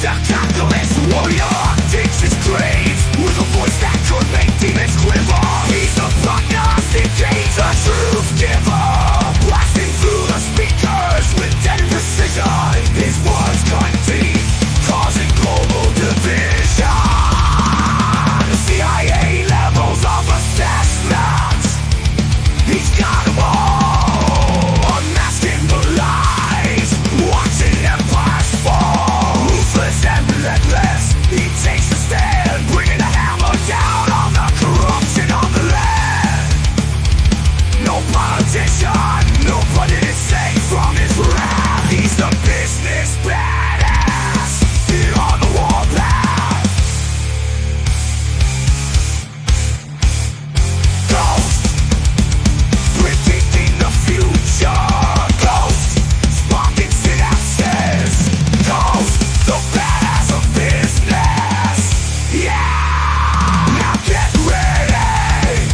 The capitalist warrior digs his grave with a voice that could make demons quiver. He's the prognosticator, the truth giver, blasting through the speakers with dead precision. His words cut deep, causing global division. CIA levels of assessment, he's got them all, unmasking the lies, watching empires fall. Ruthless and relentless, he takes a stand, bringing the hammer down on the corruption on the land. No politician, nobody is safe from his wrath. He's the business badass, here on the warpath. Ghost, predicting the future. Ghost, sparking synapses. Ghost, the badass of business. Yeah, now get ready.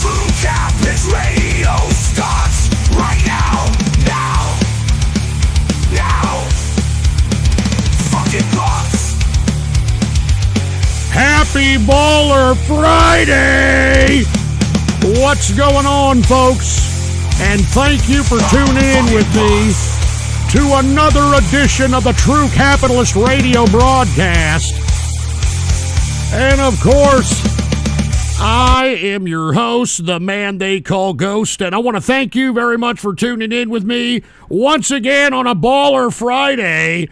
True Capitalist Radio starts right now. Now. Fucking thoughts. Happy Baller Friday! What's going on, folks? And thank you for tuning in with me to another edition of the True Capitalist Radio broadcast. And of course, I am your host, the man they call Ghost, and I want to thank you very much for tuning in with me once again on a Baller Friday.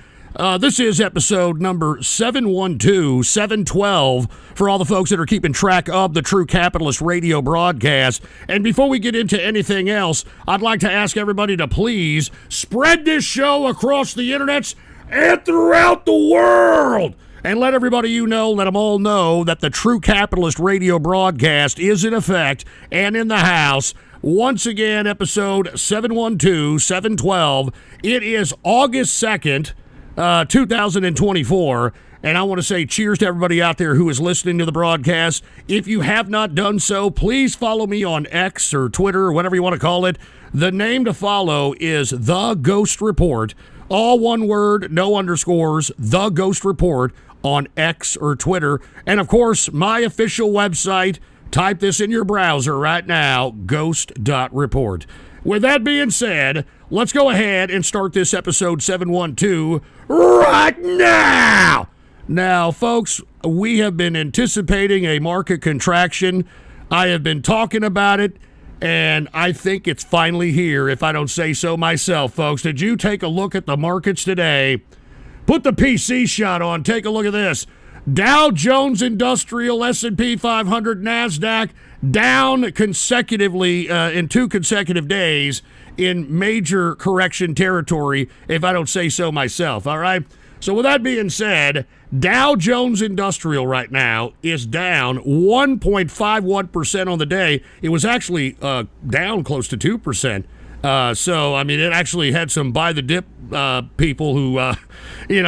This is episode number 712, 712, for all the folks that are keeping track of the True Capitalist Radio broadcast. And before we get into anything else, I'd like to ask everybody to please spread this show across the internets and throughout the world. And let everybody let them all know that the True Capitalist Radio broadcast is in effect and in the house. Once again, episode 712, 712. It is August 2nd. 2024, and I want to say cheers to everybody out there who is listening to the broadcast. If you have not done so, please follow me on X or Twitter or whatever you want to call it. The name to follow is The Ghost Report, all one word, no underscores, The Ghost Report on X or Twitter. And of course, my official website, type this in your browser right now, ghost.report. With that being said, let's go ahead and start this episode 712 right now. Now, folks, we have been anticipating a market contraction. I have been talking about it, and I think it's finally here, if I don't say so myself, folks. Did you take a look at the markets today? Put the PC shot on. Take a look at this. Dow Jones Industrial, S&P 500, NASDAQ, down consecutively in 2 consecutive days in major correction territory, if I don't say so myself, all right? So with that being said, Dow Jones Industrial right now is down 1.51% on the day. It was actually down close to 2%. So, I mean, it actually had some buy the dip people who,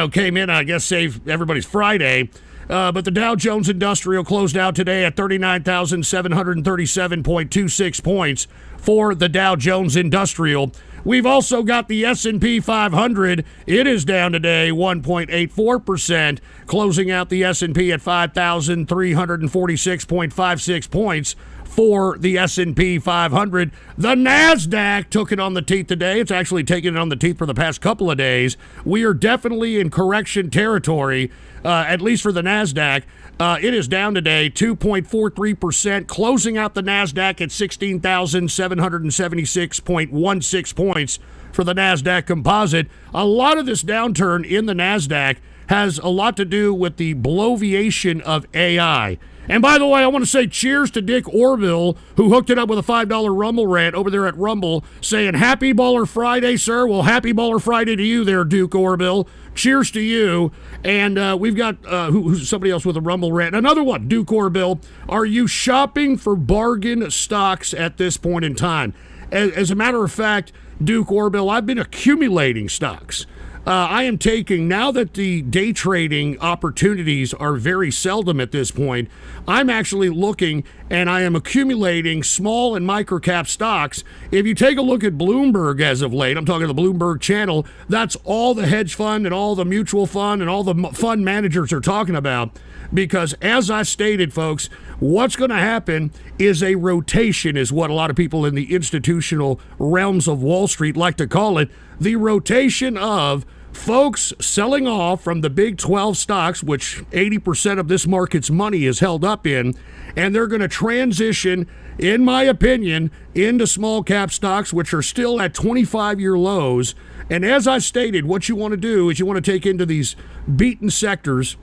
came in, I guess, saved everybody's Friday. But the Dow Jones Industrial closed out today at 39,737.26 points for the Dow Jones Industrial. We've also got the S&P 500. It is down today 1.84%, closing out the S&P at 5,346.56 points for the S&P 500. The NASDAQ took it on the teeth today. It's actually taken it on the teeth for the past couple of days. We are definitely in correction territory, at least for the NASDAQ. It is down today 2.43%, closing out the NASDAQ at 16,776.16 points for the NASDAQ composite. A lot of this downturn in the NASDAQ has a lot to do with the bloviation of AI. And by the way, I want to say cheers to Dick Orville, who hooked it up with a $5 Rumble rant over there at Rumble, saying, "Happy Baller Friday, sir." Well, happy Baller Friday to you there, Duke Orville. Cheers to you. And we've got who's somebody else with a Rumble rant. Another one, Duke Orville. Are you shopping for bargain stocks at this point in time? As a matter of fact, Duke Orville, I've been accumulating stocks. I am taking, now that the day trading opportunities are very seldom at this point, I'm actually looking and I am accumulating small and micro cap stocks. If you take a look at Bloomberg as of late, I'm talking the Bloomberg channel, that's all the hedge fund and all the mutual fund and all the fund managers are talking about. Because as I stated, folks, what's going to happen is a rotation, is what a lot of people in the institutional realms of Wall Street like to call it. The rotation of folks selling off from the big 12 stocks, which 80% of this market's money is held up in, and they're going to transition, in my opinion, into small cap stocks, which are still at 25-year lows. And as I stated, what you want to do is you want to take into these beaten sectors.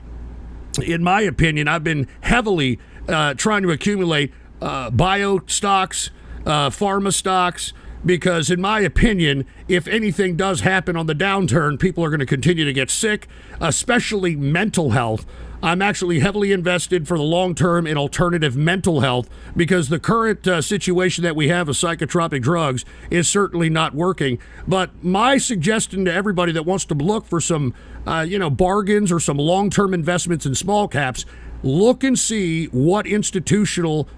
In my opinion, I've been heavily trying to accumulate bio stocks, pharma stocks, because in my opinion, if anything does happen on the downturn, people are going to continue to get sick, especially mental health. I'm actually heavily invested for the long term in alternative mental health because the current situation that we have of psychotropic drugs is certainly not working. But my suggestion to everybody that wants to look for some bargains or some long-term investments in small caps, look and see what institutional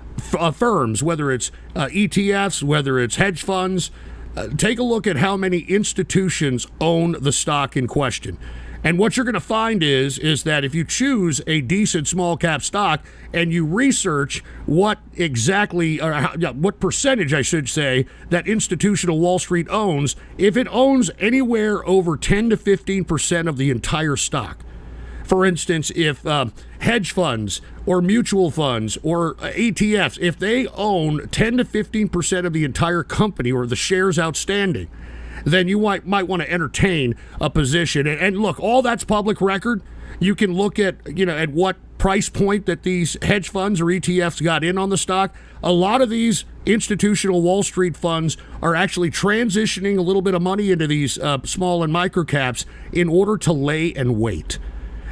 firms, whether it's ETFs, whether it's hedge funds, take a look at how many institutions own the stock in question. And what you're going to find is that if you choose a decent small cap stock and you research what exactly, or what percentage, I should say, that institutional Wall Street owns, if it owns anywhere over 10 to 15% of the entire stock. For instance, if hedge funds or mutual funds or ETFs, if they own 10 to 15% of the entire company or the shares outstanding, then you might want to entertain a position. And look, all that's public record. You can look at, at what price point that these hedge funds or ETFs got in on the stock. A lot of these institutional Wall Street funds are actually transitioning a little bit of money into these small and micro caps in order to lay and wait.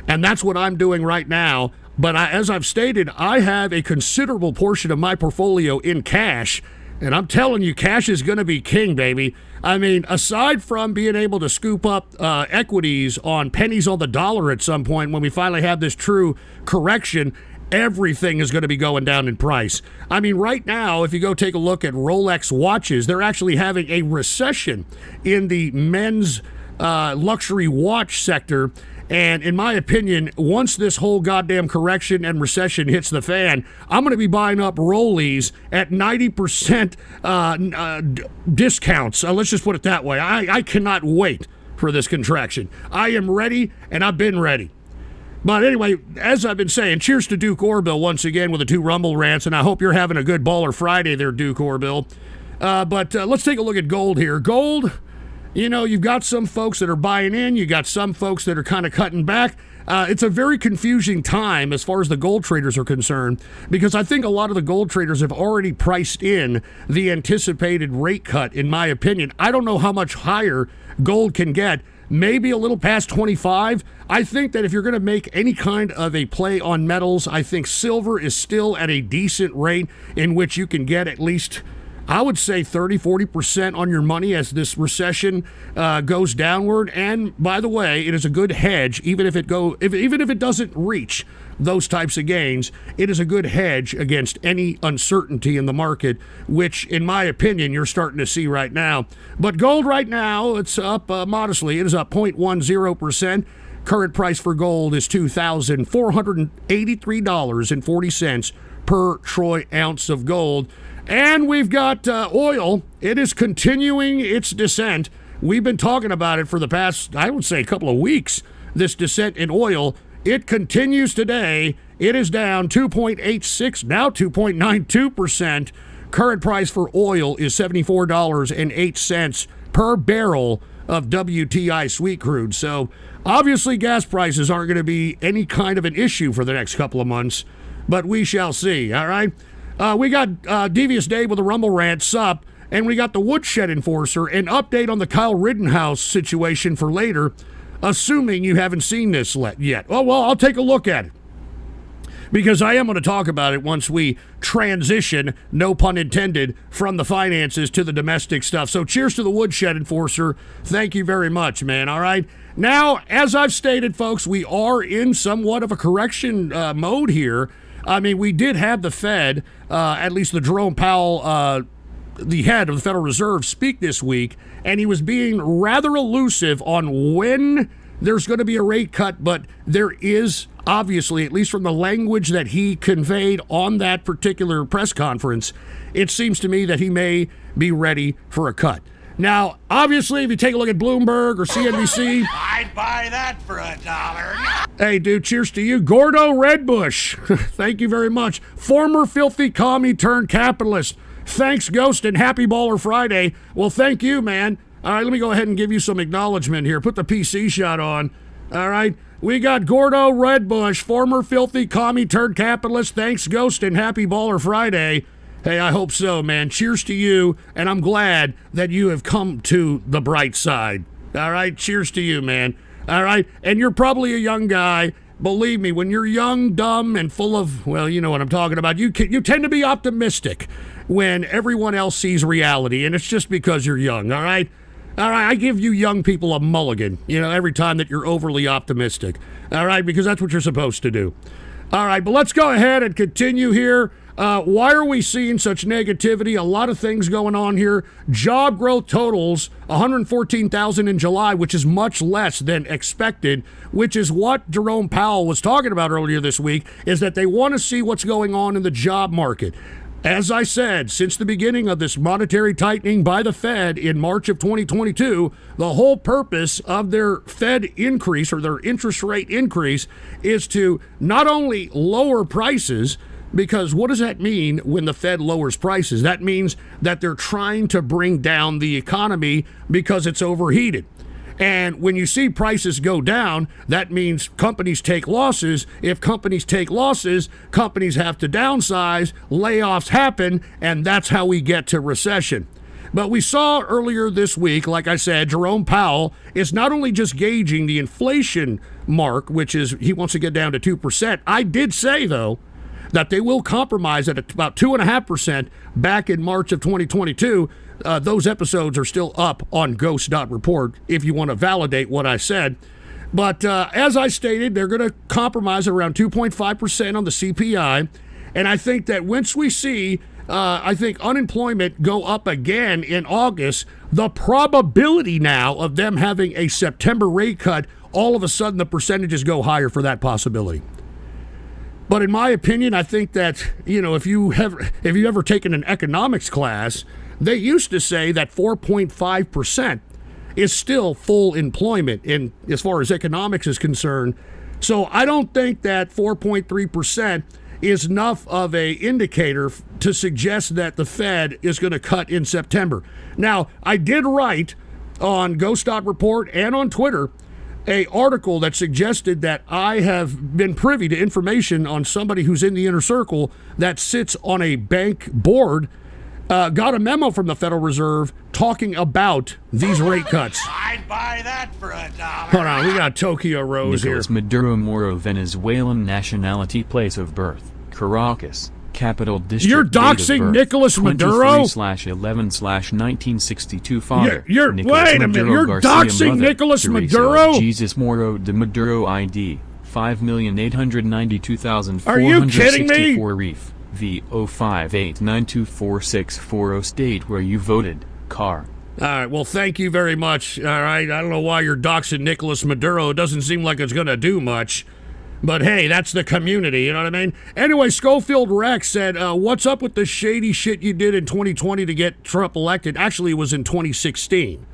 And that's what I'm doing right now. But as I've stated, I have a considerable portion of my portfolio in cash. And I'm telling you, cash is going to be king, baby. I mean, aside from being able to scoop up equities on pennies on the dollar at some point when we finally have this true correction, everything is going to be going down in price. I mean, right now, if you go take a look at Rolex watches, they're actually having a recession in the men's luxury watch sector. And in my opinion, once this whole goddamn correction and recession hits the fan, I'm going to be buying up Rollies at 90% discounts. Let's just put it that way. I cannot wait for this contraction. I am ready, and I've been ready. But anyway, as I've been saying, cheers to Duke Orville once again with the 2 Rumble rants, and I hope you're having a good Baller Friday there, Duke Orville. But let's take a look at gold here. Gold... you've got some folks that are buying in. You got some folks that are kind of cutting back. It's a very confusing time as far as the gold traders are concerned, because I think a lot of the gold traders have already priced in the anticipated rate cut, in my opinion. I don't know how much higher gold can get, maybe a little past 25. I think that if you're going to make any kind of a play on metals, I think silver is still at a decent rate in which you can get at least, I would say 30-40% on your money as this recession goes downward. And by the way, it is a good hedge, even if it doesn't reach those types of gains. It is a good hedge against any uncertainty in the market, which, in my opinion, you're starting to see right now. But gold right now, it's up modestly. It is up 0.10%. Current price for gold is $2,483.40 per troy ounce of gold. And we've got oil. It is continuing its descent. We've been talking about it for the past, I would say, couple of weeks, this descent in oil. It continues today. It is down 2.86, now 2.92%. Current price for oil is $74.08 per barrel of WTI sweet crude. So obviously gas prices aren't going to be any kind of an issue for the next couple of months, but we shall see, all right? We got Devious Dave with a Rumble rant, sup, and we got the Woodshed Enforcer, an update on the Kyle Rittenhouse situation for later, assuming you haven't seen this yet. Oh, well, I'll take a look at it. because I am going to talk about it once we transition, no pun intended, from the finances to the domestic stuff. So cheers to the woodshed enforcer. Thank you very much, man. All right. Now, as I've stated, folks, we are in somewhat of a correction mode here. I mean, we did have the Fed, at least the Jerome Powell, the head of the Federal Reserve, speak this week, and he was being rather elusive on when there's going to be a rate cut, but there is obviously, at least from the language that he conveyed on that particular press conference, it seems to me that he may be ready for a cut. Now, obviously, if you take a look at Bloomberg or CNBC, I'd buy that for $1. hey, dude, cheers to you. Gordo Redbush, thank you very much. Former filthy commie turned capitalist. Thanks, Ghost, and happy Baller Friday. Well, thank you, man. All right, let me go ahead and give you some acknowledgement here. Put the PC shot on. All right. We got Gordo Redbush, former filthy commie turned capitalist. Thanks, Ghost, and happy Baller Friday. Hey, I hope so, man. Cheers to you, and I'm glad that you have come to the bright side. All right? Cheers to you, man. All right? And you're probably a young guy. Believe me, when you're young, dumb, and full of, well, you know what I'm talking about. You tend to be optimistic when everyone else sees reality, and it's just because you're young, all right? All right, I give you young people a mulligan, every time that you're overly optimistic, all right, because that's what you're supposed to do. All right, but let's go ahead and continue here. Why are we seeing such negativity? A lot of things going on here. Job growth totals 114,000 in July, which is much less than expected, which is what Jerome Powell was talking about earlier this week, is that they want to see what's going on in the job market. As I said, since the beginning of this monetary tightening by the Fed in March of 2022, the whole purpose of their Fed increase or their interest rate increase is to not only lower prices, because what does that mean when the Fed lowers prices? That means that they're trying to bring down the economy because it's overheated. And when you see prices go down, that means companies take losses. If companies take losses, companies have to downsize, layoffs happen, and that's how we get to recession. But we saw earlier this week, like I said, Jerome Powell is not only just gauging the inflation mark, which is he wants to get down to 2%. I did say, though, that they will compromise at about 2.5% back in March of 2022. Those episodes are still up on ghost.report if you want to validate what I said. But as I stated, they're going to compromise at around 2.5% on the CPI. And I think that once we see, unemployment go up again in August, the probability now of them having a September rate cut, all of a sudden the percentages go higher for that possibility. But in my opinion, I think that, if you ever taken an economics class, they used to say that 4.5% is still full employment in as far as economics is concerned. So I don't think that 4.3% is enough of a indicator to suggest that the Fed is going to cut in September. Now, I did write on Ghost.report and on Twitter an article that suggested that I have been privy to information on somebody who's in the inner circle that sits on a bank board, got a memo from the Federal Reserve talking about these rate cuts. I'd buy that for $1. Hold on, we got Tokyo Rose Nicolas here. Maduro Moro, Venezuelan nationality, place of birth, Caracas, capital district. You're doxing Nicolas Maduro? 23/11/1962 father. You're Nicolas wait a minute, Maduro you're Garcia, doxing mother, Nicolas Teresa Maduro? Jesus Moro de Maduro ID 5,892,464 Are you kidding me? Reef V058924640 state where you voted, Car. All right, well, thank you very much. All right, I don't know why you're doxing Nicolas Maduro. It doesn't seem like it's going to do much. But hey, that's the community, you know what I mean? Anyway, Schofield Rex said, what's up with the shady shit you did in 2020 to get Trump elected? Actually, it was in 2016.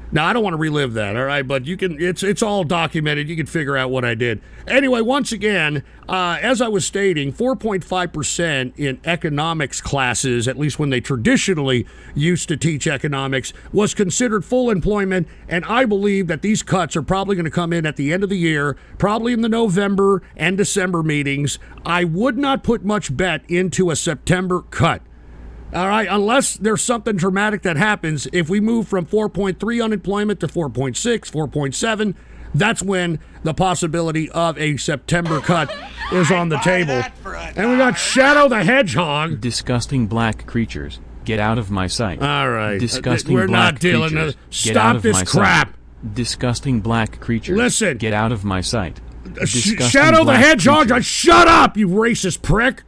Now, I don't want to relive that, all right? But you can. It's all documented. You can figure out what I did. Anyway, once again, as I was stating, 4.5% in economics classes, at least when they traditionally used to teach economics, was considered full employment. And I believe that these cuts are probably going to come in at the end of the year, probably in the November and December meetings. I would not put much bet into a September cut. All right, unless there's something dramatic that happens, if we move from 4.3 unemployment to 4.6, 4.7, that's when the possibility of a September cut is on the table. And we got Shadow the Hedgehog. Disgusting black creatures, get out of my sight. All right. Disgusting We're black not dealing creatures, with get out Stop of this my crap. sight. Disgusting black creatures, Listen. get out of my sight. Disgusting Shadow the black Hedgehog, creatures. shut up, you racist prick.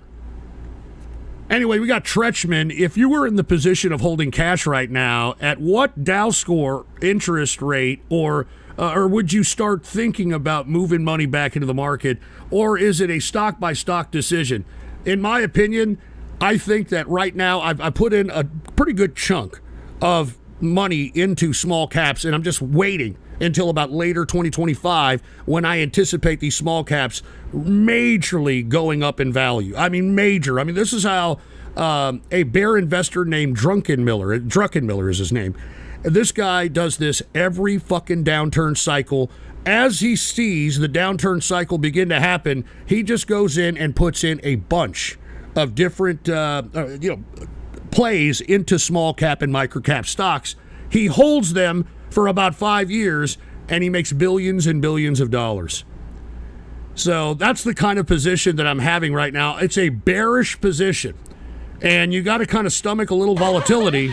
Anyway, we got Tretchman. If you were in the position of holding cash right now, at what Dow score, interest rate, or would you start thinking about moving money back into the market, or is it a stock-by-stock decision? In my opinion, I think that right now I put in a pretty good chunk of money into small caps, and I'm just waiting until about later 2025 when I anticipate these small caps majorly going up in value. I mean, major. I mean, this is how a bear investor named Druckenmiller is his name. This guy does this every fucking downturn cycle. As he sees the downturn cycle begin to happen, he just goes in and puts in a bunch of different plays into small cap and micro cap stocks. He holds them for about 5 years, and he makes billions and billions of dollars. So that's the kind of position that I'm having right now. It's a bearish position, and you got to kind of stomach a little volatility,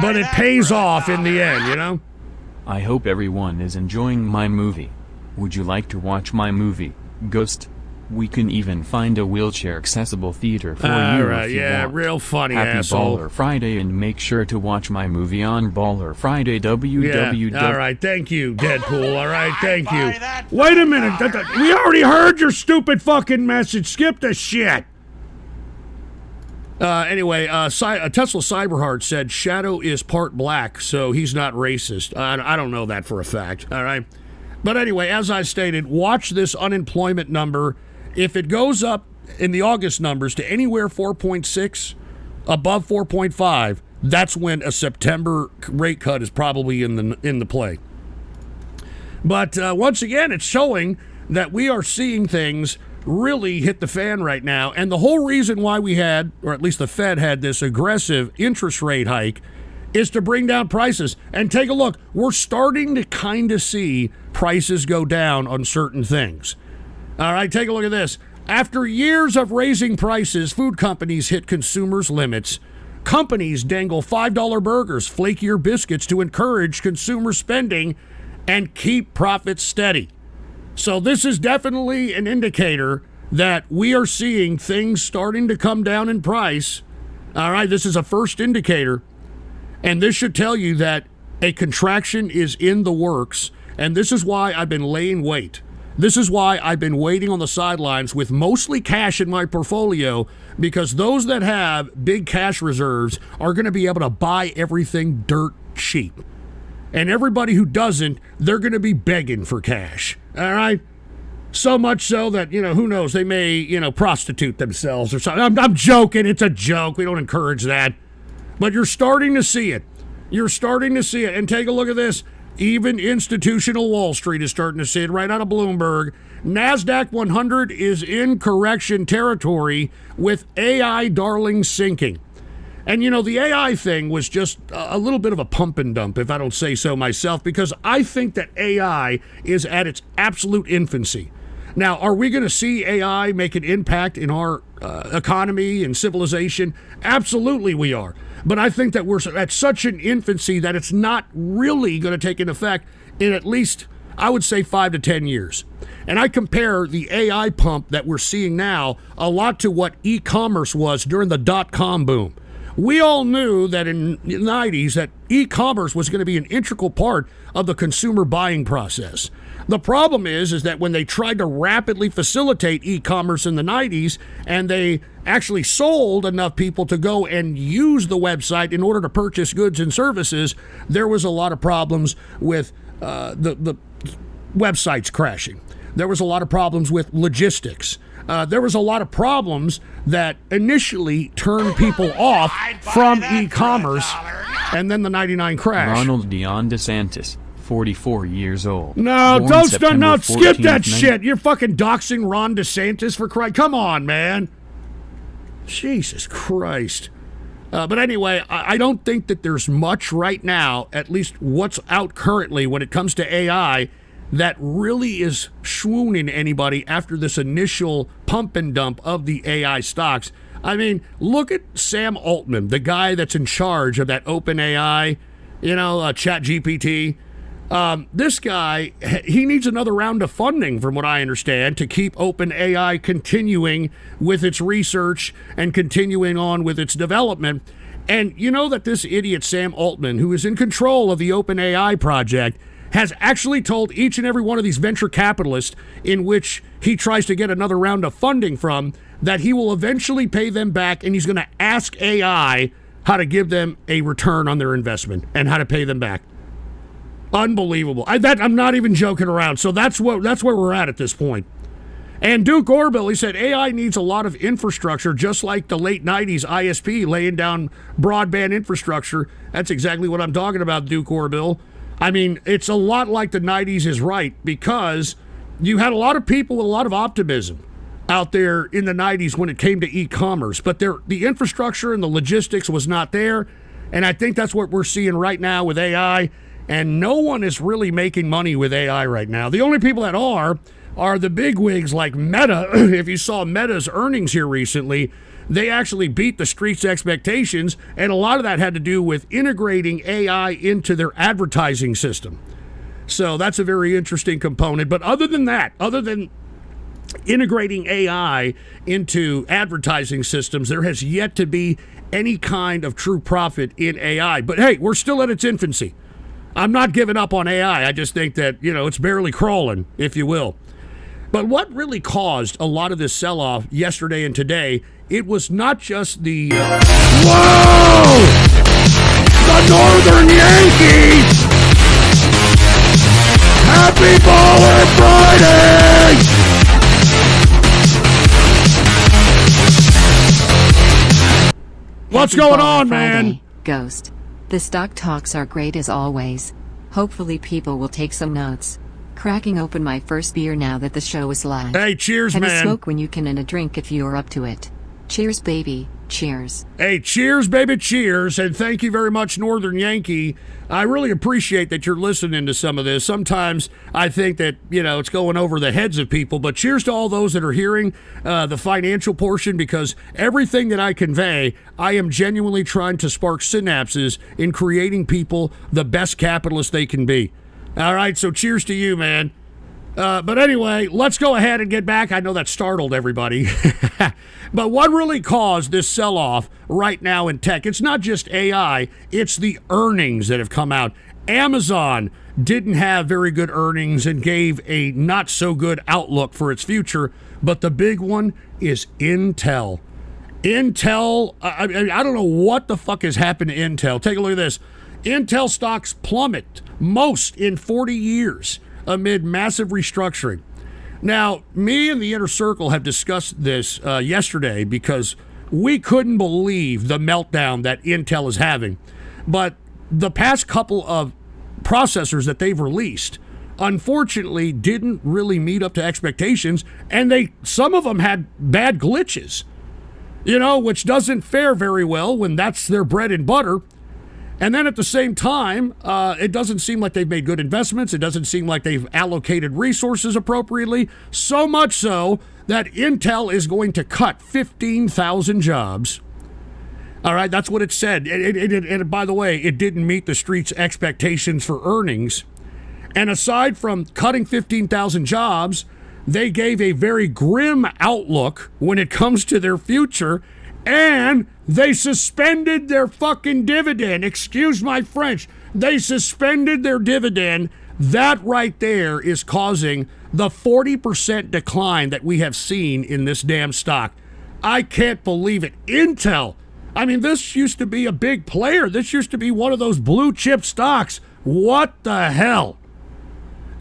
but it pays off in the end, you know? I hope everyone is enjoying my movie. Would you like to watch my movie, Ghost? We can even find a wheelchair-accessible theater for you right, if you yeah, want. real funny, Happy asshole. Baller Friday, and make sure to watch my movie on Baller Friday. www. All right, thank you, Deadpool. All right, thank you. Wait a minute. We already heard your stupid fucking message. Skip the shit. Anyway, Tesla Cyberheart said Shadow is part black, so he's not racist. I don't know that for a fact, all right? But anyway, as I stated, watch this unemployment number. If it goes up in the August numbers to anywhere 4.6, above 4.5, that's when a September rate cut is probably in the play. But once again, it's showing that we are seeing things really hit the fan right now. And the whole reason why we had, or at least the Fed had, this aggressive interest rate hike is to bring down prices. And take a look. We're starting to kind of see prices go down on certain things. All right, take a look at this. After years of raising prices, food companies hit consumers' limits. Companies dangle $5 burgers, flakier biscuits to encourage consumer spending and keep profits steady. So this is definitely an indicator that we are seeing things starting to come down in price. All right, this is a first indicator. And this should tell you that a contraction is in the works. And this is why I've been laying wait. This is why I've been waiting on the sidelines with mostly cash in my portfolio, because those that have big cash reserves are going to be able to buy everything dirt cheap. And everybody who doesn't, they're going to be begging for cash. All right? So much so that, who knows, they may, prostitute themselves or something. I'm joking. It's a joke. We don't encourage that. But you're starting to see it. You're starting to see it. And take a look at this. Even institutional Wall Street is starting to see it right out of Bloomberg. NASDAQ 100 is in correction territory with AI darlings sinking. And, the AI thing was just a little bit of a pump and dump, if I don't say so myself, because I think that AI is at its absolute infancy. Now, are we going to see AI make an impact in our economy and civilization? Absolutely we are. But I think that we're at such an infancy that it's not really going to take an effect in at least, I would say, 5 to 10 years. And I compare the AI pump that we're seeing now a lot to what e-commerce was during the dot-com boom. We all knew that in the 90s that e-commerce was going to be an integral part of the consumer buying process. The problem is that when they tried to rapidly facilitate e-commerce in the 90s and they actually sold enough people to go and use the website in order to purchase goods and services, there was a lot of problems with the websites crashing. There was a lot of problems with logistics. There was a lot of problems that initially turned people off from e-commerce, and then the 99 crash. Ronald DeSantis, 44 years old. No, Born don't September skip 14th, that shit. You're fucking doxing Ron DeSantis for Christ. Come on, man. Jesus Christ. But anyway, I don't think that there's much right now, at least what's out currently when it comes to AI, that really is swooning anybody after this initial pump and dump of the AI stocks. I mean, look at Sam Altman, the guy that's in charge of that OpenAI, ChatGPT. This guy, he needs another round of funding, from what I understand, to keep OpenAI continuing with its research and continuing on with its development. And you know that this idiot Sam Altman, who is in control of the OpenAI project, has actually told each and every one of these venture capitalists in which he tries to get another round of funding from that he will eventually pay them back, and he's going to ask AI how to give them a return on their investment and how to pay them back. Unbelievable. I'm not even joking around. So that's where we're at this point. And Duke Orville, he said AI needs a lot of infrastructure, just like the late 90s ISP laying down broadband infrastructure. That's exactly what I'm talking about, Duke Orville. I mean, it's a lot like the 90s is right, because you had a lot of people with a lot of optimism out there in the 90s when it came to e-commerce, but the infrastructure and the logistics was not there. And I think that's what we're seeing right now with AI. And no one is really making money with AI right now. The only people that are the bigwigs like Meta. If you saw Meta's earnings here recently, they actually beat the street's expectations, and a lot of that had to do with integrating AI into their advertising system. So that's a very interesting component. But other than that, other than integrating AI into advertising systems, there has yet to be any kind of true profit in AI. But hey, we're still at its infancy. I'm not giving up on AI. I just think that, it's barely crawling, if you will. But what really caused a lot of this sell-off yesterday and today, it was not just the... Whoa! The Northern Yankees! Happy Baller Friday! What's going on, man? Ghost. The stock talks are great as always. Hopefully people will take some notes. Cracking open my first beer now that the show is live. Hey, cheers, and man. And a smoke when you can, and a drink if you're up to it. Cheers, baby. Cheers. Hey, cheers, baby, cheers. And thank you very much, Northern Yankee. I really appreciate that you're listening to some of this. Sometimes I think that, it's going over the heads of people. But cheers to all those that are hearing the financial portion, because everything that I convey, I am genuinely trying to spark synapses in creating people the best capitalists they can be. All right, so cheers to you, man. But anyway, let's go ahead and get back. I know that startled everybody. But what really caused this sell-off right now in tech, it's not just AI, it's the earnings that have come out. Amazon didn't have very good earnings and gave a not-so-good outlook for its future. But the big one is Intel. Intel, I don't know what the fuck has happened to Intel. Take a look at this. Intel stocks plummet most in 40 years amid massive restructuring. Now, me and the Inner Circle have discussed this yesterday because we couldn't believe the meltdown that Intel is having. But the past couple of processors that they've released, unfortunately, didn't really meet up to expectations, and some of them had bad glitches, which doesn't fare very well when that's their bread and butter. And then at the same time, it doesn't seem like they've made good investments. It doesn't seem like they've allocated resources appropriately. So much so that Intel is going to cut 15,000 jobs. All right, that's what it said. And by the way, it didn't meet the street's expectations for earnings. And aside from cutting 15,000 jobs, they gave a very grim outlook when it comes to their future. And they suspended their fucking dividend. Excuse my French. They suspended their dividend. That right there is causing the 40% decline that we have seen in this damn stock. I can't believe it. Intel. I mean, this used to be a big player. This used to be one of those blue chip stocks. What the hell?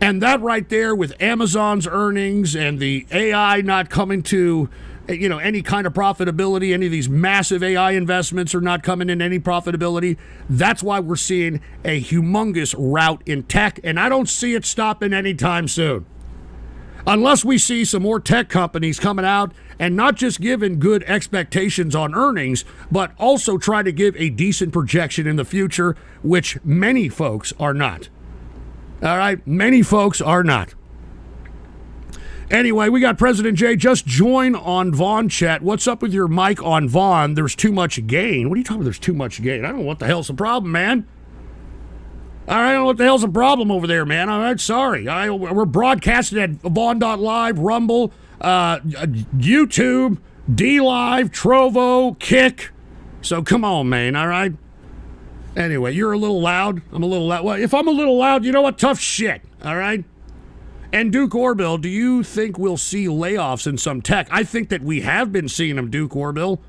And that right there with Amazon's earnings and the AI not coming to any kind of profitability, any of these massive AI investments are not coming in any profitability. That's why we're seeing a humongous rout in tech, and I don't see it stopping anytime soon. Unless we see some more tech companies coming out and not just giving good expectations on earnings, but also try to give a decent projection in the future, which many folks are not. All right? Many folks are not. Anyway, we got President Jay just join on Vaughn chat. What's up with your mic on Vaughn? There's too much gain. What are you talking about? There's too much gain. I don't know what the hell's the problem, man. All right, I don't know what the hell's the problem over there, man. All right, sorry. We're broadcasting at Vaughn.live, Rumble, YouTube, D-Live, Trovo, Kick. So come on, man, all right? Anyway, you're a little loud. I'm a little loud. Well, if I'm a little loud, you know what? Tough shit, all right? And Duke Orville, do you think we'll see layoffs in some tech? I think that we have been seeing them, Duke Orville.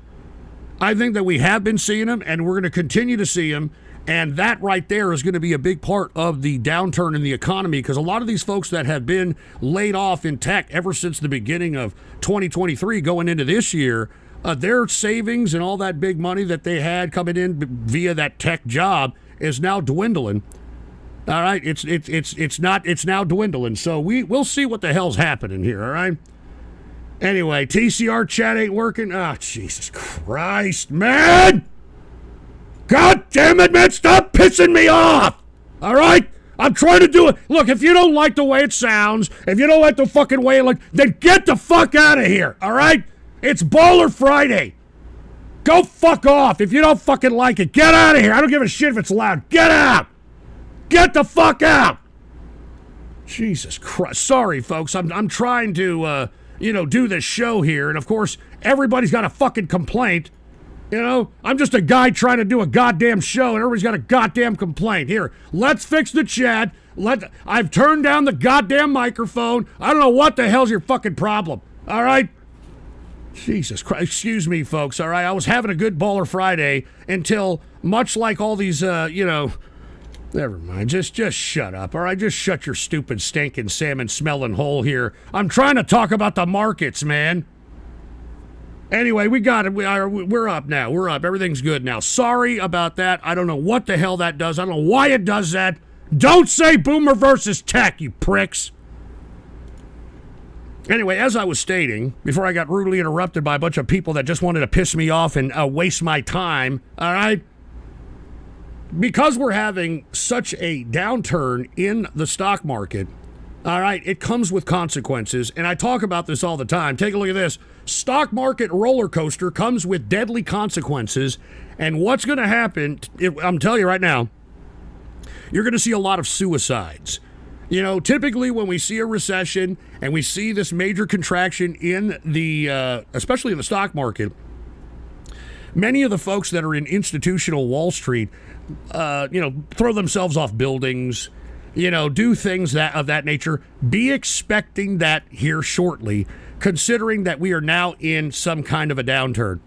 I think that we have been seeing them, and we're going to continue to see them. And that right there is going to be a big part of the downturn in the economy, because a lot of these folks that have been laid off in tech ever since the beginning of 2023 going into this year, their savings and all that big money that they had coming in via that tech job is now dwindling. All right, it's now dwindling. So we'll see what the hell's happening here. All right. Anyway, TCR chat ain't working. Ah, Jesus Christ, man! God damn it, man! Stop pissing me off. All right, I'm trying to do it. Look, if you don't like the way it sounds, if you don't like the fucking way it looks, then get the fuck out of here. All right, it's Baller Friday. Go fuck off. If you don't fucking like it, get out of here. I don't give a shit if it's loud. Get out. Get the fuck out! Jesus Christ. Sorry, folks. I'm trying to, do this show here. And, of course, everybody's got a fucking complaint. You know, I'm just a guy trying to do a goddamn show, and everybody's got a goddamn complaint. Here, let's fix the chat. I've turned down the goddamn microphone. I don't know what the hell's your fucking problem. All right? Jesus Christ. Excuse me, folks. All right? I was having a good Baller Friday until, much like all these, never mind. Just shut up, all right? Just shut your stupid, stinking, salmon-smelling hole here. I'm trying to talk about the markets, man. Anyway, we got it. We're up now. We're up. Everything's good now. Sorry about that. I don't know what the hell that does. I don't know why it does that. Don't say boomer versus tech, you pricks. Anyway, as I was stating, before I got rudely interrupted by a bunch of people that just wanted to piss me off and waste my time, all right? Because we're having such a downturn in the stock market, all right, it comes with consequences. And I talk about this all the time. Take a look at this. Stock market roller coaster comes with deadly consequences. And what's going to happen, I'm telling you right now, you're going to see a lot of suicides. You know, typically when we see a recession and we see this major contraction in the, especially in the stock market, many of the folks that are in institutional Wall Street, throw themselves off buildings, do things of that nature. Be expecting that here shortly, considering that we are now in some kind of a downturn.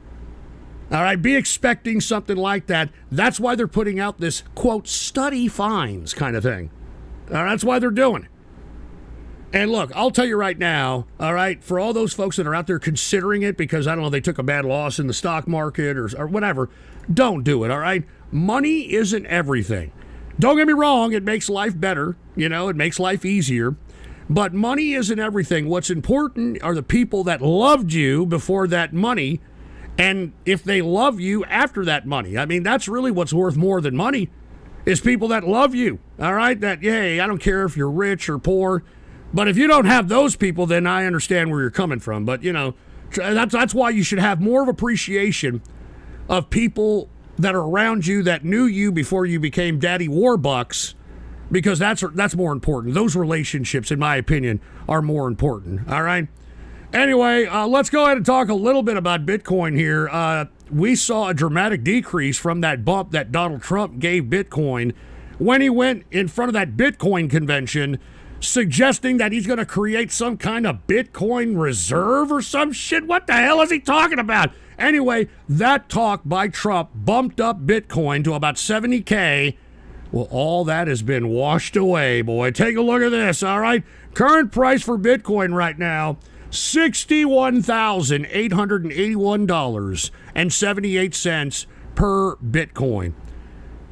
All right, be expecting something like that. That's why they're putting out this, quote, study finds kind of thing. All right, that's why they're doing it. And look, I'll tell you right now, all right, for all those folks that are out there considering it because, I don't know, they took a bad loss in the stock market or whatever, don't do it, all right? Money isn't everything. Don't get me wrong, it makes life better, it makes life easier, but money isn't everything. What's important are the people that loved you before that money, and if they love you after that money. I mean, that's really what's worth more than money, is people that love you, all right? That, hey, I don't care if you're rich or poor, but if you don't have those people, then I understand where you're coming from. But, that's why you should have more of appreciation of people that are around you that knew you before you became Daddy Warbucks, because that's more important. Those relationships, in my opinion, are more important. All right? Anyway, let's go ahead and talk a little bit about Bitcoin here. We saw a dramatic decrease from that bump that Donald Trump gave Bitcoin when he went in front of that Bitcoin convention suggesting that he's going to create some kind of Bitcoin reserve or some shit. What the hell is he talking about? Anyway, that talk by Trump bumped up Bitcoin to about 70K. Well, all that has been washed away, boy. Take a look at this, all right? Current price for Bitcoin right now, $61,881.78 per Bitcoin.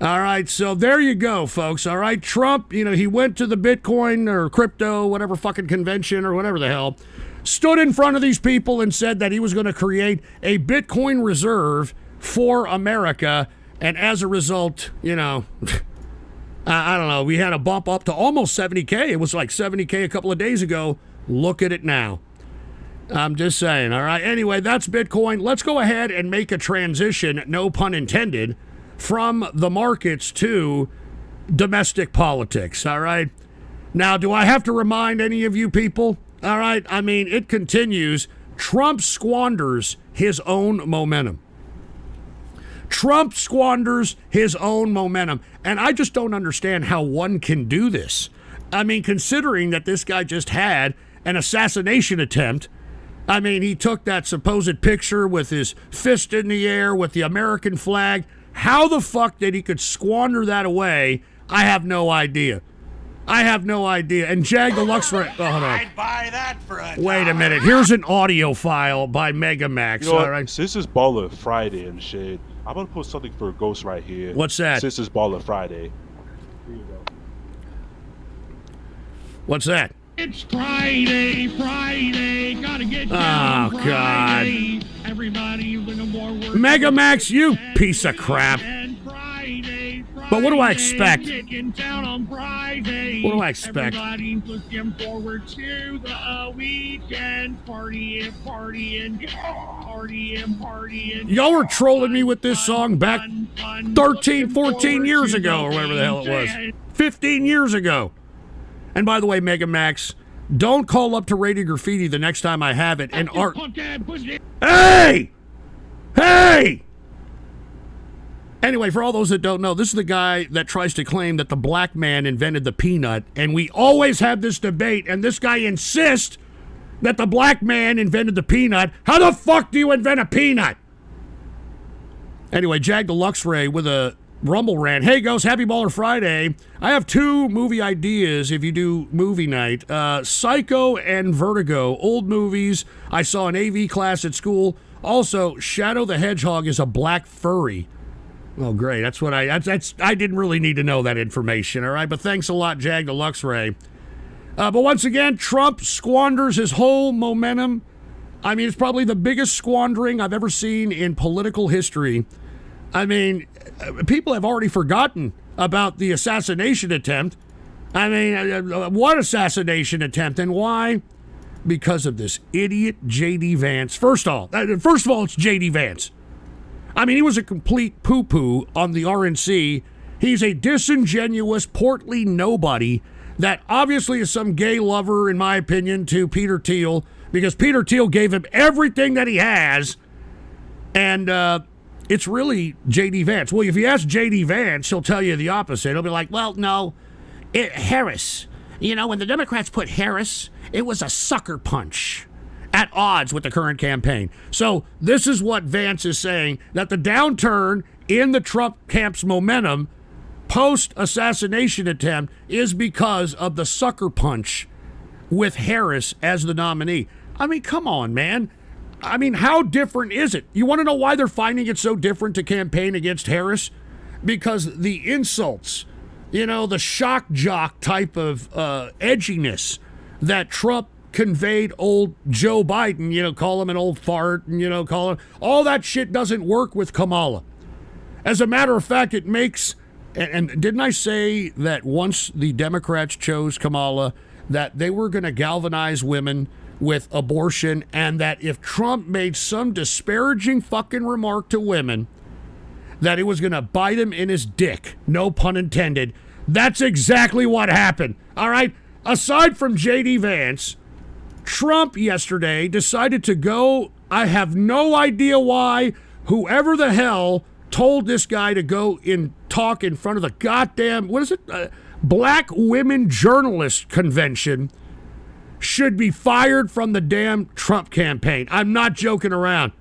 All right, so there you go, folks. All right, Trump, he went to the Bitcoin or crypto, whatever fucking convention or whatever the hell, stood in front of these people and said that he was going to create a Bitcoin reserve for America. And as a result, I don't know. We had a bump up to almost 70K. It was like 70K a couple of days ago. Look at it now. I'm just saying, all right? Anyway, that's Bitcoin. Let's go ahead and make a transition, no pun intended, from the markets to domestic politics, all right? Now, do I have to remind any of you people? All right, I mean, it continues. Trump squanders his own momentum. Trump squanders his own momentum. And I just don't understand how one can do this. I mean, considering that this guy just had an assassination attempt. I mean, he took that supposed picture with his fist in the air with the American flag. How the fuck did he could squander that away? I have no idea. I have no idea. And Jag Deluxe for hold on. I'd buy that for a Wait a minute. Here's an audio file by Mega Max. You know what? All right. Since it's Baller Friday and shit, I'm gonna put something for Ghost right here. What's that? Since it's Baller Friday. Here you go. What's that? It's Friday, gotta get down down Friday. God. Everybody looking forward. Mega Max, you piece of crap. But what do I expect? What do I expect? Everybody's looking forward to the weekend. Partying. Y'all were trolling me with this song back 13, 14 years ago, or whatever the hell it was. 15 years ago. And by the way, Mega Max, don't call up to Radio Graffiti the next time I have it and art. Hey! Hey! Anyway, for all those that don't know, this is the guy that tries to claim that the black man invented the peanut, and we always have this debate, and this guy insists that the black man invented the peanut. How the fuck do you invent a peanut? Anyway, Jag Deluxe Ray with a Rumble rant. Hey, Ghost, happy Baller Friday. I have 2 movie ideas if you do movie night. Psycho and Vertigo, old movies I saw in AV class at school. Also, Shadow the Hedgehog is a black furry. Oh, great. That's what I didn't really need to know that information, all right? But thanks a lot, Jag Deluxe Ray. But once again, Trump squanders his whole momentum. I mean, it's probably the biggest squandering I've ever seen in political history. I mean, people have already forgotten about the assassination attempt. I mean, what assassination attempt and why? Because of this idiot J.D. Vance. First of all, it's J.D. Vance. I mean, he was a complete poo-poo on the RNC. He's a disingenuous, portly nobody that obviously is some gay lover, in my opinion, to Peter Thiel, because Peter Thiel gave him everything that he has, and it's really J.D. Vance. Well, if you ask J.D. Vance, he'll tell you the opposite. He'll be like, well, no, Harris. You know, when the Democrats put Harris, it was a sucker punch. At odds with the current campaign. So this is what Vance is saying, that the downturn in the Trump camp's momentum post-assassination attempt is because of the sucker punch with Harris as the nominee. I mean, come on, man. I mean, how different is it? You want to know why they're finding it so different to campaign against Harris? Because the insults, you know, the shock jock type of edginess that Trump conveyed old Joe Biden, you know, call him an old fart, and, you know, call him, all that shit doesn't work with Kamala. As a matter of fact, it makes, and didn't I say that once the Democrats chose Kamala, that they were going to galvanize women with abortion, and that if Trump made some disparaging fucking remark to women, that it was going to bite him in his dick, no pun intended. That's exactly what happened, all right? Aside from J.D. Vance, Trump yesterday decided to go, I have no idea why, whoever the hell told this guy to go and talk in front of the goddamn, what is it, Black Women Journalist Convention, should be fired from the damn Trump campaign. I'm not joking around.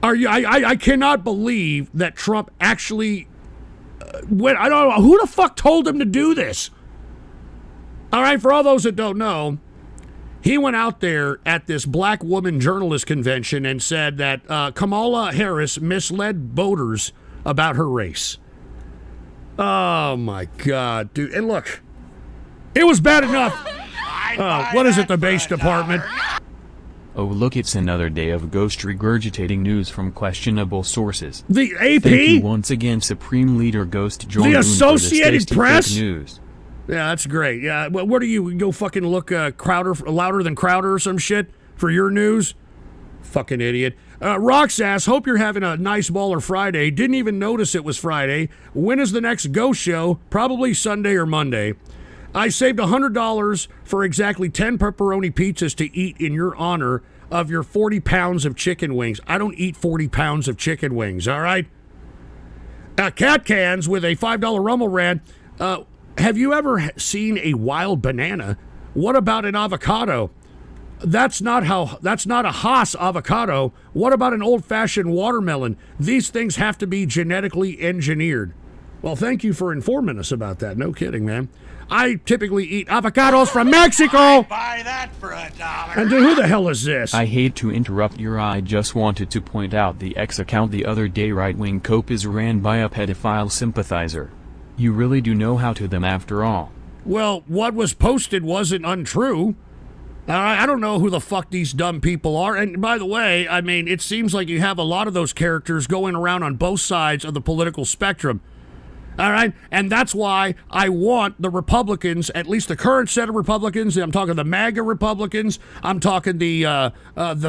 I cannot believe that Trump actually went, I don't know, who the fuck told him to do this? All right, for all those that don't know, he went out there at this Black Woman Journalist Convention and said that Kamala Harris misled voters about her race. Oh, my God, dude. And look, it was bad enough. What is it, the base department? Oh look, it's another day of ghost regurgitating news from questionable sources. The AP? Thank you once again, Supreme Leader Ghost Join The Moon, for this Associated tasty Press? fake news. Yeah, that's great. Yeah, well, where do you go fucking look louder than Crowder or some shit for your news? Fucking idiot. Roxass, hope you're having a nice baller Friday. Didn't even notice it was Friday. When is the next Ghost show? Probably Sunday or Monday. I saved $100 for exactly 10 pepperoni pizzas to eat in your honor of your 40 pounds of chicken wings. I don't eat 40 pounds of chicken wings, all right? Cat Cans with a $5 Rumble Rant. Have you ever seen a wild banana? What about an avocado? That's not a Haas avocado. What about an old-fashioned watermelon? These things have to be genetically engineered. Well, thank you for informing us about that. No kidding, man. I typically eat avocados from Mexico. Buy that for $1. And who the hell is this? I hate to interrupt your. I just wanted to point out the X account the other day. Right-wing cope is ran by a pedophile sympathizer. You really do know how to them after all. Well, what was posted wasn't untrue. I don't know who the fuck these dumb people are. And by the way, I mean, it seems like you have a lot of those characters going around on both sides of the political spectrum. All right? And that's why I want the Republicans, at least the current set of Republicans, I'm talking the Maga Republicans, I'm talking the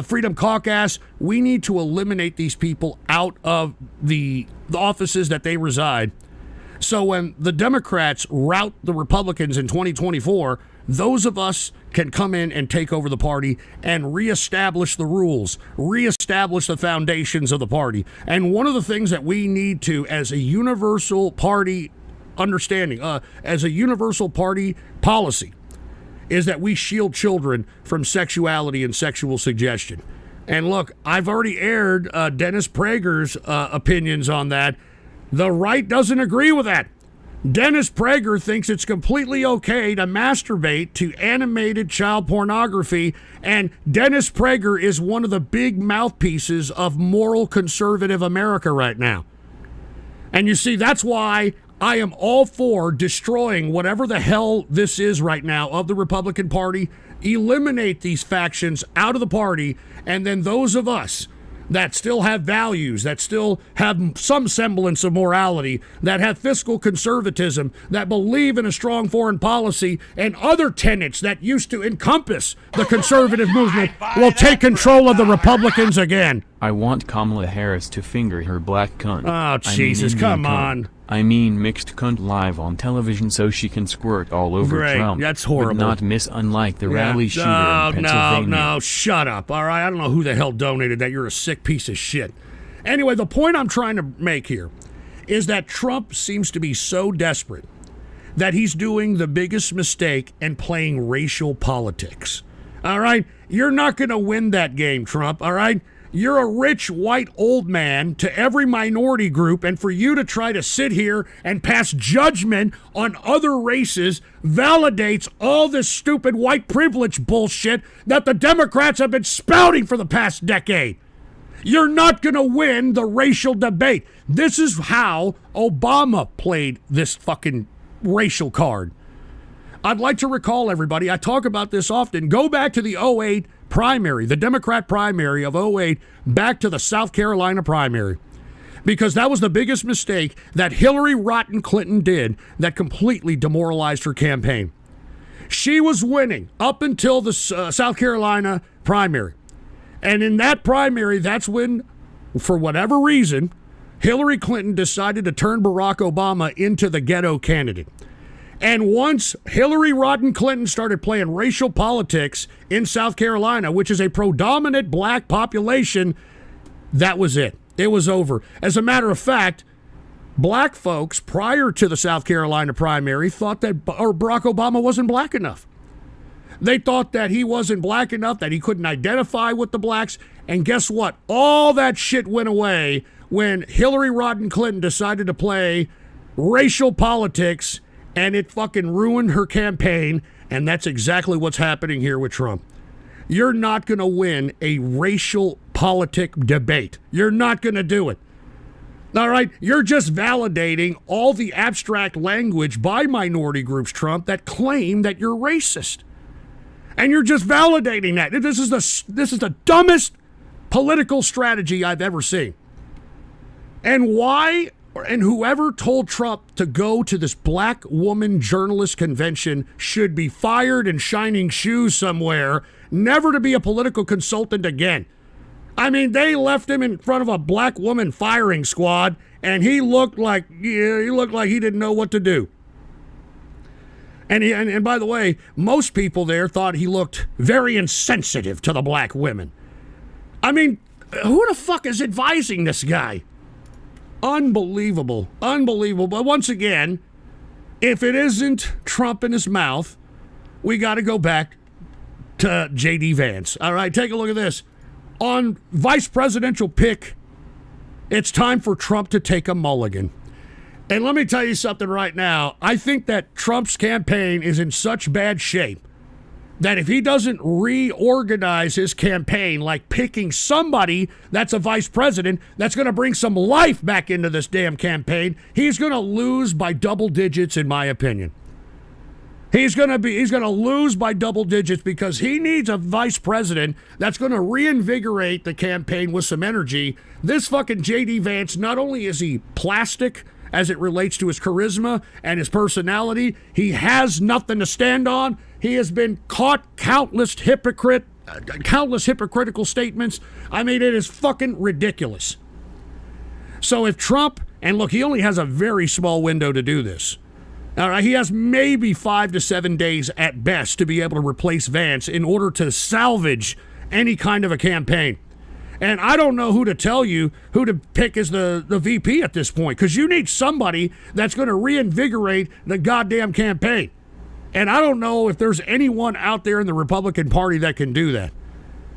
Freedom Caucus, we need to eliminate these people out of the offices that they reside. So when the Democrats rout the Republicans in 2024, those of us can come in and take over the party and reestablish the rules, reestablish the foundations of the party. And one of the things that we need to, as a universal party understanding, as a universal party policy, is that we shield children from sexuality and sexual suggestion. And look, I've already aired Dennis Prager's opinions on that. The right doesn't agree with that. Dennis Prager thinks it's completely okay to masturbate to animated child pornography, and Dennis Prager is one of the big mouthpieces of moral conservative America right now. And you see, that's why I am all for destroying whatever the hell this is right now of the Republican Party, eliminate these factions out of the party, and then those of us that still have values, that still have some semblance of morality, that have fiscal conservatism, that believe in a strong foreign policy, and other tenets that used to encompass the conservative movement will take control of the Republicans again. I want Kamala Harris to finger her black cunt. Oh, Jesus, come on. I mean mixed cunt live on television so she can squirt all over Great. Trump. That's horrible. But not miss, unlike the rally shooter in Pennsylvania. No, shut up. All right, I don't know who the hell donated that. You're a sick piece of shit. Anyway, the point I'm trying to make here is that Trump seems to be so desperate that he's doing the biggest mistake and playing racial politics. All right? You're not going to win that game, Trump, all right? You're a rich, white, old man to every minority group, and for you to try to sit here and pass judgment on other races validates all this stupid white privilege bullshit that the Democrats have been spouting for the past decade. You're not going to win the racial debate. This is how Obama played this fucking racial card. I'd like to recall everybody, I talk about this often, go back to the 2008 primary, the Democrat primary of 2008, back to the South Carolina primary. Because that was the biggest mistake that Hillary Rotten Clinton did that completely demoralized her campaign. She was winning up until the South Carolina primary. And in that primary, that's when, for whatever reason, Hillary Clinton decided to turn Barack Obama into the ghetto candidate. And once Hillary Rodham Clinton started playing racial politics in South Carolina, which is a predominant black population, that was it. It was over. As a matter of fact, black folks prior to the South Carolina primary thought that Barack Obama wasn't black enough. They thought that he wasn't black enough, that he couldn't identify with the blacks. And guess what? All that shit went away when Hillary Rodham Clinton decided to play racial politics, and it fucking ruined her campaign, and that's exactly what's happening here with Trump. You're not going to win a racial politic debate. You're not going to do it. All right? You're just validating all the abstract language by minority groups, Trump, that claim that you're racist. And you're just validating that. This is the dumbest political strategy I've ever seen. And why, and whoever told Trump to go to this black woman journalist convention should be fired and shining shoes somewhere, never to be a political consultant again. I mean, they left him in front of a black woman firing squad, and he looked like he didn't know what to do. And by the way, most people there thought he looked very insensitive to the black women. I mean, who the fuck is advising this guy? Unbelievable. Unbelievable. But once again, if it isn't Trump in his mouth, we got to go back to J.D. Vance. All right, take a look at this. On vice presidential pick, it's time for Trump to take a mulligan. And let me tell you something right now. I think that Trump's campaign is in such bad shape that if he doesn't reorganize his campaign, like picking somebody that's a vice president that's going to bring some life back into this damn campaign, he's going to lose by double digits, in my opinion. He's going to lose by double digits because he needs a vice president that's going to reinvigorate the campaign with some energy. This fucking J.D. Vance, not only is he plastic as it relates to his charisma and his personality, he has nothing to stand on. He has been caught countless hypocritical statements. I mean, it is fucking ridiculous. So if Trump, and look, he only has a very small window to do this. All right, he has maybe 5 to 7 days at best to be able to replace Vance in order to salvage any kind of a campaign. And I don't know who to tell you who to pick as the VP at this point, because you need somebody that's going to reinvigorate the goddamn campaign. And I don't know if there's anyone out there in the Republican Party that can do that.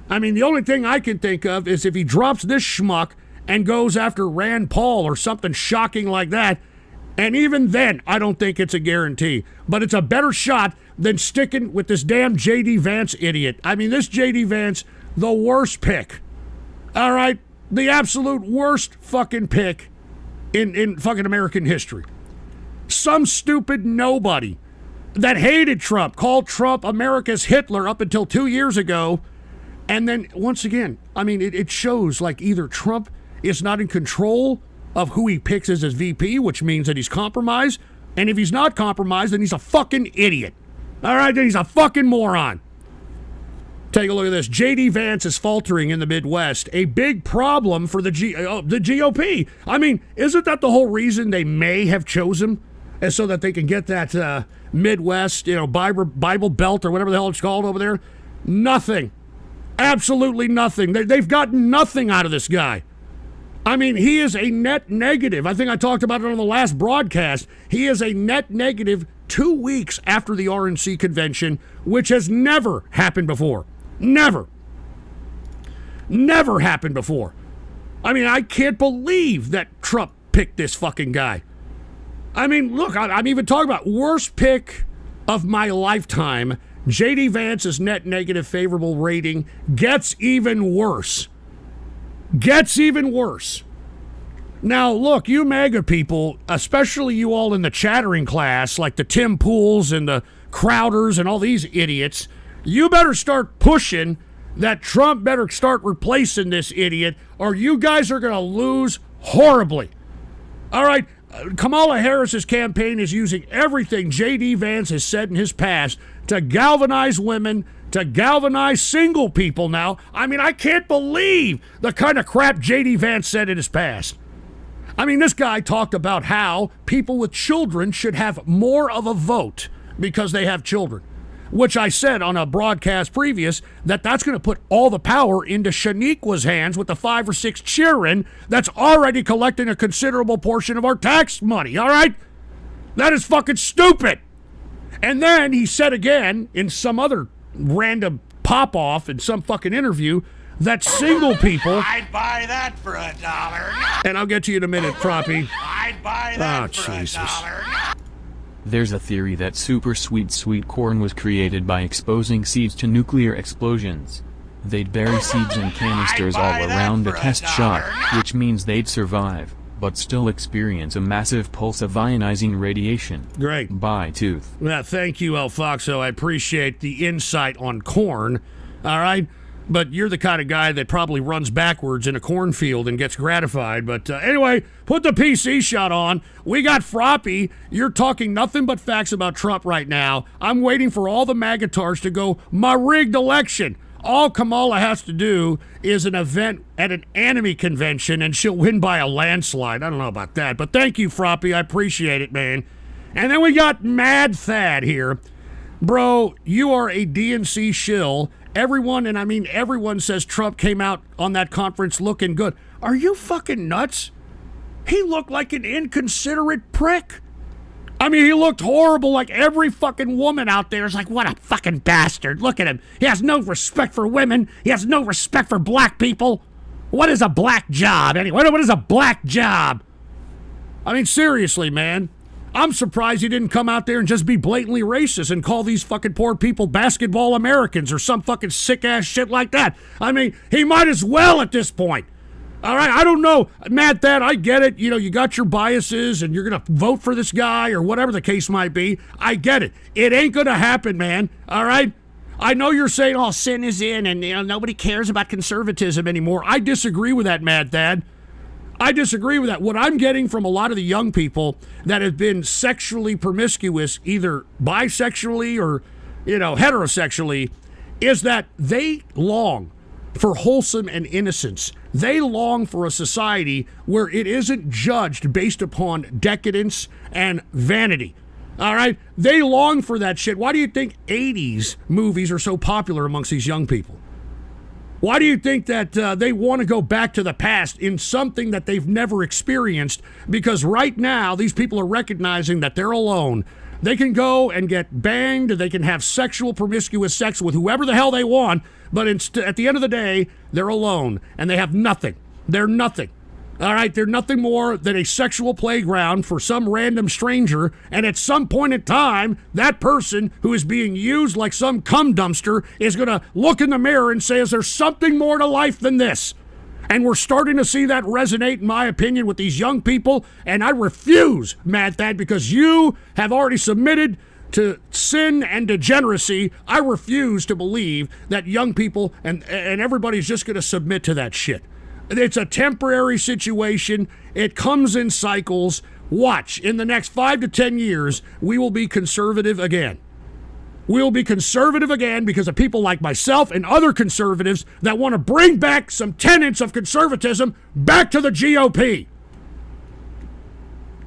I mean, the only thing I can think of is if he drops this schmuck and goes after Rand Paul or something shocking like that. And even then, I don't think it's a guarantee. But it's a better shot than sticking with this damn J.D. Vance idiot. I mean, this J.D. Vance, the worst pick. All right? The absolute worst fucking pick in fucking American history. Some stupid nobody that hated Trump, called Trump America's Hitler up until 2 years ago. And then, once again, I mean, it shows like either Trump is not in control of who he picks as his VP, which means that he's compromised. And if he's not compromised, then he's a fucking idiot. All right, then he's a fucking moron. Take a look at this. J.D. Vance is faltering in the Midwest. A big problem for the GOP. I mean, isn't that the whole reason they may have chosen him? And so that they can get that Midwest, Bible Belt or whatever the hell it's called over there? Nothing. Absolutely nothing. They've gotten nothing out of this guy. I mean, he is a net negative. I think I talked about it on the last broadcast. He is a net negative 2 weeks after the RNC convention, which has never happened before. Never. Never happened before. I mean, I can't believe that Trump picked this fucking guy. I mean, look, I'm even talking about worst pick of my lifetime. J.D. Vance's net negative favorable rating gets even worse. Gets even worse. Now, look, you MAGA people, especially you all in the chattering class, like the Tim Pools and the Crowders and all these idiots, you better start pushing that Trump better start replacing this idiot, or you guys are going to lose horribly. All right, Kamala Harris's campaign is using everything J.D. Vance has said in his past to galvanize women, to galvanize single people now. I mean, I can't believe the kind of crap J.D. Vance said in his past. I mean, this guy talked about how people with children should have more of a vote because they have children, which I said on a broadcast previous that that's going to put all the power into Shaniqua's hands with the 5 or 6 children that's already collecting a considerable portion of our tax money, all right? That is fucking stupid. And then he said again in some other random pop-off in some fucking interview that single people... I'd buy that for $1. And I'll get to you in a minute, Trompy. I'd buy that for $1. There's a theory that super sweet corn was created by exposing seeds to nuclear explosions. They'd bury seeds in canisters all around the test shot, which means they'd survive. but still experience a massive pulse of ionizing radiation. Great. Bye, Tooth. Well, thank you, El Foxo. I appreciate the insight on corn. All right? But you're the kind of guy that probably runs backwards in a cornfield and gets gratified. But anyway, put the PC shot on. We got Froppy. You're talking nothing but facts about Trump right now. I'm waiting for all the MAGA-tards to go, my rigged election. All Kamala has to do is an event at an enemy convention, and she'll win by a landslide. I don't know about that, but thank you, Froppy. I appreciate it, man. And then we got Mad Thad here. Bro, you are a DNC shill. Everyone, and I mean everyone, says Trump came out on that conference looking good. Are you fucking nuts? He looked like an inconsiderate prick. I mean, he looked horrible. Like every fucking woman out there is like, what a fucking bastard. Look at him. He has no respect for women. He has no respect for black people. What is a black job anyway? What is a black job? I mean, seriously, man. I'm surprised he didn't come out there and just be blatantly racist and call these fucking poor people basketball Americans or some fucking sick-ass shit like that. I mean, he might as well at this point. All right, I don't know, Matt, that I get it. You know, you got your biases and you're going to vote for this guy or whatever the case might be. I get it. It ain't going to happen, man. All right? I know you're saying, oh, sin is in and, you know, nobody cares about conservatism anymore. I disagree with that, Matt, Dad. I disagree with that. What I'm getting from a lot of the young people that have been sexually promiscuous, either bisexually or, you know, heterosexually, is that they long for wholesome and innocence. They long for a society where it isn't judged based upon decadence and vanity. All right? They long for that shit. Why do you think 80s movies are so popular amongst these young people? Why do you think that they want to go back to the past in something that they've never experienced? Because right now, these people are recognizing that they're alone. They can go and get banged, they can have sexual promiscuous sex with whoever the hell they want, but at the end of the day, they're alone, and they have nothing. They're nothing. All right, they're nothing more than a sexual playground for some random stranger, and at some point in time, that person who is being used like some cum dumpster is going to look in the mirror and say, is there something more to life than this? And we're starting to see that resonate, in my opinion, with these young people, and I refuse, Matt, that because you have already submitted to sin and degeneracy. I refuse to believe that young people and everybody's just going to submit to that shit. It's a temporary situation. It comes in cycles. Watch, in the next 5 to 10 years, we will be conservative again. We will be conservative again because of people like myself and other conservatives that want to bring back some tenets of conservatism back to the GOP.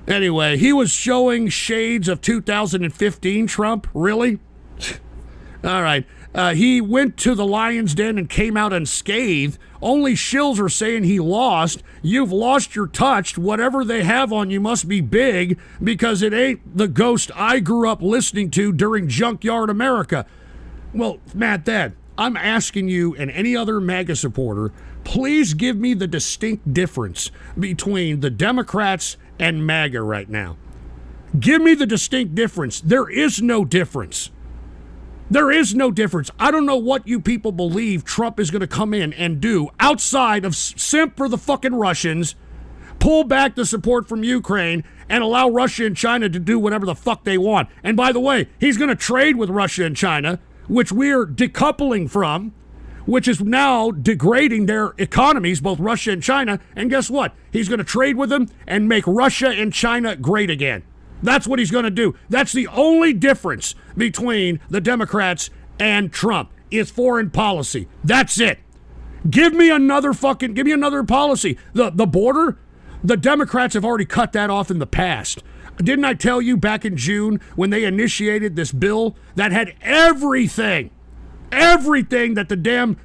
Anyway, he was showing shades of 2015 Trump. Really? All right. He went to the lion's den and came out unscathed. Only shills are saying he lost. You've lost your touch. Whatever they have on you must be big because it ain't the ghost I grew up listening to during Junkyard America. Well, Matt, Dad, I'm asking you and any other MAGA supporter, please give me the distinct difference between the Democrats and MAGA right now. Give me the distinct difference. There is no difference. There is no difference. I don't know what you people believe Trump is going to come in and do outside of simp for the fucking Russians, pull back the support from Ukraine, and allow Russia and China to do whatever the fuck they want. And by the way, he's going to trade with Russia and China, which we're decoupling from, which is now degrading their economies, both Russia and China. And guess what? He's going to trade with them and make Russia and China great again. That's what he's going to do. That's the only difference between the Democrats and Trump is foreign policy. That's it. Give me another policy. The border, the Democrats have already cut that off in the past. Didn't I tell you back in June when they initiated this bill that had everything that the damn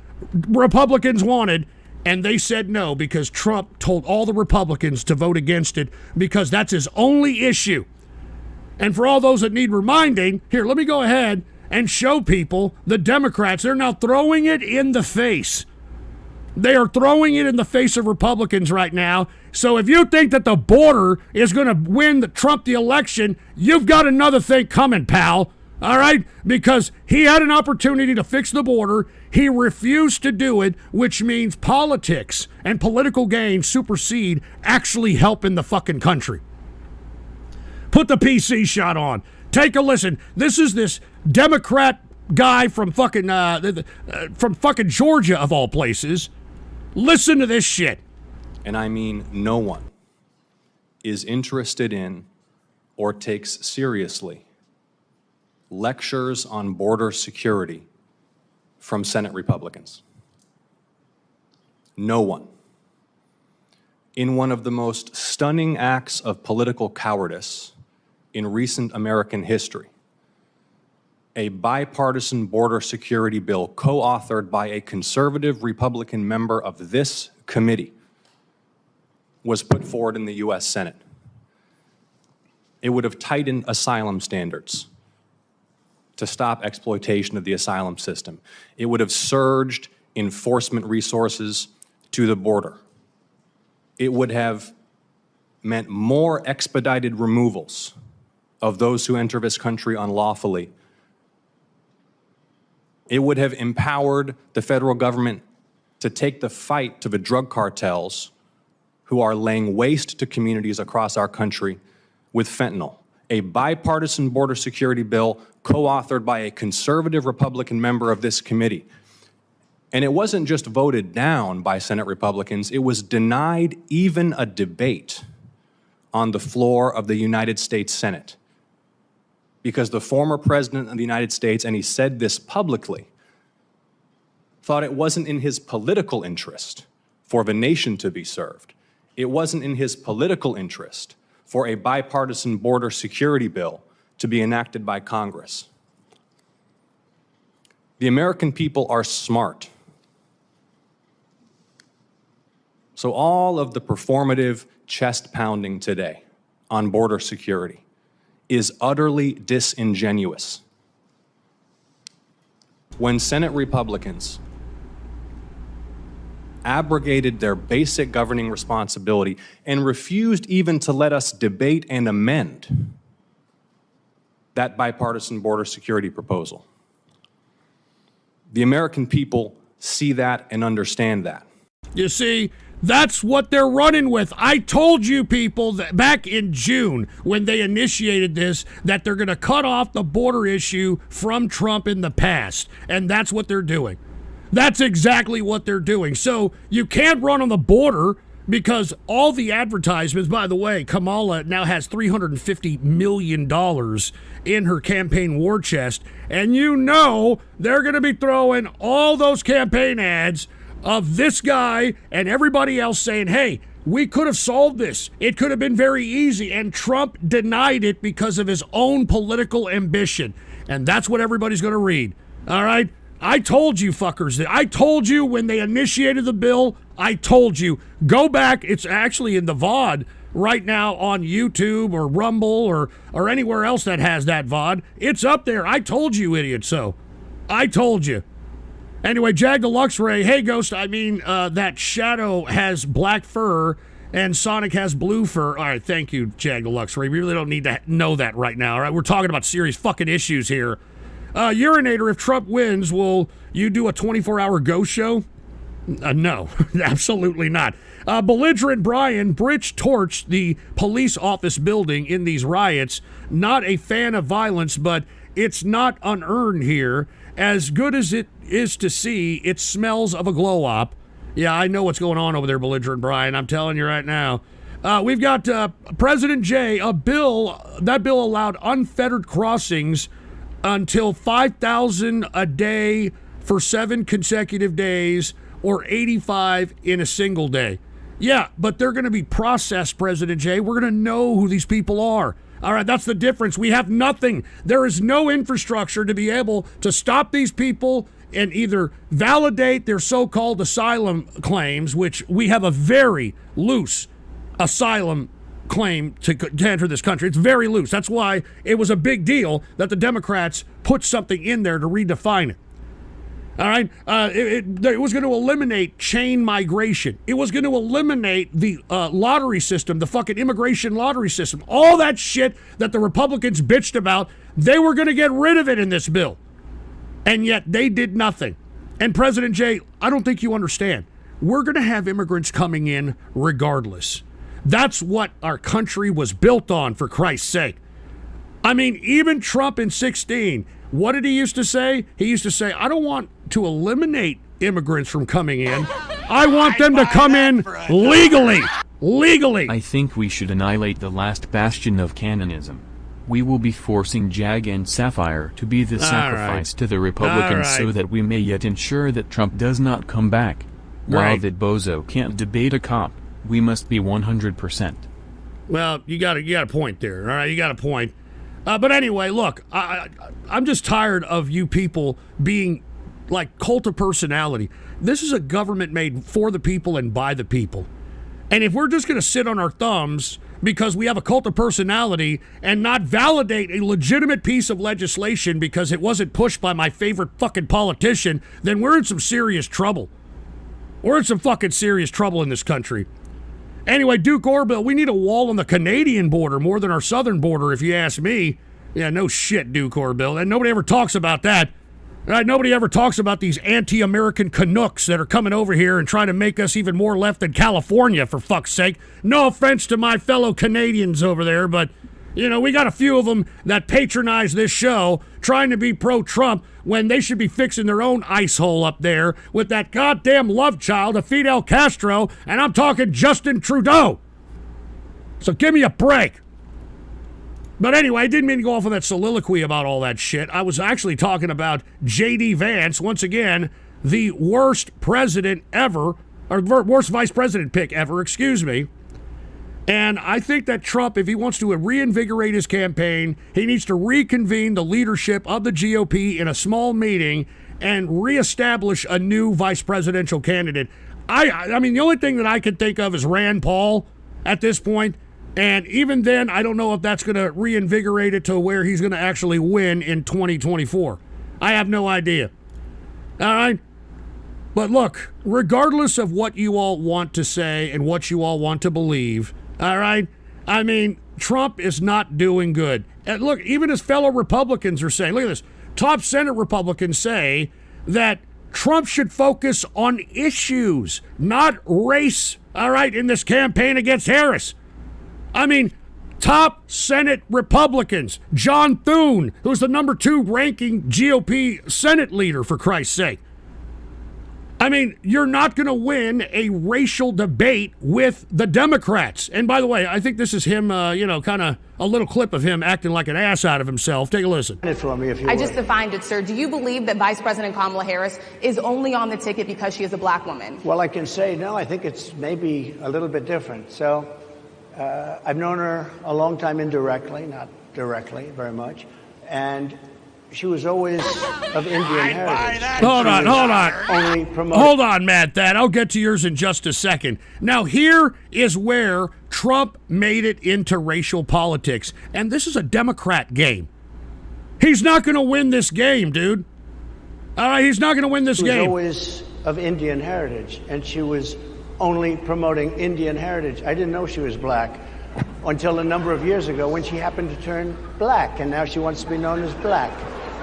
Republicans wanted, and they said no because Trump told all the Republicans to vote against it because that's his only issue. And for all those that need reminding, here, let me go ahead and show people the Democrats, they're now throwing it in the face. They are throwing it in the face of Republicans right now. So if you think that the border is going to win Trump the election, you've got another thing coming, pal. All right? Because he had an opportunity to fix the border. He refused to do it, which means politics and political gain supersede actually helping the fucking country. Put the PC shot on. Take a listen. This is this Democrat guy from fucking Georgia, of all places. Listen to this shit. And I mean no one, is interested in or takes seriously lectures on border security from Senate Republicans. No one. In one of the most stunning acts of political cowardice in recent American history, a bipartisan border security bill co-authored by a conservative Republican member of this committee was put forward in the U.S. Senate. It would have tightened asylum standards to stop exploitation of the asylum system. It would have surged enforcement resources to the border. It would have meant more expedited removals of those who enter this country unlawfully. It would have empowered the federal government to take the fight to the drug cartels who are laying waste to communities across our country with fentanyl. A bipartisan border security bill co-authored by a conservative Republican member of this committee. And it wasn't just voted down by Senate Republicans, it was denied even a debate on the floor of the United States Senate. Because the former president of the United States, and he said this publicly, thought it wasn't in his political interest for the nation to be served. It wasn't in his political interest for a bipartisan border security bill to be enacted by Congress. The American people are smart. So all of the performative chest pounding today on border security is utterly disingenuous. When Senate Republicans abrogated their basic governing responsibility and refused even to let us debate and amend that bipartisan border security proposal, the American people see that and understand that. You see, that's what they're running with. I told you people that back in June when they initiated this that they're going to cut off the border issue from Trump in the past, and that's what they're doing. That's exactly what they're doing. So you can't run on the border because all the advertisements, by the way, Kamala now has $350 million in her campaign war chest, and you know they're going to be throwing all those campaign ads of this guy and everybody else saying, hey, we could have solved this. It could have been very easy. And Trump denied it because of his own political ambition. And that's what everybody's going to read. All right? I told you fuckers. I told you when they initiated the bill. I told you. Go back. It's actually in the VOD right now on YouTube or Rumble or anywhere else that has that VOD. It's up there. I told you, idiot. So I told you. Anyway, Jag Deluxe Ray, hey Ghost, I mean, that Shadow has black fur and Sonic has blue fur. All right, thank you, Jag Deluxe Ray. We really don't need to know that right now, all right? We're talking about serious fucking issues here. Urinator, if Trump wins, will you do a 24-hour ghost show? No, absolutely not. Belligerent Brian, Bridge torched the police office building in these riots. Not a fan of violence, but it's not unearned here. As good as it is to see, it smells of a glow-op. Yeah, I know what's going on over there, Belligerent Brian. I'm telling you right now. We've got President Jay, that bill allowed unfettered crossings until 5,000 a day for 7 consecutive days or 85 in a single day. Yeah, but they're going to be processed, President Jay. We're going to know who these people are. All right, that's the difference. We have nothing. There is no infrastructure to be able to stop these people and either validate their so-called asylum claims, which we have a very loose asylum claim to enter this country. It's very loose. That's why it was a big deal that the Democrats put something in there to redefine it. All right, it was going to eliminate chain migration. It was going to eliminate the lottery system, the fucking immigration lottery system. All that shit that the Republicans bitched about, They were going to get rid of it in this bill. And yet they did nothing. And President Jay, I don't think you understand. We're going to have immigrants coming in regardless. That's what our country was built on, for Christ's sake. I mean, even Trump in 2016, what did he used to say? He used to say, I don't want to eliminate immigrants from coming in. I want them to come in legally. Legally. I think we should annihilate the last bastion of canonism. We will be forcing Jag and Sapphire to be the sacrifice to the Republicans so that we may yet ensure that Trump does not come back. While that bozo can't debate a cop, we must be 100%. Well, you got a point there. All right, you got a point. But anyway, look, I'm just tired of you people being like cult of personality. This is a government made for the people and by the people. And if we're just going to sit on our thumbs because we have a cult of personality and not validate a legitimate piece of legislation because it wasn't pushed by my favorite fucking politician, then we're in some serious trouble. We're in some fucking serious trouble in this country. Anyway, Duke Orville, we need a wall on the Canadian border more than our southern border, if you ask me. Yeah, no shit, Duke Orville. And nobody ever talks about that. Right? Nobody ever talks about these anti-American Canucks that are coming over here and trying to make us even more left than California, for fuck's sake. No offense to my fellow Canadians over there, but, you know, we got a few of them that patronize this show trying to be pro-Trump when they should be fixing their own ice hole up there with that goddamn love child of Fidel Castro, and I'm talking Justin Trudeau. So give me a break. But anyway, I didn't mean to go off on that soliloquy about all that shit. I was actually talking about J.D. Vance, once again, the worst president ever, or worst vice president pick ever, excuse me. And I think that Trump, if he wants to reinvigorate his campaign, he needs to reconvene the leadership of the GOP in a small meeting and reestablish a new vice presidential candidate. I mean, the only thing that I could think of is Rand Paul at this point. And even then, I don't know if that's going to reinvigorate it to where he's going to actually win in 2024. I have no idea. All right? But look, regardless of what you all want to say and what you all want to believe, all right? I mean, Trump is not doing good. And look, even his fellow Republicans are saying, look at this, top Senate Republicans say that Trump should focus on issues, not race, all right, in this campaign against Harris. I mean, top Senate Republicans, John Thune, who's the number 2 ranking GOP Senate leader, for Christ's sake. I mean, you're not going to win a racial debate with the Democrats. And by the way, I think this is him, kind of a little clip of him acting like an ass out of himself. Take a listen. I just defined it, sir. Do you believe that Vice President Kamala Harris is only on the ticket because she is a black woman? Well, I can say no. I think it's maybe a little bit different. So I've known her a long time indirectly, not directly very much. And she was always of Indian heritage. Hold on, Matt. I'll get to yours in just a second. Now, here is where Trump made it into racial politics. And this is a Democrat game. He's not going to win this game, dude. All right, he's not going to win this game. She was always of Indian heritage, and she was only promoting Indian heritage. I didn't know she was black until a number of years ago when she happened to turn black, and now she wants to be known as black.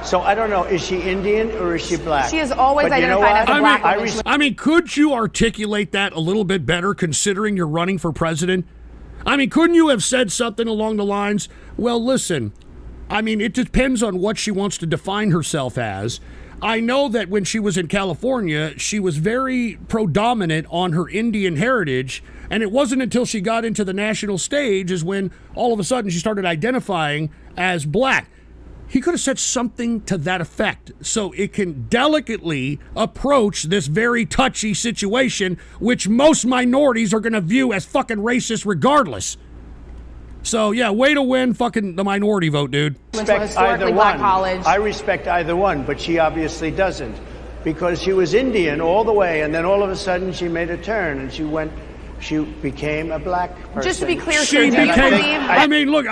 So I don't know, is she Indian or is she black? She is always identified as a black woman. I mean, could you articulate that a little bit better considering you're running for president? I mean, couldn't you have said something along the lines, well, listen, I mean, it depends on what she wants to define herself as. I know that when she was in California, she was very predominant on her Indian heritage, and it wasn't until she got into the national stage is when all of a sudden she started identifying as black. He could have said something to that effect so it can delicately approach this very touchy situation, which most minorities are going to view as fucking racist regardless. So, yeah, way to win fucking the minority vote, dude. I respect either one, but she obviously doesn't, because she was Indian all the way, and then all of a sudden she made a turn, and she became a black person. Just to be clear, sir, do you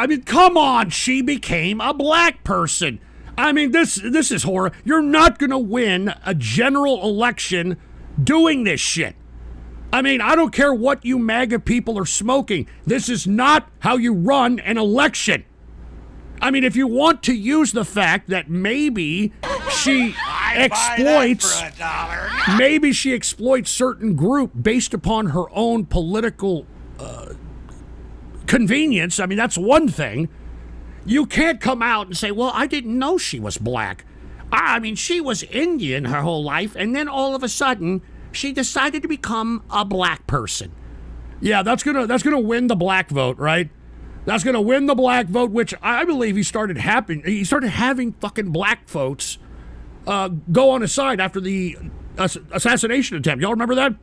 believe... Come on, she became a black person. I mean, this is horror. You're not going to win a general election doing this shit. I mean, I don't care what you MAGA people are smoking. This is not how you run an election. I mean, if you want to use the fact that maybe she exploits certain group based upon her own political convenience, I mean, that's one thing. You can't come out and say, well, I didn't know she was black. I mean, she was Indian her whole life, and then all of a sudden, she decided to become a black person. Yeah, that's gonna win the black vote, right? That's gonna win the black vote, which I believe he started having fucking black votes go on his side after the assassination attempt. Y'all remember that?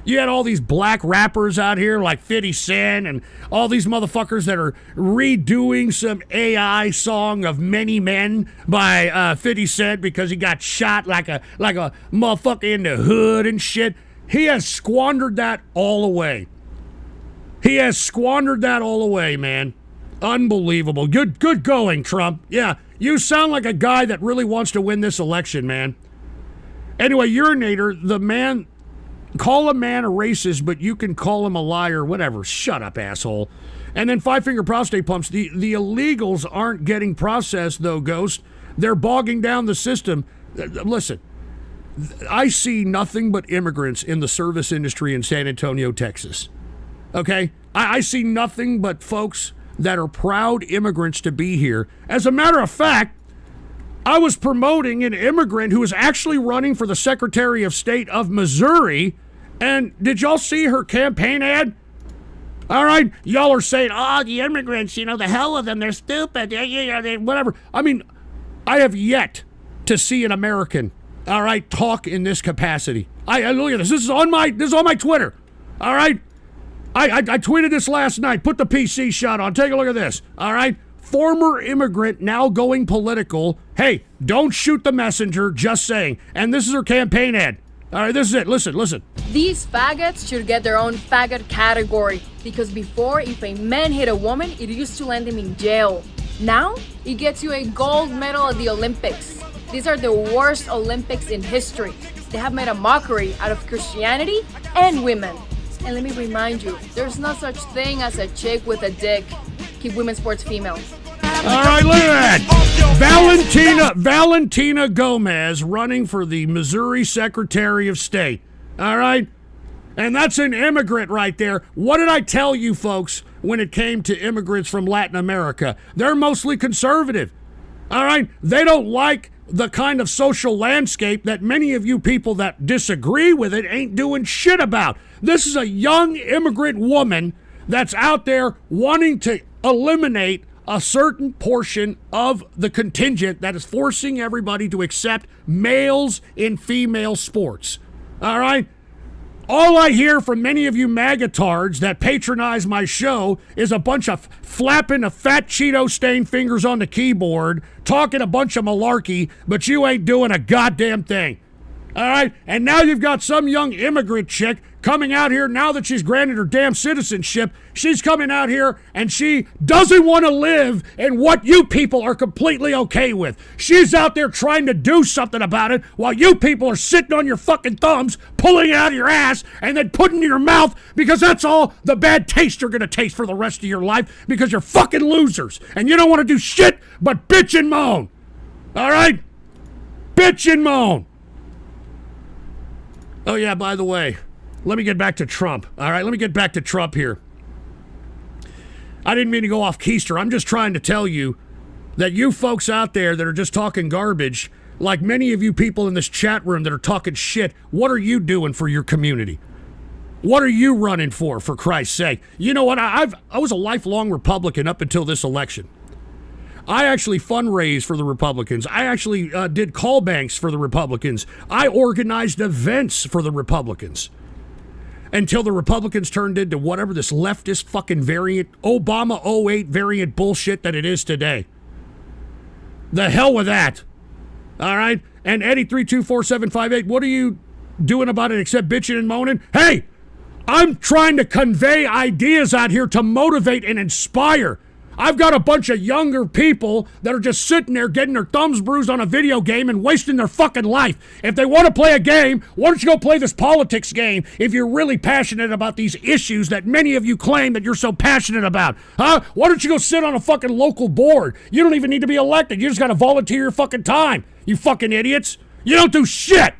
You had all these black rappers out here like 50 Cent and all these motherfuckers that are redoing some AI song of Many Men by 50 Cent because he got shot like a motherfucker in the hood and shit. He has squandered that all away. He has squandered that all away, man. Unbelievable. Good going, Trump. Yeah, you sound like a guy that really wants to win this election, man. Anyway, Urinator, the man... Call a man a racist, but you can call him a liar, whatever. Shut up, asshole. And then five-finger prostate pumps. The illegals aren't getting processed, though, Ghost. They're bogging down the system. Listen, I see nothing but immigrants in the service industry in San Antonio, Texas. Okay? I see nothing but folks that are proud immigrants to be here. As a matter of fact, I was promoting an immigrant who was actually running for the Secretary of State of Missouri. And did y'all see her campaign ad? All right, y'all are saying, oh, the immigrants, the hell with them, they're stupid, they whatever. I mean, I have yet to see an American, all right, talk in this capacity. I look at this. This is on my Twitter. All right, I tweeted this last night. Put the PC shot on. Take a look at this. All right. Former immigrant now going political. Hey, don't shoot the messenger, just saying. And this is her campaign ad. All right, this is it. Listen. These faggots should get their own faggot category because before, if a man hit a woman, it used to land him in jail. Now, it gets you a gold medal at the Olympics. These are the worst Olympics in history. They have made a mockery out of Christianity and women. And let me remind you, there's no such thing as a chick with a dick. Keep women's sports female. All right, look at that. Valentina Gomez running for the Missouri Secretary of State. All right? And that's an immigrant right there. What did I tell you folks when it came to immigrants from Latin America? They're mostly conservative. All right? They don't like the kind of social landscape that many of you people that disagree with it ain't doing shit about. This is a young immigrant woman that's out there wanting to eliminate a certain portion of the contingent that is forcing everybody to accept males in female sports. All right? All I hear from many of you magatards that patronize my show is a bunch of flapping of fat Cheeto-stained fingers on the keyboard, talking a bunch of malarkey, but you ain't doing a goddamn thing. All right? And now you've got some young immigrant chick coming out here, now that she's granted her damn citizenship, she's coming out here and she doesn't want to live in what you people are completely okay with. She's out there trying to do something about it while you people are sitting on your fucking thumbs, pulling it out of your ass, and then putting it in your mouth because that's all the bad taste you're going to taste for the rest of your life because you're fucking losers and you don't want to do shit but bitch and moan. All right? Bitch and moan. Oh, yeah, by the way, let me get back to Trump. All right, let me get back to Trump here. I didn't mean to go off keister. I'm just trying to tell you that you folks out there that are just talking garbage, like many of you people in this chat room that are talking shit, what are you doing for your community? What are you running for Christ's sake? You know what? I was a lifelong Republican up until this election. I actually fundraised for the Republicans. I actually did call banks for the Republicans. I organized events for the Republicans. Until the Republicans turned into whatever this leftist fucking variant, Obama 08 variant bullshit that it is today. The hell with that. All right? And Eddie 324-758, what are you doing about it except bitching and moaning? Hey, I'm trying to convey ideas out here to motivate and inspire. I've got a bunch of younger people that are just sitting there getting their thumbs bruised on a video game and wasting their fucking life. If they want to play a game, why don't you go play this politics game if you're really passionate about these issues that many of you claim that you're so passionate about? Huh? Why don't you go sit on a fucking local board? You don't even need to be elected. You just got to volunteer your fucking time, you fucking idiots. You don't do shit.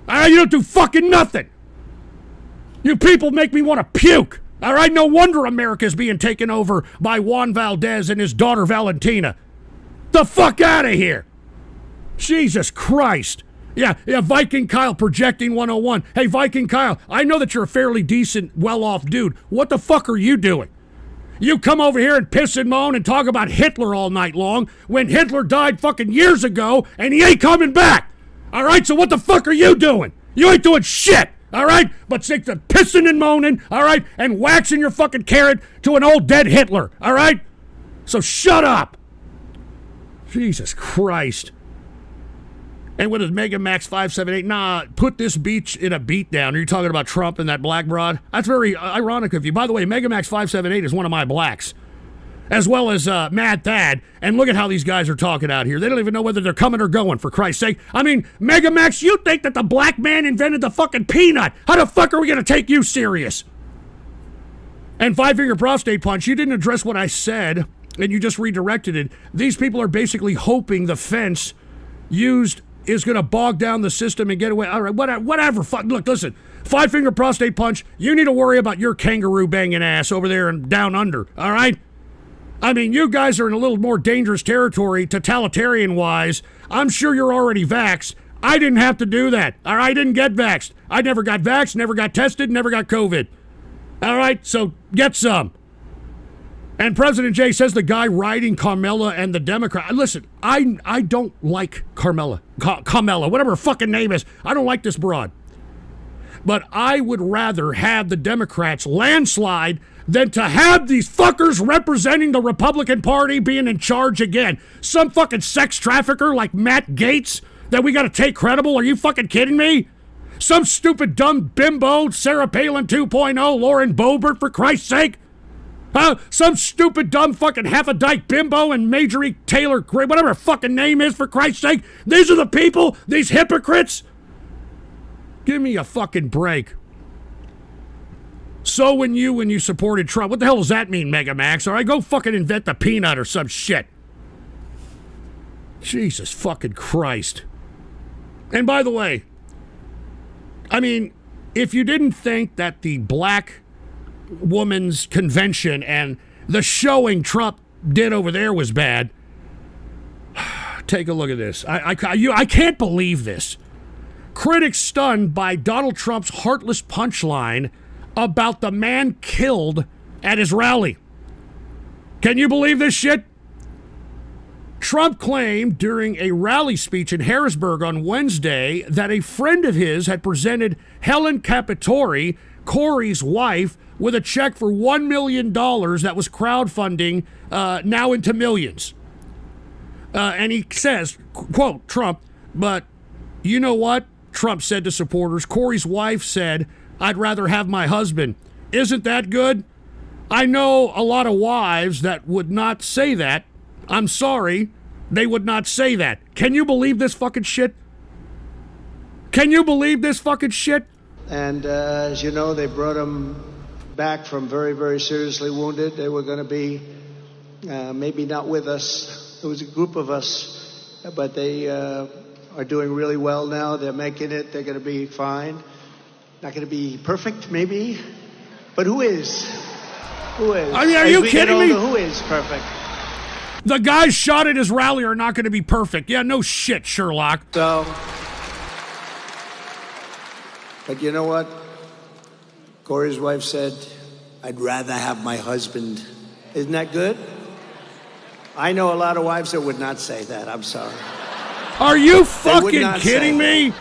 You don't do fucking nothing. You people make me want to puke. All right, no wonder America's being taken over by Juan Valdez and his daughter Valentina. The fuck out of here. Jesus Christ. Yeah, Viking Kyle projecting 101. Hey, Viking Kyle, I know that you're a fairly decent, well-off dude. What the fuck are you doing? You come over here and piss and moan and talk about Hitler all night long when Hitler died fucking years ago and he ain't coming back. All right, so what the fuck are you doing? You ain't doing shit. All right? But stick to pissing and moaning, all right? And waxing your fucking carrot to an old dead Hitler, all right? So shut up. Jesus Christ. And what is Mega Max 578? Nah, put this beach in a beatdown. Are you talking about Trump and that black broad? That's very ironic of you. By the way, Mega Max 578 is one of my blacks, as well as Mad Thad. And look at how these guys are talking out here. They don't even know whether they're coming or going, for Christ's sake. I mean, Mega Max, you think that the black man invented the fucking peanut. How the fuck are we going to take you serious? And Five Finger Prostate Punch, you didn't address what I said, and you just redirected it. These people are basically hoping the fence used is going to bog down the system and get away. All right, whatever. Look, listen. Five Finger Prostate Punch, you need to worry about your kangaroo banging ass over there and down under, all right? I mean, you guys are in a little more dangerous territory, totalitarian-wise. I'm sure you're already vaxxed. I didn't have to do that. All right, I didn't get vaxxed. I never got vaxxed, never got tested, never got COVID. All right, so get some. And President Jay says the guy riding Carmela and the Democrat. Listen, I don't like Carmela, whatever her fucking name is. I don't like this broad. But I would rather have the Democrats landslide than to have these fuckers representing the Republican Party being in charge again. Some fucking sex trafficker like Matt Gaetz that we got to take credible. Are you fucking kidding me? Some stupid dumb bimbo, Sarah Palin 2.0, Lauren Boebert, for Christ's sake. Some stupid dumb fucking half-a-dyke bimbo and Marjorie Taylor Greene, whatever her fucking name is, for Christ's sake. These are the people, these hypocrites. Give me a fucking break. So when you supported Trump, what the hell does that mean, Mega Max? All right, go fucking invent the peanut or some shit. Jesus fucking Christ. And by the way, I mean, if you didn't think that the black woman's convention and the showing Trump did over there was bad, take a look at this. I can't believe this. Critics stunned by Donald Trump's heartless punchline about the man killed at his rally. Can you believe this shit? Trump claimed during a rally speech in Harrisburg on Wednesday that a friend of his had presented Helen Capitore, Corey's wife, with a check for $1 million that was crowdfunding now into millions. And he says, quote, Trump, but you know what? Trump said to supporters, Corey's wife said, I'd rather have my husband. Isn't that good? I know a lot of wives that would not say that. I'm sorry, they would not say that. Can you believe this fucking shit? Can you believe this fucking shit? And as you know, they brought him back from very, very seriously wounded. They were going to be maybe not with us. It was a group of us, but they are doing really well now. They're making it. They're going to be fine. Not going to be perfect, maybe, but who is? Who is? I mean, are you kidding me? Who is perfect? The guys shot at his rally are not going to be perfect. Yeah, no shit, Sherlock. So, but you know what? Corey's wife said, I'd rather have my husband. Isn't that good? I know a lot of wives that would not say that. I'm sorry. Are you fucking kidding me?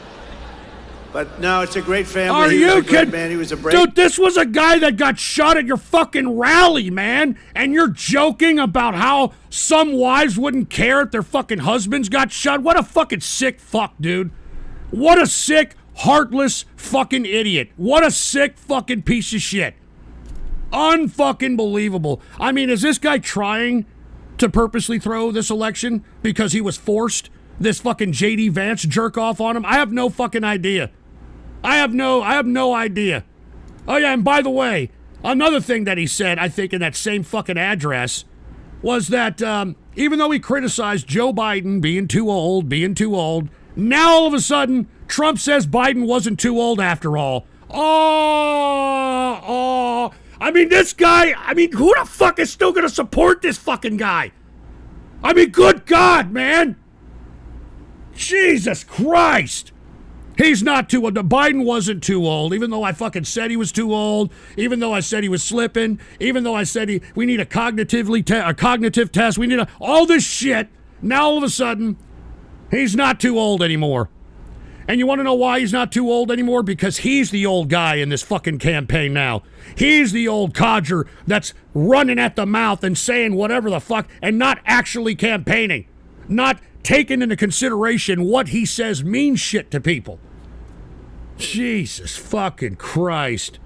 But no, it's a great family. Are you kidding? Man, he was a brave. Dude, this was a guy that got shot at your fucking rally, man. And you're joking about how some wives wouldn't care if their fucking husbands got shot? What a fucking sick fuck, dude. What a sick, heartless fucking idiot. What a sick fucking piece of shit. Unfucking believable. I mean, is this guy trying to purposely throw this election because he was forced? This fucking J.D. Vance jerk off on him? I have no fucking idea. I have no idea. Oh yeah, and by the way, another thing that he said, I think in that same fucking address, was that even though he criticized Joe Biden being too old, now all of a sudden, Trump says Biden wasn't too old after all. Oh. I mean, this guy, who the fuck is still gonna support this fucking guy? I mean, good God, man. Jesus Christ. He's not too old. Biden wasn't too old, even though I fucking said he was too old, even though I said he was slipping, even though I said we need a cognitive test, we need all this shit. Now all of a sudden, he's not too old anymore. And you want to know why he's not too old anymore? Because he's the old guy in this fucking campaign now. He's the old codger that's running at the mouth and saying whatever the fuck and not actually campaigning. Not taking into consideration what he says means shit to people. Jesus fucking Christ.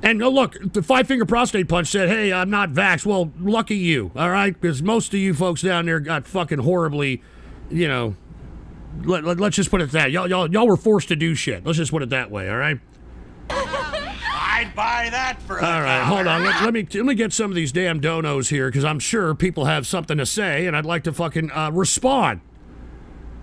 And look, the five-finger prostate punch said, hey, I'm not vaxxed. Well, lucky you, all right? Because most of you folks down there got fucking horribly, you know, let's just put it that. Y'all were forced to do shit. Let's just put it that way, all right? I'd buy that for All right, hold on. Let me get some of these damn donos here, because I'm sure people have something to say, and I'd like to fucking respond.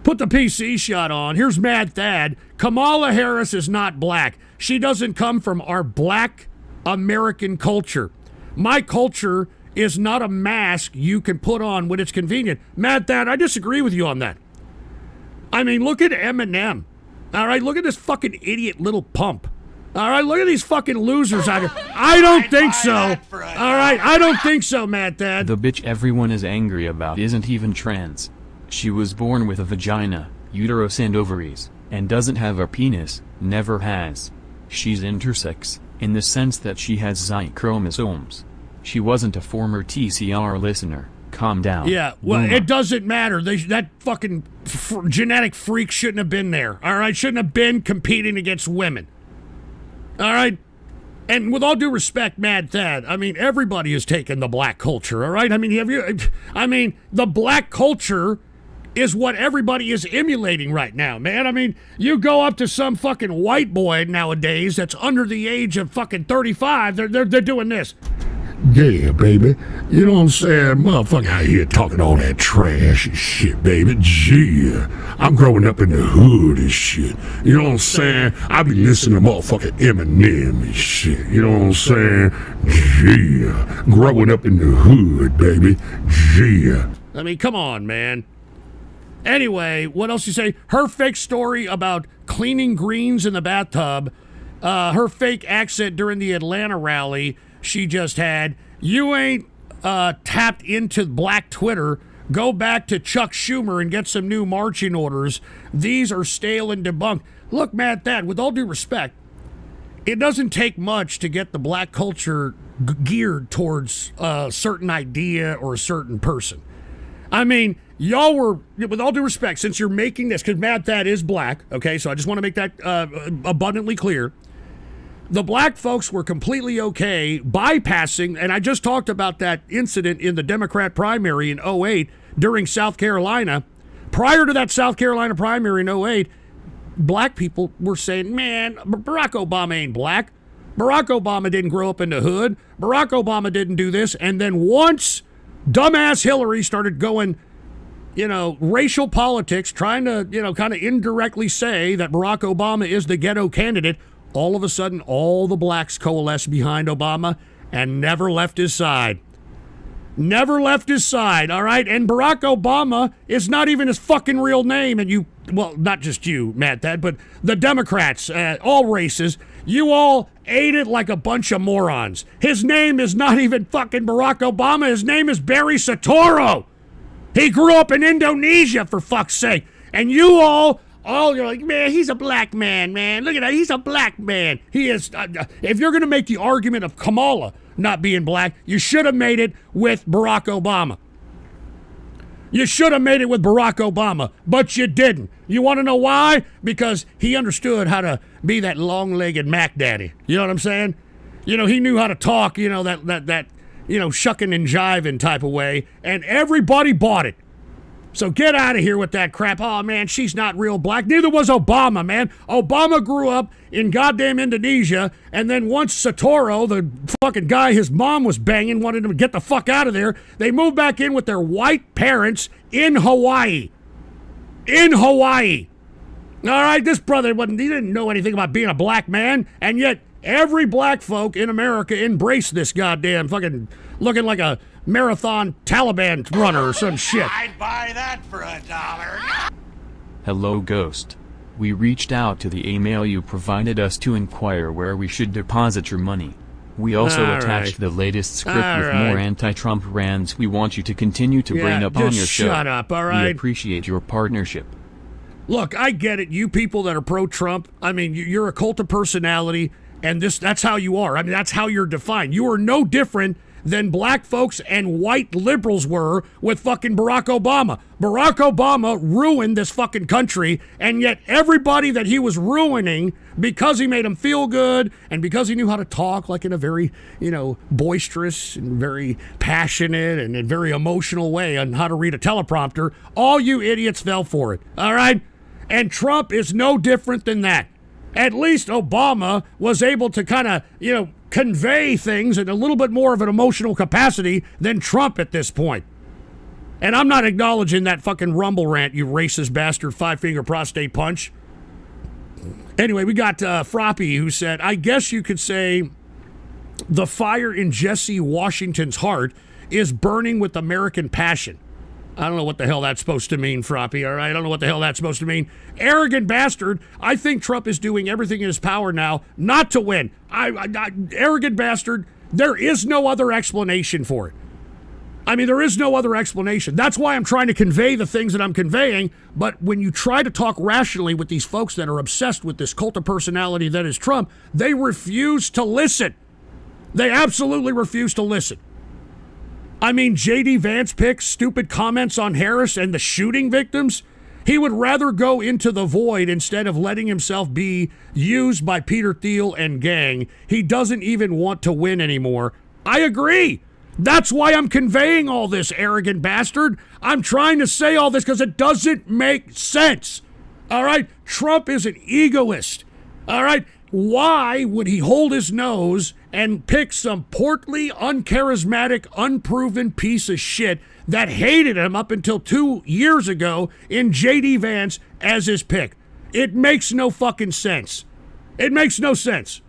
Put the PC shot on. Here's Mad Thad. Kamala Harris is not black. She doesn't come from our black American culture. My culture is not a mask you can put on when it's convenient. Mad Thad, I disagree with you on that. I mean, look at Eminem. All right, look at this fucking idiot little pump. All right, look at these fucking losers out here. I don't think so. All right, I don't think so, Mad Dad. The bitch everyone is angry about isn't even trans. She was born with a vagina, uterus and ovaries, and doesn't have a penis, never has. She's intersex, in the sense that she has Y chromosomes. She wasn't a former TCR listener. Calm down. Yeah, well, Boomer. It doesn't matter. That fucking genetic freak shouldn't have been there, all right? Shouldn't have been competing against women. All right? And with all due respect, Mad Thad, I mean, everybody has taken the black culture, all right? I mean, the black culture is what everybody is emulating right now, man. I mean, you go up to some fucking white boy nowadays that's under the age of fucking 35, they're doing this. Yeah, baby. You know what I'm saying? Motherfucker out here talking all that trash and shit, baby. Yeah. I'm growing up in the hood and shit. You know what I'm saying? I be listening to motherfucking Eminem and shit. You know what I'm saying? Yeah. Growing up in the hood, baby. Yeah. I mean, come on, man. Anyway, what else you say? Her fake story about cleaning greens in the bathtub, her fake accent during the Atlanta rally she just had. You ain't tapped into black Twitter. Go back to Chuck Schumer and get some new marching orders. These are stale and debunked. Look, Matt, that, with all due respect, it doesn't take much to get the black culture geared towards a certain idea or a certain person. I mean, y'all were, with all due respect, since you're making this, because Matt, that is black, okay, so I just want to make that abundantly clear. The black folks were completely okay bypassing, and I just talked about that incident in the Democrat primary in 2008 during South Carolina. Prior to that South Carolina primary in 2008, black people were saying, man, Barack Obama ain't black. Barack Obama didn't grow up in the hood. Barack Obama didn't do this. And then once dumbass Hillary started going, racial politics, trying to, kind of indirectly say that Barack Obama is the ghetto candidate, all of a sudden, all the blacks coalesced behind Obama and never left his side. Never left his side, all right? And Barack Obama is not even his fucking real name. And you, well, not just you, Matt, that, but the Democrats, all races, you all ate it like a bunch of morons. His name is not even fucking Barack Obama. His name is Barry Soetoro. He grew up in Indonesia, for fuck's sake. And you all you're like, man, he's a black man, man. Look at that. He's a black man. He is. If you're going to make the argument of Kamala not being black, you should have made it with Barack Obama. You should have made it with Barack Obama, but you didn't. You want to know why? Because he understood how to be that long-legged Mac Daddy. You know what I'm saying? You know, he knew how to talk, you know, that shucking and jiving type of way, and everybody bought it. So get out of here with that crap. Oh, man, she's not real black. Neither was Obama, man. Obama grew up in goddamn Indonesia, and then once Satoru, the fucking guy his mom was banging, wanted him to get the fuck out of there, they moved back in with their white parents in Hawaii. In Hawaii. All right, this brother, he didn't know anything about being a black man, and yet every black folk in America embraced this goddamn fucking looking like a marathon Taliban runner or some shit. I'd buy that for $1. Hello, Ghost. We reached out to the email you provided us to inquire where we should deposit your money. We also attached the latest script with more anti-Trump rants we want you to continue to bring up on your show. Shut up, all right? We appreciate your partnership. Look, I get it. You people that are pro-Trump, I mean, you're a cult of personality, and that's how you are. I mean, that's how you're defined. You are no different than black folks and white liberals were with fucking Barack Obama. Barack Obama ruined this fucking country, and yet everybody that he was ruining, because he made them feel good and because he knew how to talk like in a very, boisterous and very passionate and in very emotional way on how to read a teleprompter, all you idiots fell for it, all right? And Trump is no different than that. At least Obama was able to kind of, convey things in a little bit more of an emotional capacity than Trump at this point. And I'm not acknowledging that fucking rumble rant, you racist bastard, five-finger prostate punch. Anyway, we got Froppy who said, I guess you could say the fire in Jesse Washington's heart is burning with American passion. I don't know what the hell that's supposed to mean, Froppy, all right? I don't know what the hell that's supposed to mean. Arrogant bastard, I think Trump is doing everything in his power now not to win. Arrogant bastard, there is no other explanation for it. I mean, there is no other explanation. That's why I'm trying to convey the things that I'm conveying, but when you try to talk rationally with these folks that are obsessed with this cult of personality that is Trump, they refuse to listen. They absolutely refuse to listen. I mean, J.D. Vance picks stupid comments on Harris and the shooting victims. He would rather go into the void instead of letting himself be used by Peter Thiel and gang. He doesn't even want to win anymore. I agree. That's why I'm conveying all this, arrogant bastard. I'm trying to say all this because it doesn't make sense. All right? Trump is an egoist. All right? Why would he hold his nose and pick some portly, uncharismatic, unproven piece of shit that hated him up until 2 years ago in J.D. Vance as his pick? It makes no fucking sense. It makes no sense.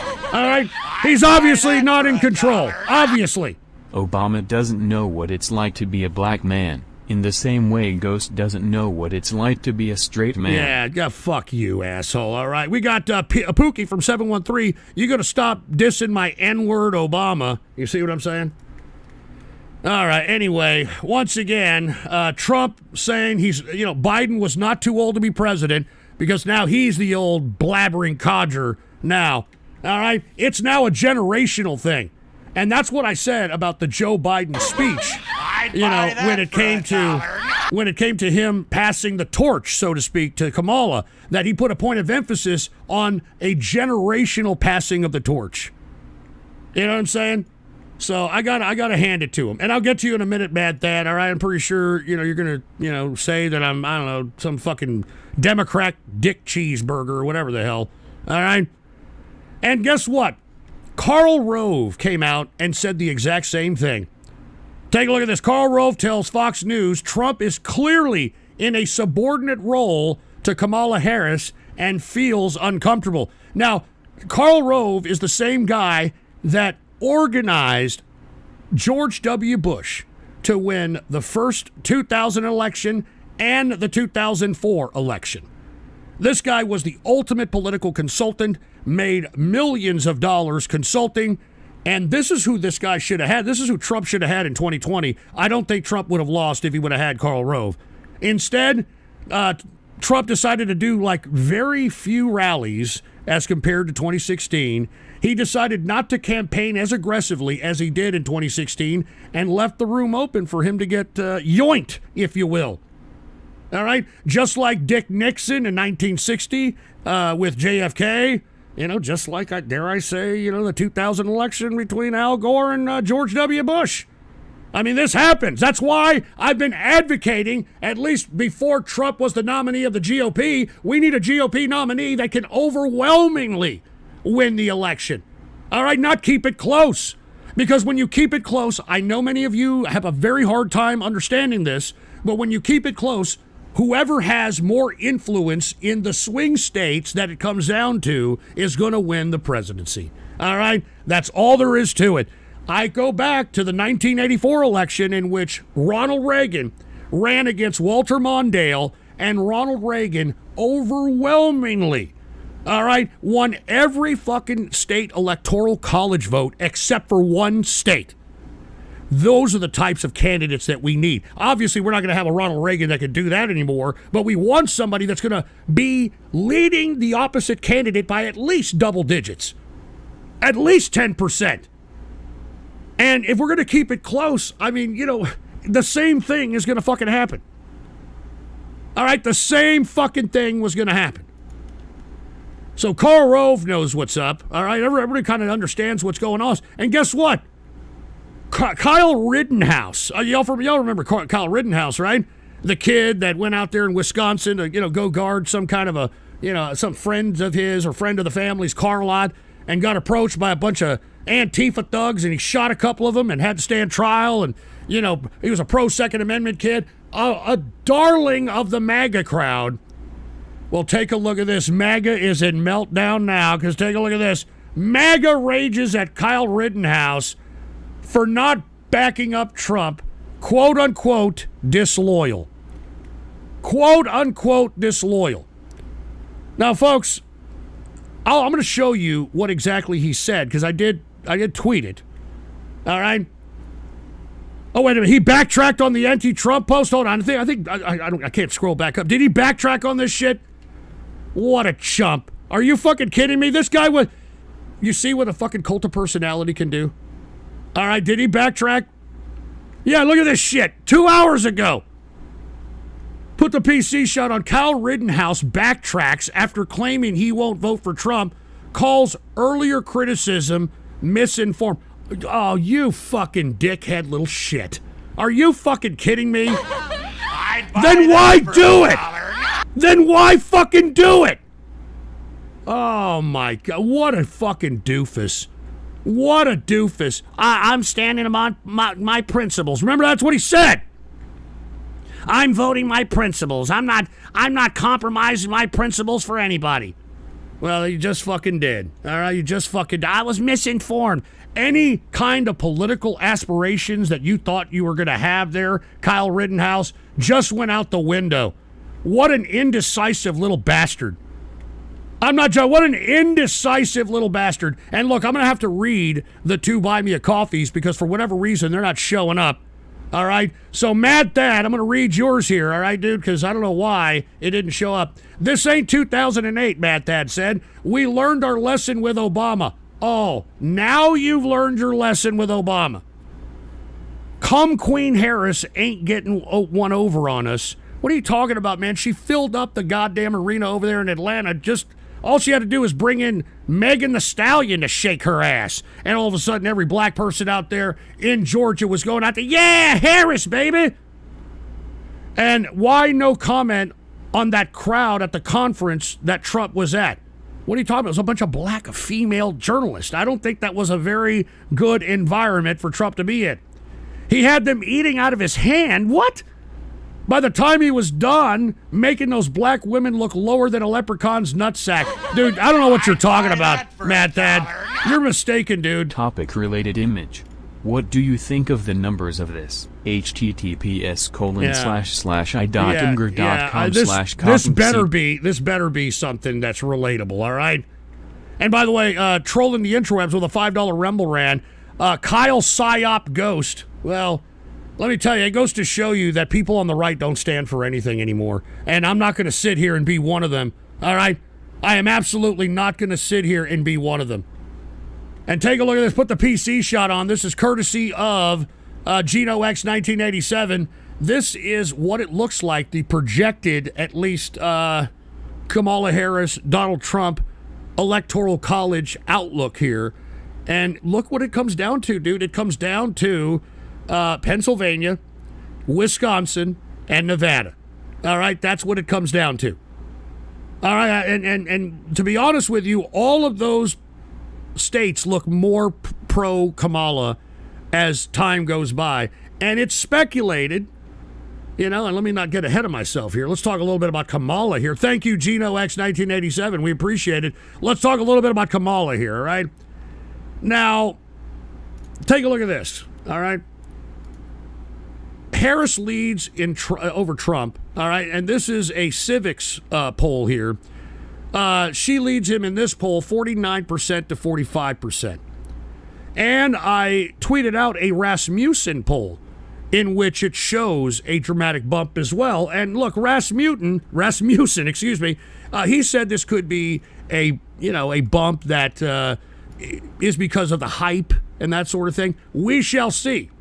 All right? He's obviously not in control. Obviously. Obama doesn't know what it's like to be a black man. In the same way Ghost doesn't know what it's like to be a straight man. Yeah, fuck you, asshole, all right? We got Pookie from 713. You got to stop dissing my N-word Obama. You see what I'm saying? All right, anyway, once again, Trump saying Biden was not too old to be president because now he's the old blabbering codger now. All right? It's now a generational thing. And that's what I said about the Joe Biden speech. When it came to him passing the torch, so to speak, to Kamala, that he put a point of emphasis on a generational passing of the torch. You know what I'm saying? So I gotta hand it to him. And I'll get to you in a minute, Mad Thad, all right? I'm pretty sure, you're gonna, say that I'm, I don't know, some fucking Democrat dick cheeseburger or whatever the hell. All right? And guess what? Karl Rove came out and said the exact same thing. Take a look at this. Karl Rove tells Fox News Trump is clearly in a subordinate role to Kamala Harris and feels uncomfortable. Now, Karl Rove is the same guy that organized George W. Bush to win the first 2000 election and the 2004 election. This guy was the ultimate political consultant, made millions of dollars consulting, and this is who this guy should have had. This is who Trump should have had in 2020. I don't think Trump would have lost if he would have had Karl Rove. Instead, Trump decided to do very few rallies as compared to 2016. He decided not to campaign as aggressively as he did in 2016 and left the room open for him to get yoinked, if you will. All right? Just like Dick Nixon in 1960 with JFK, just like, dare I say, the 2000 election between Al Gore and George W. Bush. I mean, this happens. That's why I've been advocating, at least before Trump was the nominee of the GOP, we need a GOP nominee that can overwhelmingly win the election. All right, not keep it close. Because when you keep it close, I know many of you have a very hard time understanding this, but when you keep it close, whoever has more influence in the swing states that it comes down to is going to win the presidency. All right? That's all there is to it. I go back to the 1984 election in which Ronald Reagan ran against Walter Mondale, and Ronald Reagan overwhelmingly, all right, won every fucking state electoral college vote except for one state. Those are the types of candidates that we need. Obviously, we're not going to have a Ronald Reagan that can do that anymore, but we want somebody that's going to be leading the opposite candidate by at least double digits, at least 10%. And if we're going to keep it close, I mean, the same thing is going to fucking happen. All right, the same fucking thing was going to happen. So Karl Rove knows what's up. All right, everybody kind of understands what's going on. And guess what? Kyle Rittenhouse. Y'all remember Kyle Rittenhouse, right? The kid that went out there in Wisconsin to, go guard some kind of some friend of his or friend of the family's car lot and got approached by a bunch of Antifa thugs, and he shot a couple of them and had to stand trial. And, he was a pro-Second Amendment kid. A darling of the Maga crowd. Well, take a look at this. Maga is in meltdown now, because take a look at this. Maga rages at Kyle Rittenhouse for not backing up Trump, quote-unquote, disloyal. Quote-unquote, disloyal. Now, folks, I'm going to show you what exactly he said, because I did tweet it. All right? Oh, wait a minute. He backtracked on the anti-Trump post? Hold on. I can't scroll back up. Did he backtrack on this shit? What a chump. Are you fucking kidding me? This guy was... You see what a fucking cult of personality can do? All right, did he backtrack? Yeah, look at this shit. 2 hours ago. Put the PC shot on. Kyle Rittenhouse backtracks after claiming he won't vote for Trump, calls earlier criticism misinformed. Oh, you fucking dickhead little shit. Are you fucking kidding me? Then why do it? Then why fucking do it? Oh my God, what a fucking doofus. What a doofus. I'm standing on my principles. Remember, that's what he said. I'm voting my principles. I'm not compromising my principles for anybody. Well, you just fucking did. All right, you just fucking did. I was misinformed. Any kind of political aspirations that you thought you were going to have there, Kyle Rittenhouse, just went out the window. What an indecisive little bastard. I'm not joking. What an indecisive little bastard. And look, I'm going to have to read the two Buy Me a Coffees because for whatever reason, they're not showing up. All right? So, Mad Thad, I'm going to read yours here, all right, dude? Because I don't know why it didn't show up. This ain't 2008, Mad Thad said. We learned our lesson with Obama. Oh, now you've learned your lesson with Obama. Come Queen Harris ain't getting one over on us. What are you talking about, man? She filled up the goddamn arena over there in Atlanta. Just all she had to do was bring in Megan Thee Stallion to shake her ass. And all of a sudden, every black person out there in Georgia was going out there, yeah, Harris, baby. And why no comment on that crowd at the conference that Trump was at? What are you talking about? It was a bunch of black female journalists. I don't think that was a very good environment for Trump to be in. He had them eating out of his hand. What? By the time he was done, making those black women look lower than a leprechaun's nutsack. Dude, I don't know what you're talking about, Mad Thad. You're mistaken, dude. Topic related image. What do you think of the numbers of this? https://i.imgur.com/copy. This better be something that's relatable, all right? And by the way, trolling the intrawebs with a $5 Rumble Ran, Kyle Psyop Ghost. Well, let me tell you, it goes to show you that people on the right don't stand for anything anymore. And I'm not going to sit here and be one of them, all right? I am absolutely not going to sit here and be one of them. And take a look at this. Put the PC shot on. This is courtesy of Geno X 1987. This is what it looks like, the projected, at least, Kamala Harris, Donald Trump electoral college outlook here. And look what it comes down to, dude. It comes down to Pennsylvania, Wisconsin, and Nevada. All right, that's what it comes down to. All right, and to be honest with you, all of those states look more pro-Kamala as time goes by. And it's speculated, and let me not get ahead of myself here. Let's talk a little bit about Kamala here. Thank you, Gino X 1987. We appreciate it. Let's talk a little bit about Kamala here, all right? Now, take a look at this, all right? Harris leads over Trump, all right? And this is a civics poll here. She leads him in this poll 49% to 45%. And I tweeted out a Rasmussen poll in which it shows a dramatic bump as well. And look, Rasmussen, he said this could be a bump that is because of the hype and that sort of thing. We shall see.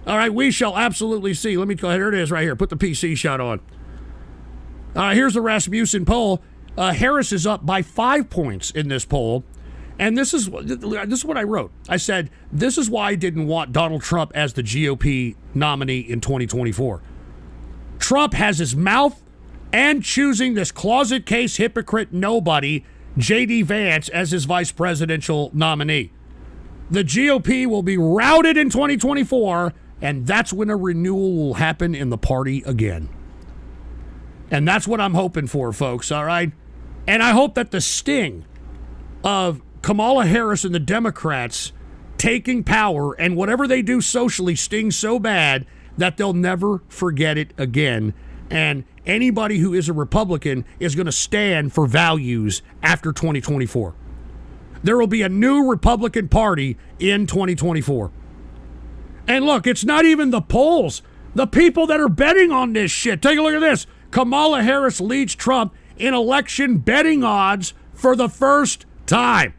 All right, we shall absolutely see. Let me go ahead. Here it is right here. Put the PC shot on. All right, here's the Rasmussen poll. Harris is up by 5 points in this poll. And this is what I wrote. I said, this is why I didn't want Donald Trump as the GOP nominee in 2024. Trump has his mouth and choosing this closet case hypocrite nobody, J.D. Vance, as his vice presidential nominee. The GOP will be routed in 2024, and that's when a renewal will happen in the party again. And that's what I'm hoping for, folks, all right? And I hope that the sting of Kamala Harris and the Democrats taking power and whatever they do socially stings so bad that they'll never forget it again. And anybody who is a Republican is going to stand for values after 2024. There will be a new Republican Party in 2024. And look, it's not even the polls. The people that are betting on this shit. Take a look at this. Kamala Harris leads Trump in election betting odds for the first time.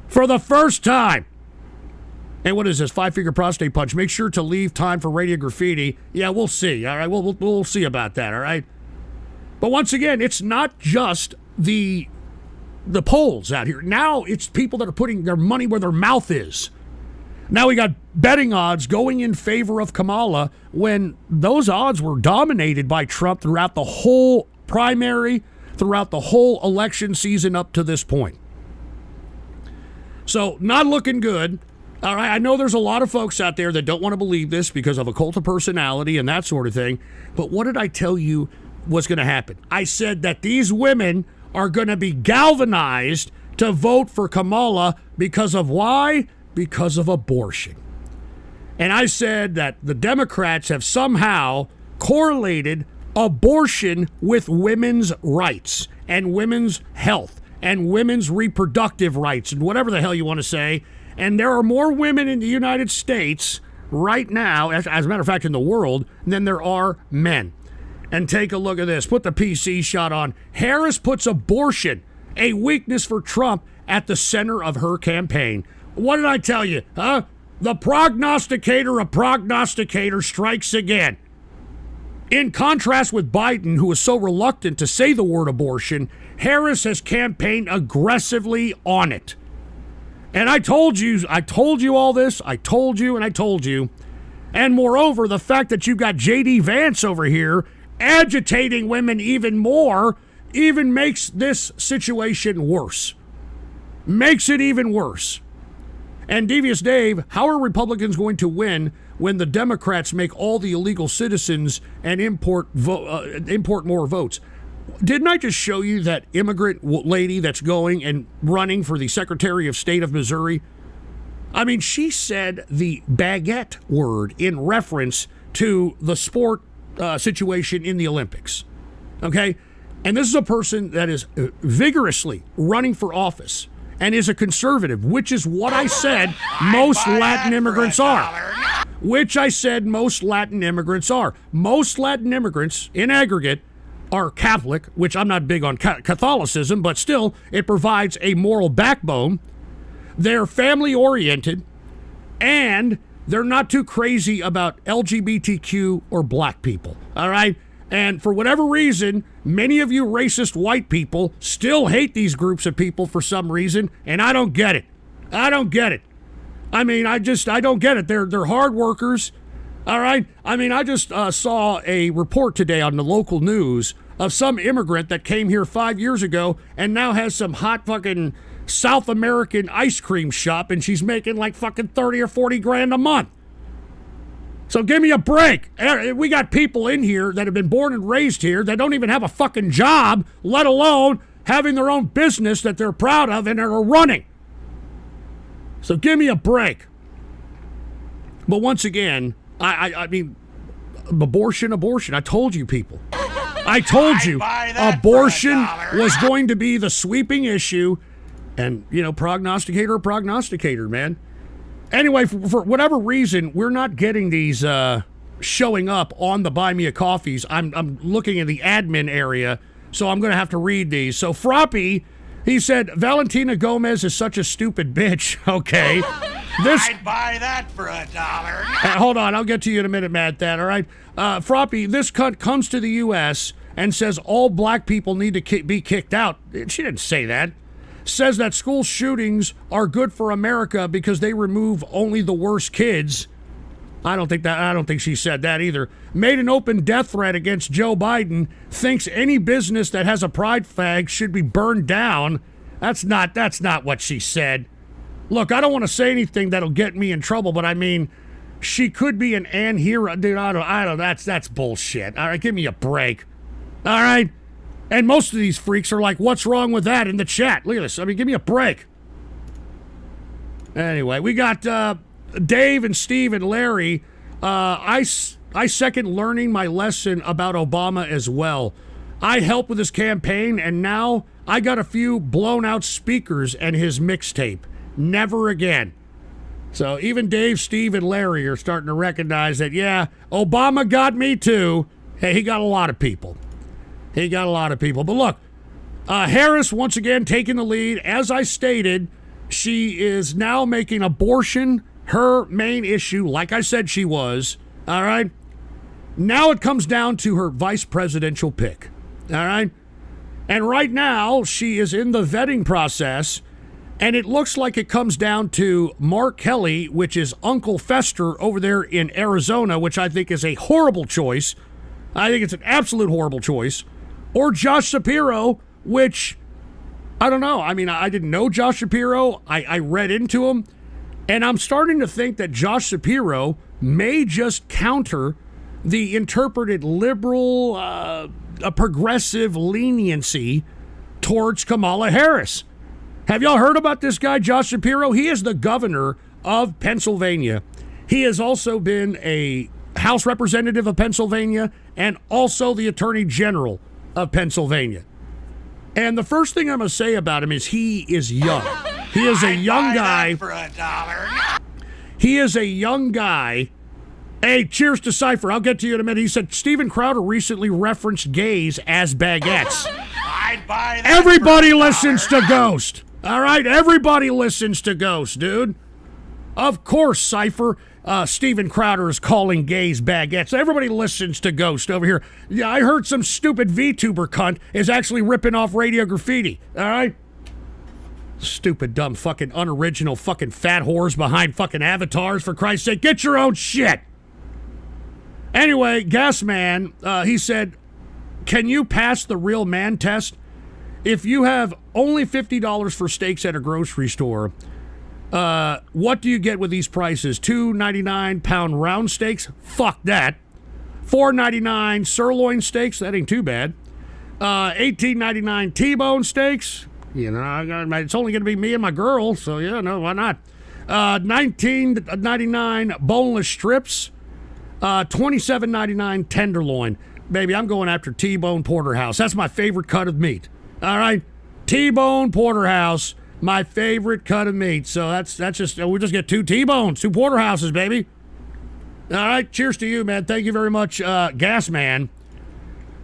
For the first time. And what is this? 5-figure prostate punch. Make sure to leave time for radio graffiti. Yeah, we'll see. All right, we'll see about that. All right. But once again, it's not just the polls out here. Now it's people that are putting their money where their mouth is. Now we got betting odds going in favor of Kamala when those odds were dominated by Trump throughout the whole primary, throughout the whole election season up to this point. So, not looking good. All right, I know there's a lot of folks out there that don't want to believe this because of a cult of personality and that sort of thing. But what did I tell you was going to happen? I said that these women are going to be galvanized to vote for Kamala because of why? Because of abortion. And I said that the Democrats have somehow correlated abortion with women's rights and women's health and women's reproductive rights and whatever the hell you want to say. And there are more women in the United States right now, as a matter of fact, in the world, than there are men. And take a look at this. Put the PC shot on. Harris puts abortion, a weakness for Trump, at the center of her campaign. What did I tell you? Huh? The prognosticator of prognosticators strikes again. In contrast with Biden, who is so reluctant to say the word abortion, Harris has campaigned aggressively on it. And I told you all this. I told you. And moreover, the fact that you've got J.D. Vance over here agitating women even more even makes this situation worse. Makes it even worse. And Devious Dave, how are Republicans going to win when the Democrats make all the illegal citizens and import more votes? Didn't I just show you that immigrant lady that's going and running for the Secretary of State of Missouri? I mean, she said the baguette word in reference to the sport situation in the Olympics. Okay? And this is a person that is vigorously running for office and is a conservative, which is what I said most Latin immigrants are. Which I said most Latin immigrants are. Most Latin immigrants, in aggregate, are Catholic, which I'm not big on Catholicism, but still, it provides a moral backbone. They're family-oriented, and they're not too crazy about LGBTQ or black people, all right? And for whatever reason, many of you racist white people still hate these groups of people for some reason, and I don't get it. I don't get it. I mean, I don't get it. They're hard workers, all right? I mean, I just saw a report today on the local news of some immigrant that came here 5 years ago and now has some hot fucking South American ice cream shop, and she's making like fucking 30 or 40 grand a month. So give me a break. We got people in here that have been born and raised here that don't even have a fucking job, let alone having their own business that they're proud of and are running. So give me a break. But once again, I mean, abortion. I told you people. I told you abortion was going to be the sweeping issue. And, you know, prognosticator, man. Anyway, for whatever reason, we're not getting these showing up on the Buy Me a Coffees. I'm looking in the admin area, so I'm going to have to read these. So Froppy, he said, Valentina Gomez is such a stupid bitch. Okay. I'd buy that for $1. Hold on, I'll get to you in a minute, Matt, that, all right? Froppy, this cunt comes to the U.S. and says all black people need to be kicked out. She didn't say that. Says that school shootings are good for America because they remove only the worst kids. I don't think she said that either. Made an open death threat against Joe Biden. Thinks any business that has a pride flag should be burned down. That's not what she said. Look, I don't want to say anything that'll get me in trouble, but I mean, she could be an hero. Dude, I don't. That's bullshit. All right, give me a break. All right. And most of these freaks are like, what's wrong with that in the chat? Look at this. I mean, give me a break. Anyway, we got Dave and Steve and Larry. I second learning my lesson about Obama as well. I helped with his campaign, and now I got a few blown out speakers and his mixtape. Never again. So even Dave, Steve, and Larry are starting to recognize that, yeah, Obama got me too. Hey, he got a lot of people. But look, Harris once again taking the lead. As I stated, she is now making abortion her main issue, like I said she was. All right? Now it comes down to her vice presidential pick. All right? And right now, she is in the vetting process, and it looks like it comes down to Mark Kelly, which is Uncle Fester over there in Arizona, which I think is a horrible choice. I think it's an absolute horrible choice. Or Josh Shapiro, which, I don't know. I mean, I didn't know Josh Shapiro. I read into him. And I'm starting to think that Josh Shapiro may just counter the interpreted liberal, progressive leniency towards Kamala Harris. Have y'all heard about this guy, Josh Shapiro? He is the governor of Pennsylvania. He has also been a House representative of Pennsylvania and also the Attorney General of Pennsylvania. And the first thing I'm going to say about him is he is young. He is a young guy. For $1. He is a young guy. Hey, cheers to Cypher. I'll get to you in a minute. He said Steven Crowder recently referenced gays as baguettes. I'd buy that. Everybody listens to Ghost. All right? Everybody listens to Ghost, dude. Of course, Cypher. Steven Crowder is calling gays baguettes. Everybody listens to Ghost over here. Yeah, I heard some stupid VTuber cunt is actually ripping off Radio Graffiti. All right? Stupid, dumb, fucking unoriginal fucking fat whores behind fucking avatars, for Christ's sake. Get your own shit. Anyway, Gasman, he said, can you pass the real man test? If you have only $50 for steaks at a grocery store, what do you get with these prices? $2.99 pound round steaks? Fuck that. $4.99 sirloin steaks? That ain't too bad. $18.99 T-bone steaks? You know, it's only going to be me and my girl, so yeah, no, why not? $19.99 boneless strips. $27.99 tenderloin. Baby, I'm going after T-bone porterhouse. That's my favorite cut of meat. All right? T-bone porterhouse. My favorite cut of meat. So that's just, we'll just get 2 T-bones, 2 porterhouses, baby. All right, cheers to you, man. Thank you very much, Gas Man.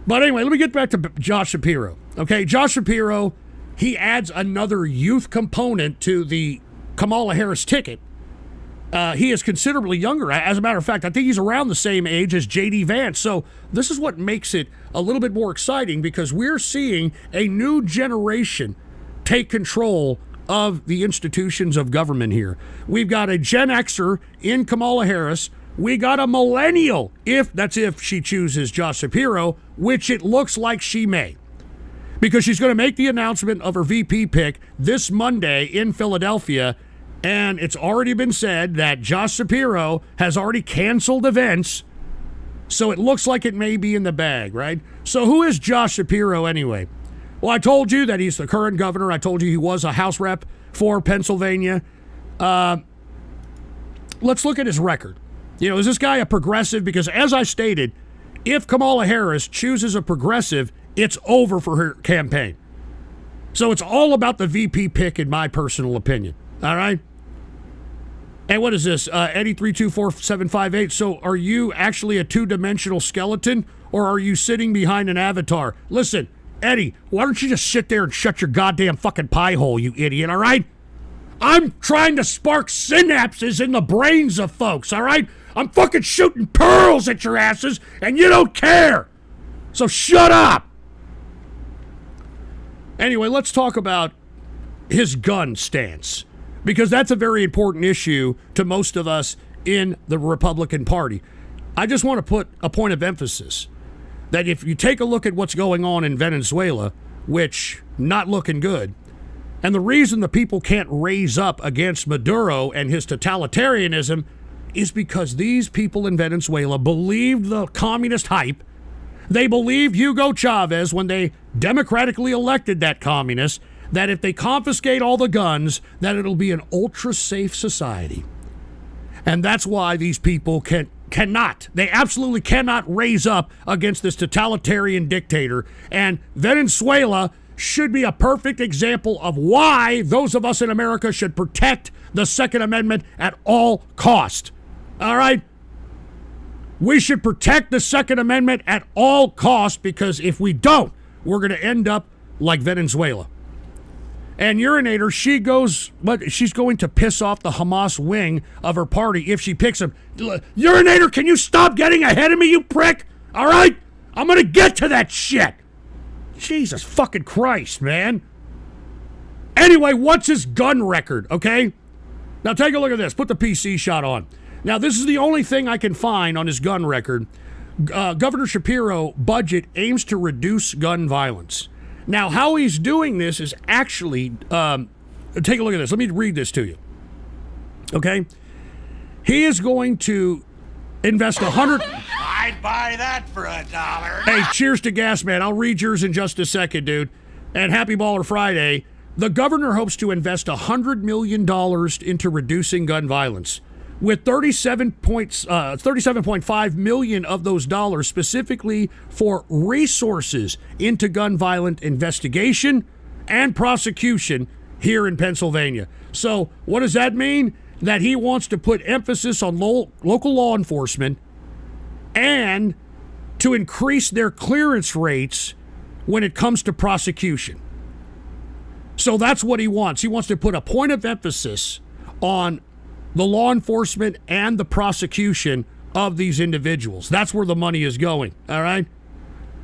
But anyway, let me get back to Josh Shapiro. Okay, Josh Shapiro, he adds another youth component to the Kamala Harris ticket. He is considerably younger. As a matter of fact, I think he's around the same age as J.D. Vance. So this is what makes it a little bit more exciting, because we're seeing a new generation take control of the institutions of government here. We've got a Gen Xer in Kamala Harris. We got a millennial, if she chooses Josh Shapiro, which it looks like she may, because she's going to make the announcement of her VP pick this Monday in Philadelphia. And it's already been said that Josh Shapiro has already canceled events, so it looks like it may be in the bag, right? So who is Josh Shapiro anyway? Well, I told you that he's the current governor. I told you he was a House rep for Pennsylvania. Let's look at his record. Is this guy a progressive? Because as I stated, if Kamala Harris chooses a progressive, it's over for her campaign. So it's all about the VP pick, in my personal opinion. All right? And what is this? Eddie 324-758. So are you actually a two-dimensional skeleton, or are you sitting behind an avatar? Listen, Eddie, why don't you just sit there and shut your goddamn fucking pie hole, you idiot, all right? I'm trying to spark synapses in the brains of folks, all right? I'm fucking shooting pearls at your asses, and you don't care. So shut up. Anyway, let's talk about his gun stance, because that's a very important issue to most of us in the Republican Party. I just want to put a point of emphasis that if you take a look at what's going on in Venezuela, which not looking good, and the reason the people can't raise up against Maduro and his totalitarianism is because these people in Venezuela believed the communist hype. They believed Hugo Chavez, when they democratically elected that communist, that if they confiscate all the guns, that it'll be an ultra-safe society. And that's why these people cannot, they absolutely cannot raise up against this totalitarian dictator. And Venezuela should be a perfect example of why those of us in America should protect the Second Amendment at all cost. All right? We should protect the Second Amendment at all costs, because if we don't, we're going to end up like Venezuela. And Urinator, she's going to piss off the Hamas wing of her party if she picks him. Urinator, can you stop getting ahead of me, you prick? All right? I'm going to get to that shit. Jesus fucking Christ, man. Anyway, what's his gun record, okay? Now take a look at this. Put the PC shot on. Now, this is the only thing I can find on his gun record. Governor Shapiro budget aims to reduce gun violence. Now, how he's doing this is actually, take a look at this. Let me read this to you. Okay? He is going to invest I'd buy that for $1. Hey, cheers to gas, man. I'll read yours in just a second, dude. And happy Baller Friday. The governor hopes to invest $100 million into reducing gun violence, with $37.5 million of those dollars specifically for resources into gun violence investigation and prosecution here in Pennsylvania. So what does that mean? That he wants to put emphasis on local law enforcement and to increase their clearance rates when it comes to prosecution. So that's what he wants. He wants to put a point of emphasis on the law enforcement and the prosecution of these individuals. That's where the money is going, all right?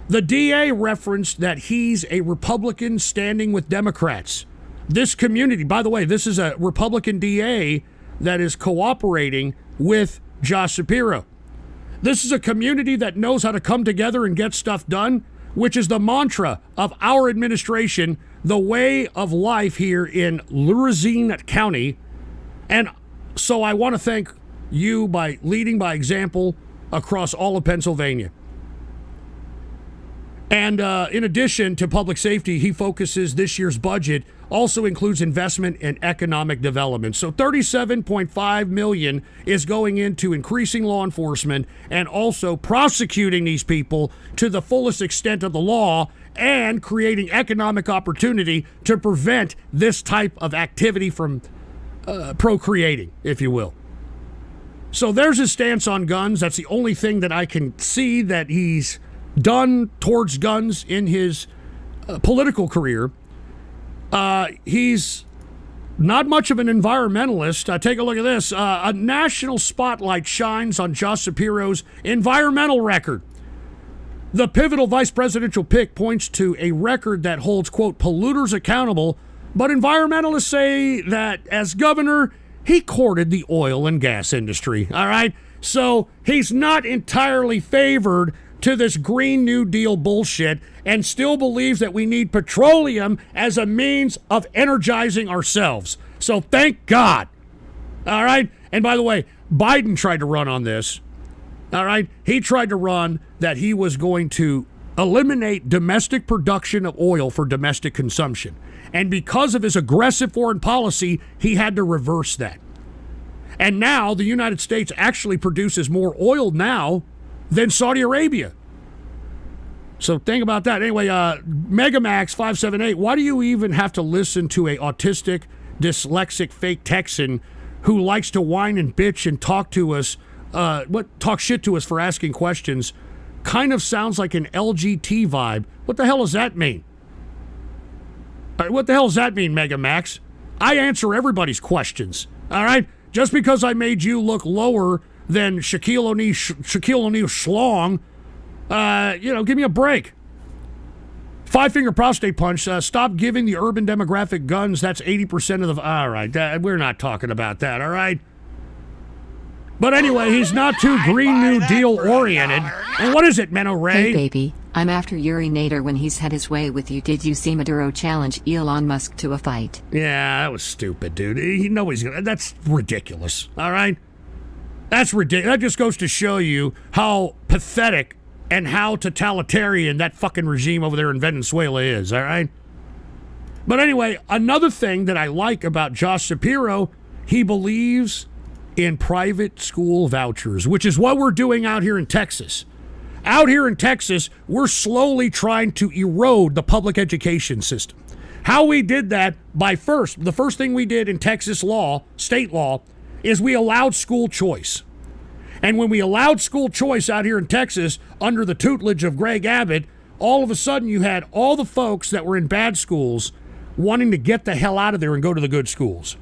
The DA referenced that he's a Republican standing with Democrats. This community, by the way, this is a Republican DA that is cooperating with Josh Shapiro. This is a community that knows how to come together and get stuff done, which is the mantra of our administration, the way of life here in Lurasine County. And so I want to thank you by leading by example across all of Pennsylvania. And in addition to public safety, he focuses this year's budget also includes investment in economic development. So $37.5 million is going into increasing law enforcement and also prosecuting these people to the fullest extent of the law and creating economic opportunity to prevent this type of activity from procreating, if you will. So there's his stance on guns. That's the only thing that I can see that he's done towards guns in his political career. He's not much of an environmentalist. Take a look at this. A national spotlight shines on Josh Shapiro's environmental record. The pivotal vice presidential pick points to a record that holds, quote, polluters accountable, but environmentalists say that as governor, he courted the oil and gas industry, all right? So he's not entirely favored to this Green New Deal bullshit and still believes that we need petroleum as a means of energizing ourselves. So thank God, all right? And by the way, Biden tried to run on this. All right, he tried to run that he was going to eliminate domestic production of oil for domestic consumption. And because of his aggressive foreign policy, he had to reverse that. And now the United States actually produces more oil now than Saudi Arabia. So think about that. Anyway, Megamax 578, why do you even have to listen to a autistic, dyslexic, fake Texan who likes to whine and bitch and talk to us? Talk shit to us for asking questions? Kind of sounds like an LGT vibe. What the hell does that mean? What the hell does that mean, Mega Max? I answer everybody's questions, all right? Just because I made you look lower than Shaquille O'Neal schlong, give me a break. Five-finger prostate punch. Stop giving the urban demographic guns. That's 80% of the... All right, we're not talking about that, all right? But anyway, he's not too Green New Deal oriented. And what is it, Menno Ray? Hey, baby. I'm after Urinator when he's had his way with you. Did you see Maduro challenge Elon Musk to a fight? Yeah, that was stupid, dude. He knows he's gonna... That's ridiculous, all right? That's ridiculous. That just goes to show you how pathetic and how totalitarian that fucking regime over there in Venezuela is, all right? But anyway, another thing that I like about Josh Shapiro, he believes in private school vouchers, which is what we're doing out here in Texas. Out here in Texas, we're slowly trying to erode the public education system. How we did that the first thing we did in Texas law, state law, is we allowed school choice. And when we allowed school choice out here in Texas under the tutelage of Greg Abbott, all of a sudden you had all the folks that were in bad schools wanting to get the hell out of there and go to the good schools.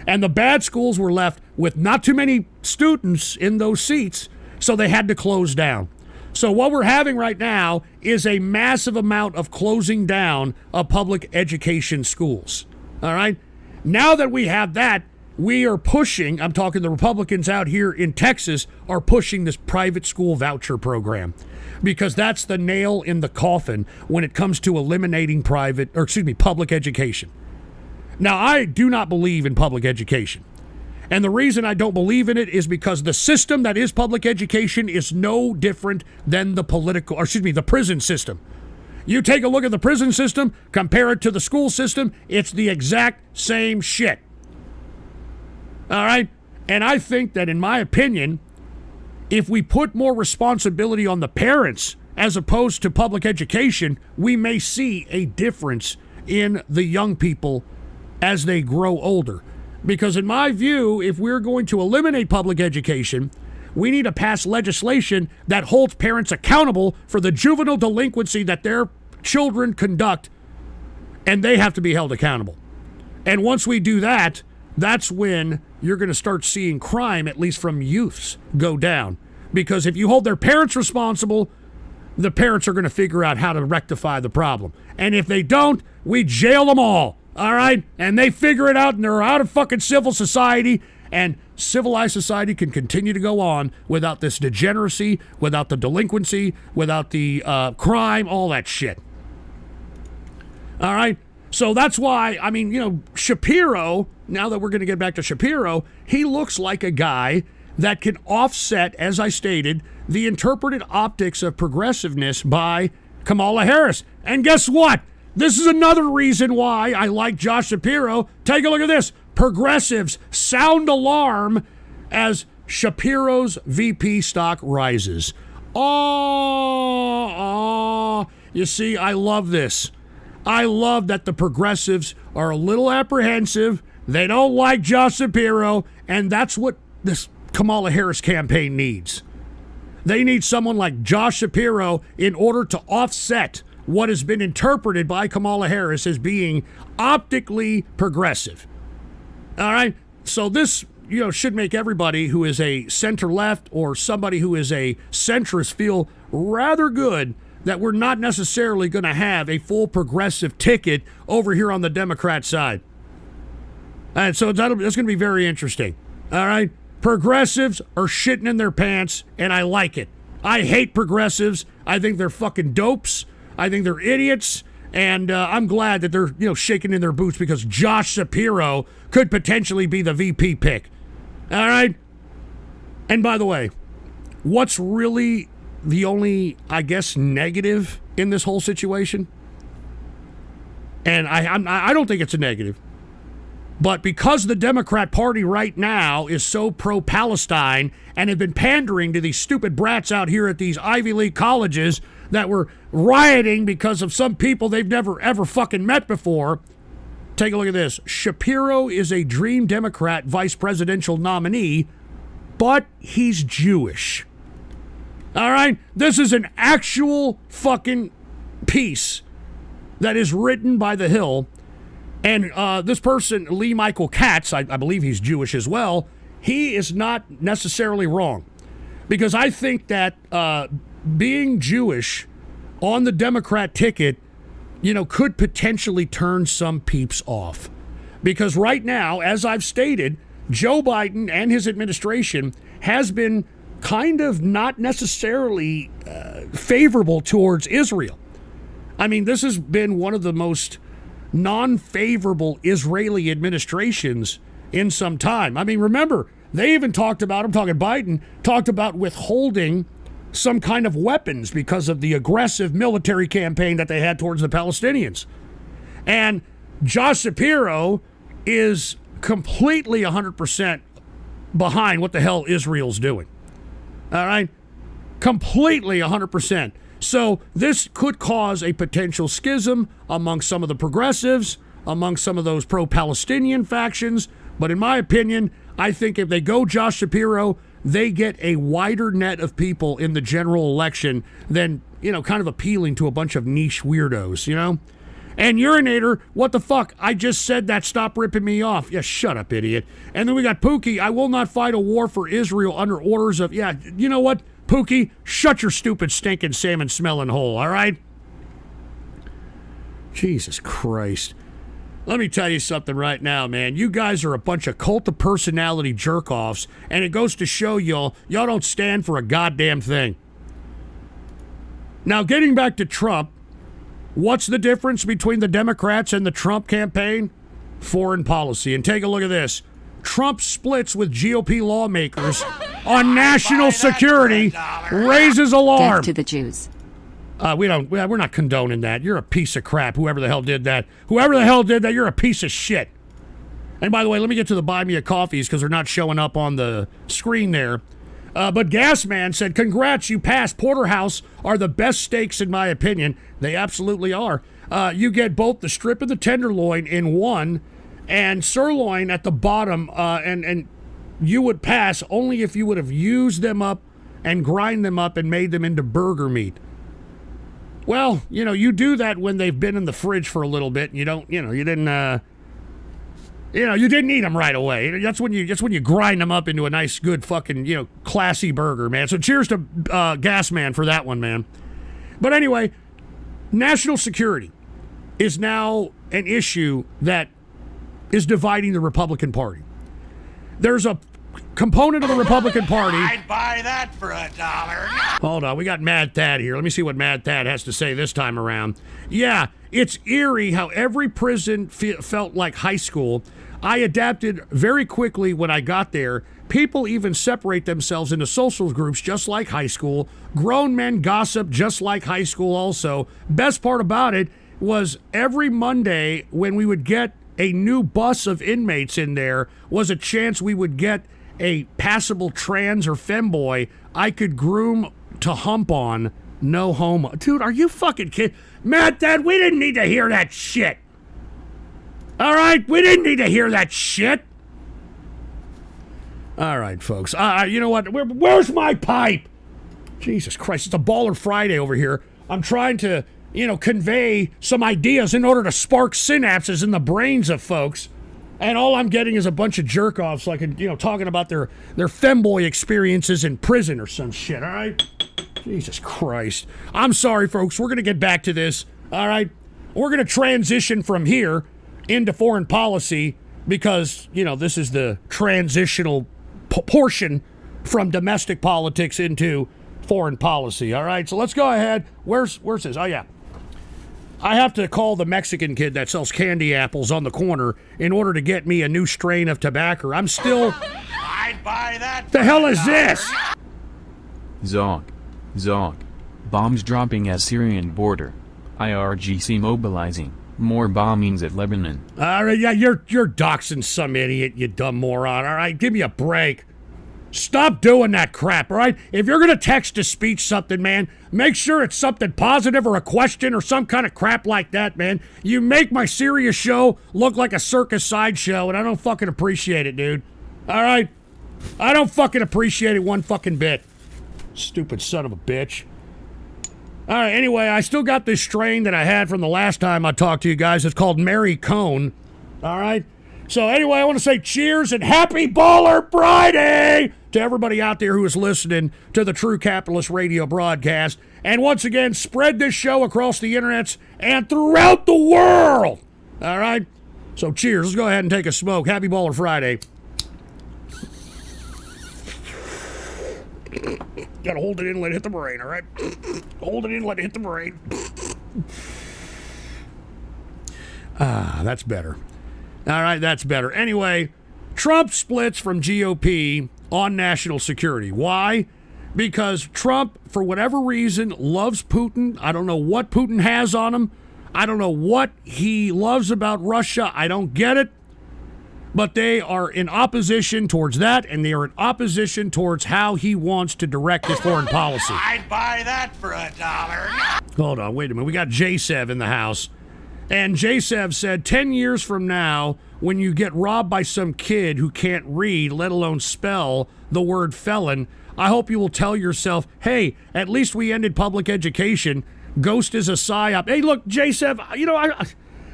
And the bad schools were left with not too many students in those seats, so they had to close down. So what we're having right now is a massive amount of closing down of public education schools. All right? Now that we have that, we are pushing, I'm talking the Republicans out here in Texas, are pushing this private school voucher program because that's the nail in the coffin when it comes to eliminating public education. Now, I do not believe in public education. And the reason I don't believe in it is because the system that is public education is no different than the prison system. You take a look at the prison system, compare it to the school system, it's the exact same shit. All right? And I think that, in my opinion, if we put more responsibility on the parents as opposed to public education, we may see a difference in the young people as they grow older. Because in my view, if we're going to eliminate public education, we need to pass legislation that holds parents accountable for the juvenile delinquency that their children conduct, and they have to be held accountable. And once we do that, that's when you're going to start seeing crime, at least from youths, go down. Because if you hold their parents responsible, the parents are going to figure out how to rectify the problem. And if they don't, we jail them all. All right? And they figure it out, and they're out of fucking civil society, and civilized society can continue to go on without this degeneracy, without the delinquency, without the crime, all that shit. All right? So that's why, Shapiro, now that we're going to get back to Shapiro, he looks like a guy that can offset, as I stated, the interpreted optics of progressiveness by Kamala Harris. And guess what? This is another reason why I like Josh Shapiro. Take a look at this. Progressives sound alarm as Shapiro's VP stock rises. You see, I love this. I love that the progressives are a little apprehensive. They don't like Josh Shapiro, and that's what this Kamala Harris campaign needs. They need someone like Josh Shapiro in order to offset what has been interpreted by Kamala Harris as being optically progressive. All right? So this, should make everybody who is a center-left or somebody who is a centrist feel rather good that we're not necessarily going to have a full progressive ticket over here on the Democrat side. And so that's going to be very interesting. All right? Progressives are shitting in their pants, and I like it. I hate progressives. I think they're fucking dopes. I think they're idiots. And I'm glad that they're, shaking in their boots because Josh Shapiro could potentially be the VP pick. All right? And by the way, what's really the only, I guess, negative in this whole situation? And I don't think it's a negative. But because the Democrat Party right now is so pro-Palestine and have been pandering to these stupid brats out here at these Ivy League colleges that were rioting because of some people they've never ever fucking met before, take a look at this. Shapiro is a Dream Democrat vice presidential nominee, but he's Jewish. All right? This is an actual fucking piece that is written by The Hill. And this person, Lee Michael Katz, I believe he's Jewish as well, he is not necessarily wrong. Because I think that being Jewish on the Democrat ticket, could potentially turn some peeps off. Because right now, as I've stated, Joe Biden and his administration has been kind of not necessarily favorable towards Israel. I mean, this has been one of the most non-favorable Israeli administrations in some time. I mean, remember, they even talked about, I'm talking Biden, talked about withholding some kind of weapons because of the aggressive military campaign that they had towards the Palestinians. And Josh Shapiro is completely 100% behind what the hell Israel's doing. All right? Completely 100%. So this could cause a potential schism among some of the progressives, among some of those pro-Palestinian factions. But in my opinion, I think if they go Josh Shapiro, they get a wider net of people in the general election than, kind of appealing to a bunch of niche weirdos, And Urinator, what the fuck? I just said that. Stop ripping me off. Yeah, shut up, idiot. And then we got Pookie. I will not fight a war for Israel under orders of... Yeah, you know what? Pookie, shut your stupid stinking salmon-smelling hole, all right? Jesus Christ. Let me tell you something right now, man. You guys are a bunch of cult of personality jerk-offs, and it goes to show y'all don't stand for a goddamn thing. Now, getting back to Trump, what's the difference between the Democrats and the Trump campaign? Foreign policy. And take a look at this. Trump splits with GOP lawmakers on national security, raises alarm. Death to the Jews. We're not condoning that. You're a piece of crap, whoever the hell did that. Whoever the hell did that, you're a piece of shit. And by the way, let me get to the buy me a coffees because they're not showing up on the screen there. But Gasman said, congrats, you passed. Porterhouse are the best steaks in my opinion. They absolutely are. You get both the strip and the tenderloin in one, and sirloin at the bottom, and you would pass only if you would have used them up and grind them up and made them into burger meat. Well, you do that when they've been in the fridge for a little bit, and you didn't eat them right away. That's when you grind them up into a nice, good, fucking, classy burger, man. So cheers to Gasman for that one, man. But anyway, national security is now an issue that is dividing the Republican Party. There's a component of the Republican Party. I'd buy that for $1. Hold on, we got Mad Thad here. Let me see what Mad Thad has to say this time around. Yeah, it's eerie how every prison felt like high school. I adapted very quickly when I got there. People even separate themselves into social groups just like high school. Grown men gossip just like high school also. Best part about it was every Monday when we would get a new bus of inmates in there was a chance we would get a passable trans or femboy I could groom to hump on. No homo. Dude, are you fucking kidding? Matt, Dad, we didn't need to hear that shit. All right? We didn't need to hear that shit. All right, folks. You know what? Where's my pipe? Jesus Christ, it's a Baller Friday over here. I'm trying to, convey some ideas in order to spark synapses in the brains of folks. And all I'm getting is a bunch of jerk-offs, like, talking about their femboy experiences in prison or some shit, all right? Jesus Christ. I'm sorry, folks. We're going to get back to this, all right? We're going to transition from here into foreign policy because, this is the transitional portion from domestic politics into foreign policy, all right? So let's go ahead. Where's this? Oh, yeah. I have to call the Mexican kid that sells candy apples on the corner in order to get me a new strain of tobacco. I'm still... I'd buy that. The hell is this? Zog. Bombs dropping at Syrian border. IRGC mobilizing. More bombings at Lebanon. All right, yeah, you're doxing some idiot, you dumb moron. All right, give me a break. Stop doing that crap, all right? If you're going to text-to-speech something, man, make sure it's something positive or a question or some kind of crap like that, man. You make my serious show look like a circus sideshow, and I don't fucking appreciate it, dude. All right? I don't fucking appreciate it one fucking bit. Stupid son of a bitch. All right, anyway, I still got this strain that I had from the last time I talked to you guys. It's called Mary Cone, all right? So anyway, I want to say cheers and happy Baller Friday to everybody out there who is listening to the True Capitalist Radio broadcast. And once again, spread this show across the internets and throughout the world. All right? So cheers. Let's go ahead and take a smoke. Happy Baller Friday. Gotta hold it in, let it hit the brain, all right? Hold it in, let it hit the brain. That's better. All right, that's better. Anyway, Trump splits from GOP on national security. Why? Because Trump, for whatever reason, loves Putin. I don't know what Putin has on him. I don't know what he loves about Russia. I don't get it. But they are in opposition towards that, and they are in opposition towards how he wants to direct his foreign policy. I'd buy that for $1. Hold on, wait a minute. We got J-Sev in the house. And J-Sev said, 10 years from now, when you get robbed by some kid who can't read, let alone spell, the word felon, I hope you will tell yourself, hey, at least we ended public education. Ghost is a psyop. Hey, look, J-Sev,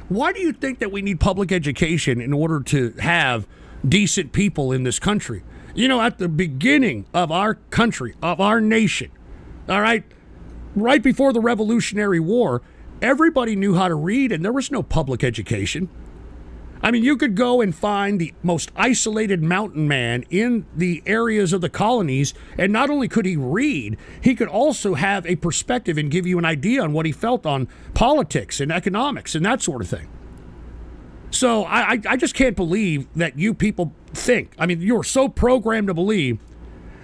why do you think that we need public education in order to have decent people in this country? At the beginning of our country, of our nation, all right before the Revolutionary War, everybody knew how to read, and there was no public education. I mean, you could go and find the most isolated mountain man in the areas of the colonies, and not only could he read, he could also have a perspective and give you an idea on what he felt on politics and economics and that sort of thing. So I just can't believe that you people think, you're so programmed to believe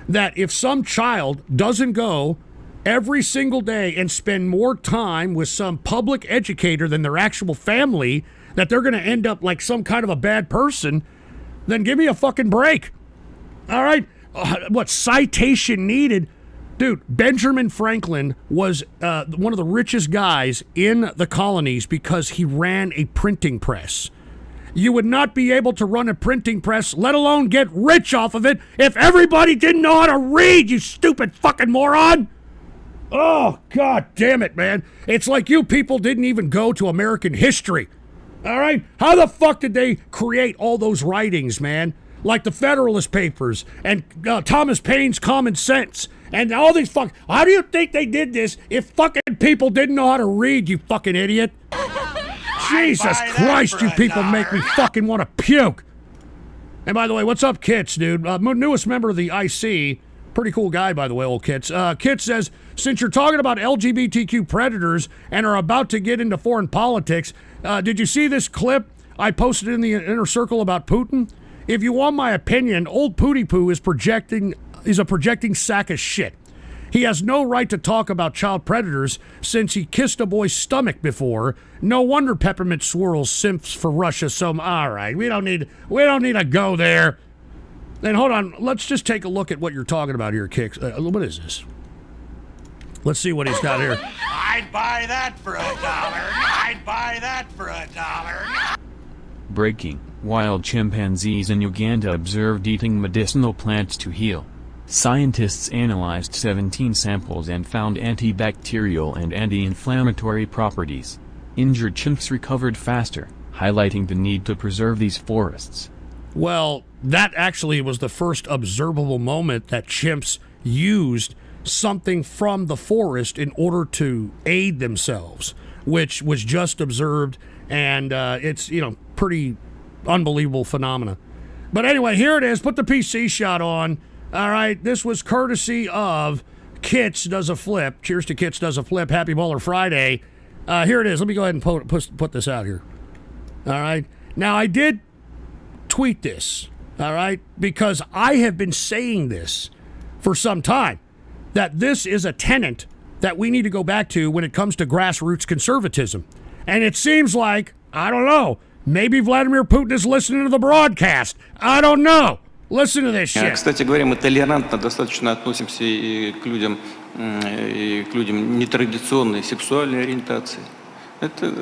that if some child doesn't go every single day and spend more time with some public educator than their actual family, that they're going to end up like some kind of a bad person, then give me a fucking break. All right? What citation needed? Dude, Benjamin Franklin was one of the richest guys in the colonies because he ran a printing press. You would not be able to run a printing press, let alone get rich off of it, if everybody didn't know how to read, you stupid fucking moron! Oh, God damn it, man. It's like you people didn't even go to American history. All right? How the fuck did they create all those writings, man? Like the Federalist Papers and Thomas Paine's Common Sense and all these How do you think they did this if fucking people didn't know how to read, you fucking idiot? Jesus Christ, you people make me fucking want to puke. And by the way, what's up, Kits, dude? Newest member of the IC. Pretty cool guy, by the way, old Kits. Kits says, since you're talking about LGBTQ predators and are about to get into foreign politics, did you see this clip I posted in the inner circle about Putin? If you want my opinion, old Pooty Poo is a projecting sack of shit. He has no right to talk about child predators since he kissed a boy's stomach before. No wonder Peppermint Swirl simps for Russia. So, all right, we don't need to go there. And hold on, let's just take a look at what you're talking about here, Kicks. What is this? Let's see what he's got here. I'd buy that for $1. I'd buy that for $1. Breaking. Wild chimpanzees in Uganda observed eating medicinal plants to heal. Scientists analyzed 17 samples and found antibacterial and anti-inflammatory properties. Injured chimps recovered faster. highlighting the need to preserve these forests. Well, that actually was the first observable moment that chimps used something from the forest in order to aid themselves, which was just observed, and it's, pretty unbelievable phenomena. But anyway, here it is. Put the PC shot on. All right, this was courtesy of Kits Does a Flip. Cheers to Kits Does a Flip. Happy Baller Friday. Here it is. Let me go ahead and put this out here. All right. Now, I did tweet this, all right, because I have been saying this for some time, that this is a tenet that we need to go back to when it comes to grassroots conservatism. And it seems like, I don't know, maybe Vladimir Putin is listening to the broadcast. I don't know. Listen to this shit. Кстати говоря, мы толерантно достаточно относимся и к людям нетрадиционной сексуальной ориентации. Это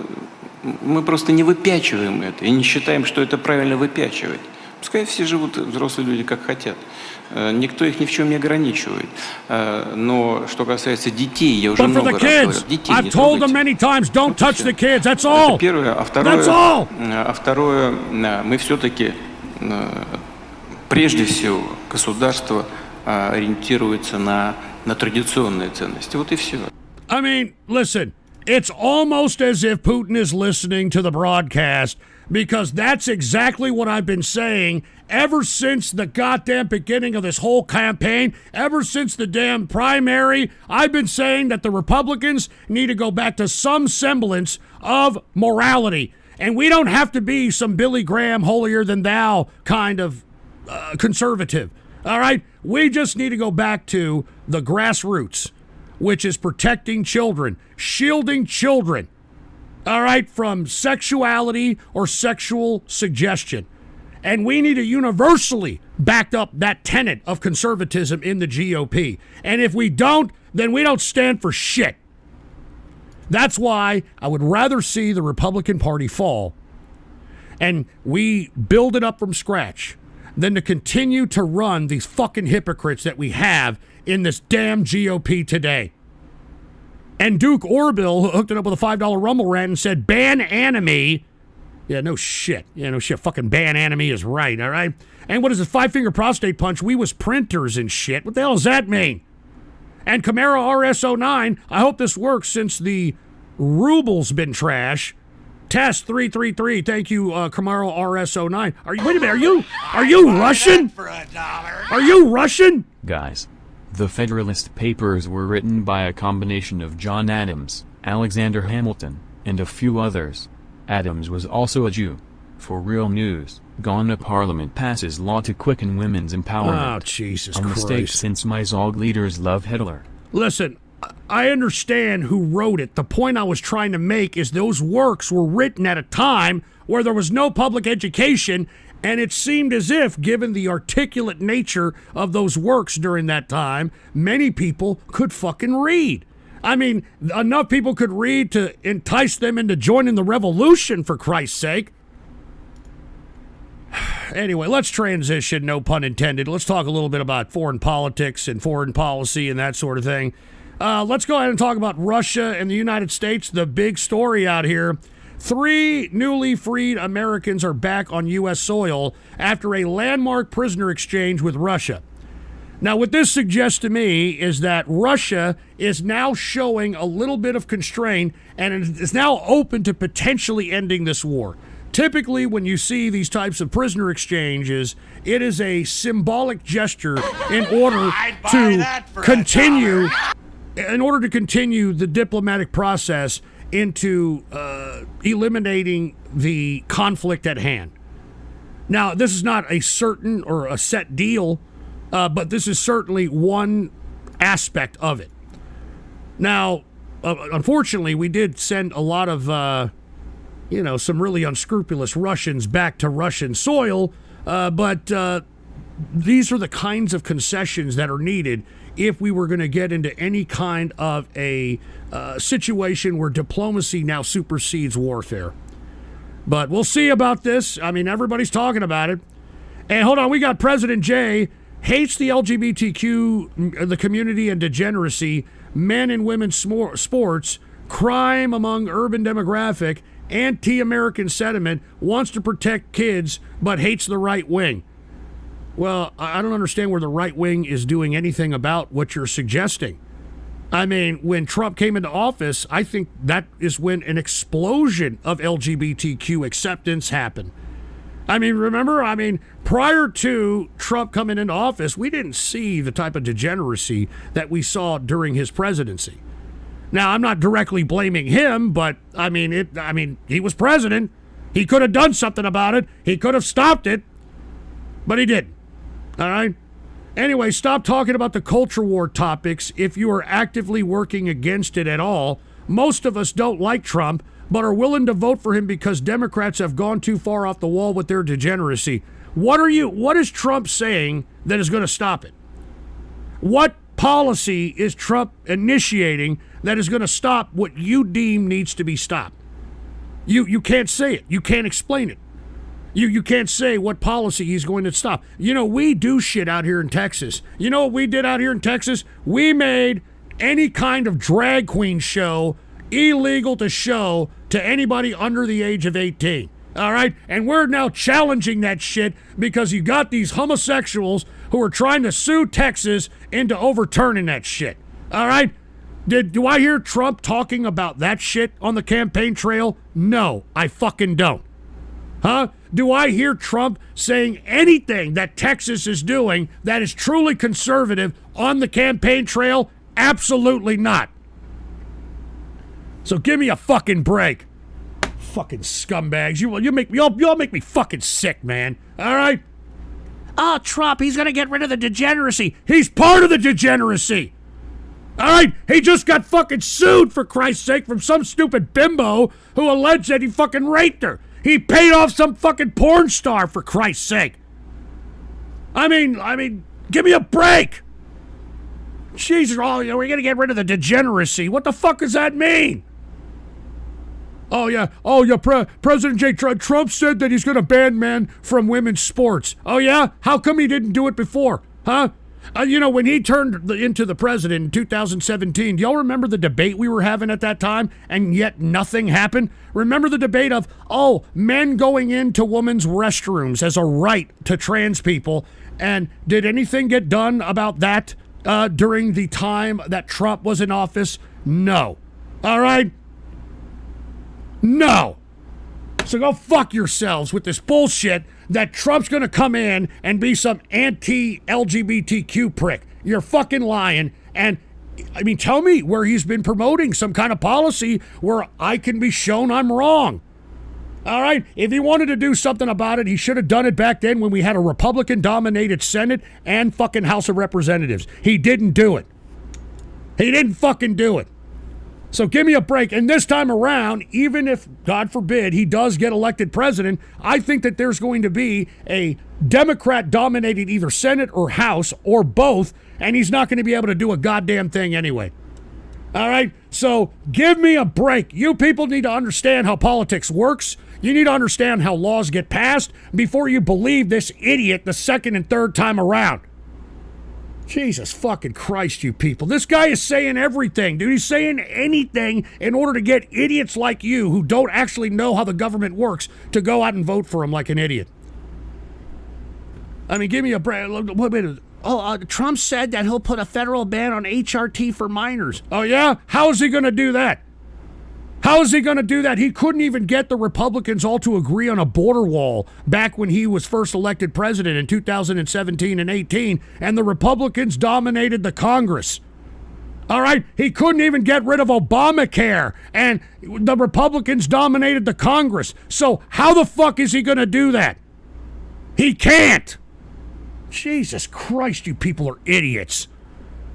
мы просто не выпячиваем это и не считаем, что это правильно выпячивать. Пускай все живут, взрослые люди, как хотят. Никто их ни в чем не ограничивает. Но что касается детей, я уже много раз говорил. Детей I've told them many times, don't touch the kids. That's all. Это первое. А второе, мы все-таки, прежде всего, государство ориентируется на традиционные ценности. Вот и все. I mean, listen, it's almost as if Putin is listening to the broadcast, because that's exactly what I've been saying ever since the goddamn beginning of this whole campaign, ever since the damn primary. I've been saying that the Republicans need to go back to some semblance of morality. And we don't have to be some Billy Graham holier-than-thou kind of conservative. All right? We just need to go back to the grassroots, which is protecting children, shielding children, all right, from sexuality or sexual suggestion. And we need to universally back up that tenet of conservatism in the GOP. And if we don't, then we don't stand for shit. That's why I would rather see the Republican Party fall and we build it up from scratch than to continue to run these fucking hypocrites that we have in this damn GOP today. And Duke Orville hooked it up with a $5 Rumble rant and said, ban enemy. Yeah, no shit. Yeah, no shit. Fucking ban enemy is right, all right? And what is this, five-finger prostate punch? We was printers and shit. What the hell does that mean? And Camaro RS09, I hope this works since the ruble's been trash. Test 333. Thank you, Camaro RS09. Wait a minute, are you Russian? Are you Russian? Guys, the Federalist Papers were written by a combination of John Adams, Alexander Hamilton, and a few others. Adams was also a Jew. For real news, Ghana Parliament passes law to quicken women's empowerment. Oh, Jesus Christ. A mistake since my Zog leaders love Hitler. Listen, I understand who wrote it. The point I was trying to make is those works were written at a time where there was no public education, and it seemed as if, given the articulate nature of those works during that time, many people could fucking read. I mean, enough people could read to entice them into joining the revolution, for Christ's sake. Anyway, let's transition, no pun intended. Let's talk a little bit about foreign politics and foreign policy and that sort of thing. Let's go ahead and talk about Russia and the United States, the big story out here. 3 newly freed Americans are back on U.S. soil after a landmark prisoner exchange with Russia. Now, what this suggests to me is that Russia is now showing a little bit of constraint and is now open to potentially ending this war. Typically, when you see these types of prisoner exchanges, it is a symbolic gesture in order to continue the diplomatic process into eliminating the conflict at hand. Now, this is not a certain or a set deal, but this is certainly one aspect of it. Now, unfortunately, we did send a lot of, some really unscrupulous Russians back to Russian soil, but these are the kinds of concessions that are needed if we were going to get into any kind of a situation where diplomacy now supersedes warfare. But we'll see about this. I mean, everybody's talking about it. And hold on, we got President Jay hates the LGBTQ, the community, and degeneracy, men and women's sports, crime among urban demographic, anti-American sentiment, wants to protect kids, but hates the right wing. Well, I don't understand where the right wing is doing anything about what you're suggesting. I mean, when Trump came into office, I think that is when an explosion of LGBTQ acceptance happened. I mean, remember, prior to Trump coming into office, we didn't see the type of degeneracy that we saw during his presidency. Now, I'm not directly blaming him, but he was president. He could have done something about it. He could have stopped it, but he didn't. All right? Anyway, stop talking about the culture war topics if you are actively working against it at all. Most of us don't like Trump, but are willing to vote for him because Democrats have gone too far off the wall with their degeneracy. What is Trump saying that is going to stop it? What policy is Trump initiating that is going to stop what you deem needs to be stopped? You can't say it. You can't explain it. You can't say what policy he's going to stop. You know, we do shit out here in Texas. You know what we did out here in Texas? We made any kind of drag queen show illegal to show to anybody under the age of 18. All right? And we're now challenging that shit because you got these homosexuals who are trying to sue Texas into overturning that shit. All right? Do I hear Trump talking about that shit on the campaign trail? No, I fucking don't. Huh? Do I hear Trump saying anything that Texas is doing that is truly conservative on the campaign trail? Absolutely not. So give me a fucking break. Fucking scumbags. Y'all make me fucking sick, man. All right? Oh, Trump, he's going to get rid of the degeneracy. He's part of the degeneracy. All right? He just got fucking sued, for Christ's sake, from some stupid bimbo who alleged that he fucking raped her. He paid off some fucking porn star, for Christ's sake. I mean, give me a break. Jesus, we're going to get rid of the degeneracy. What the fuck does that mean? Oh, yeah, President J. Trump said that he's going to ban men from women's sports. Oh, yeah? How come he didn't do it before? Huh? When he turned into the president in 2017, do y'all remember the debate we were having at that time, and yet nothing happened? Remember the debate of, men going into women's restrooms as a right to trans people, and did anything get done about that during the time that Trump was in office? No. All right? No. So go fuck yourselves with this bullshit that Trump's going to come in and be some anti-LGBTQ prick. You're fucking lying. And, tell me where he's been promoting some kind of policy where I can be shown I'm wrong. All right? If he wanted to do something about it, he should have done it back then when we had a Republican-dominated Senate and fucking House of Representatives. He didn't do it. He didn't fucking do it. So give me a break. And this time around, even if, God forbid, he does get elected president, I think that there's going to be a Democrat-dominated either Senate or House or both, and he's not going to be able to do a goddamn thing anyway. All right? So give me a break. You people need to understand how politics works. You need to understand how laws get passed before you believe this idiot the second and third time around. Jesus fucking Christ, you people. This guy is saying everything, dude. He's saying anything in order to get idiots like you who don't actually know how the government works to go out and vote for him like an idiot. Give me a break. Trump said that he'll put a federal ban on HRT for minors. Oh, yeah? How is he going to do that? How is he going to do that? He couldn't even get the Republicans all to agree on a border wall back when he was first elected president in 2017 and 18, and the Republicans dominated the Congress. All right? He couldn't even get rid of Obamacare, and the Republicans dominated the Congress. So how the fuck is he going to do that? He can't. Jesus Christ, you people are idiots.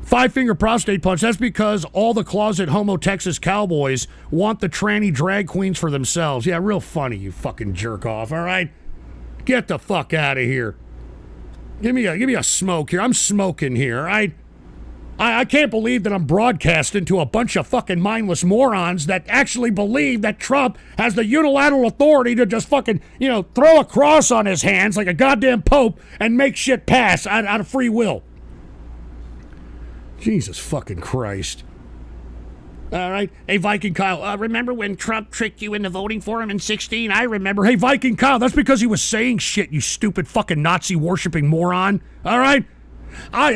Five-finger prostate punch, that's because all the closet homo Texas cowboys want the tranny drag queens for themselves. Yeah, real funny, you fucking jerk off, all right? Get the fuck out of here. Give me a smoke here. I'm smoking here, all right? I can't believe that I'm broadcasting to a bunch of fucking mindless morons that actually believe that Trump has the unilateral authority to just fucking, throw a cross on his hands like a goddamn pope and make shit pass out of free will. Jesus fucking Christ. All right. Hey, Viking Kyle, remember when Trump tricked you into voting for him in 2016? I remember. Hey, Viking Kyle, that's because he was saying shit, you stupid fucking Nazi-worshipping moron. All right?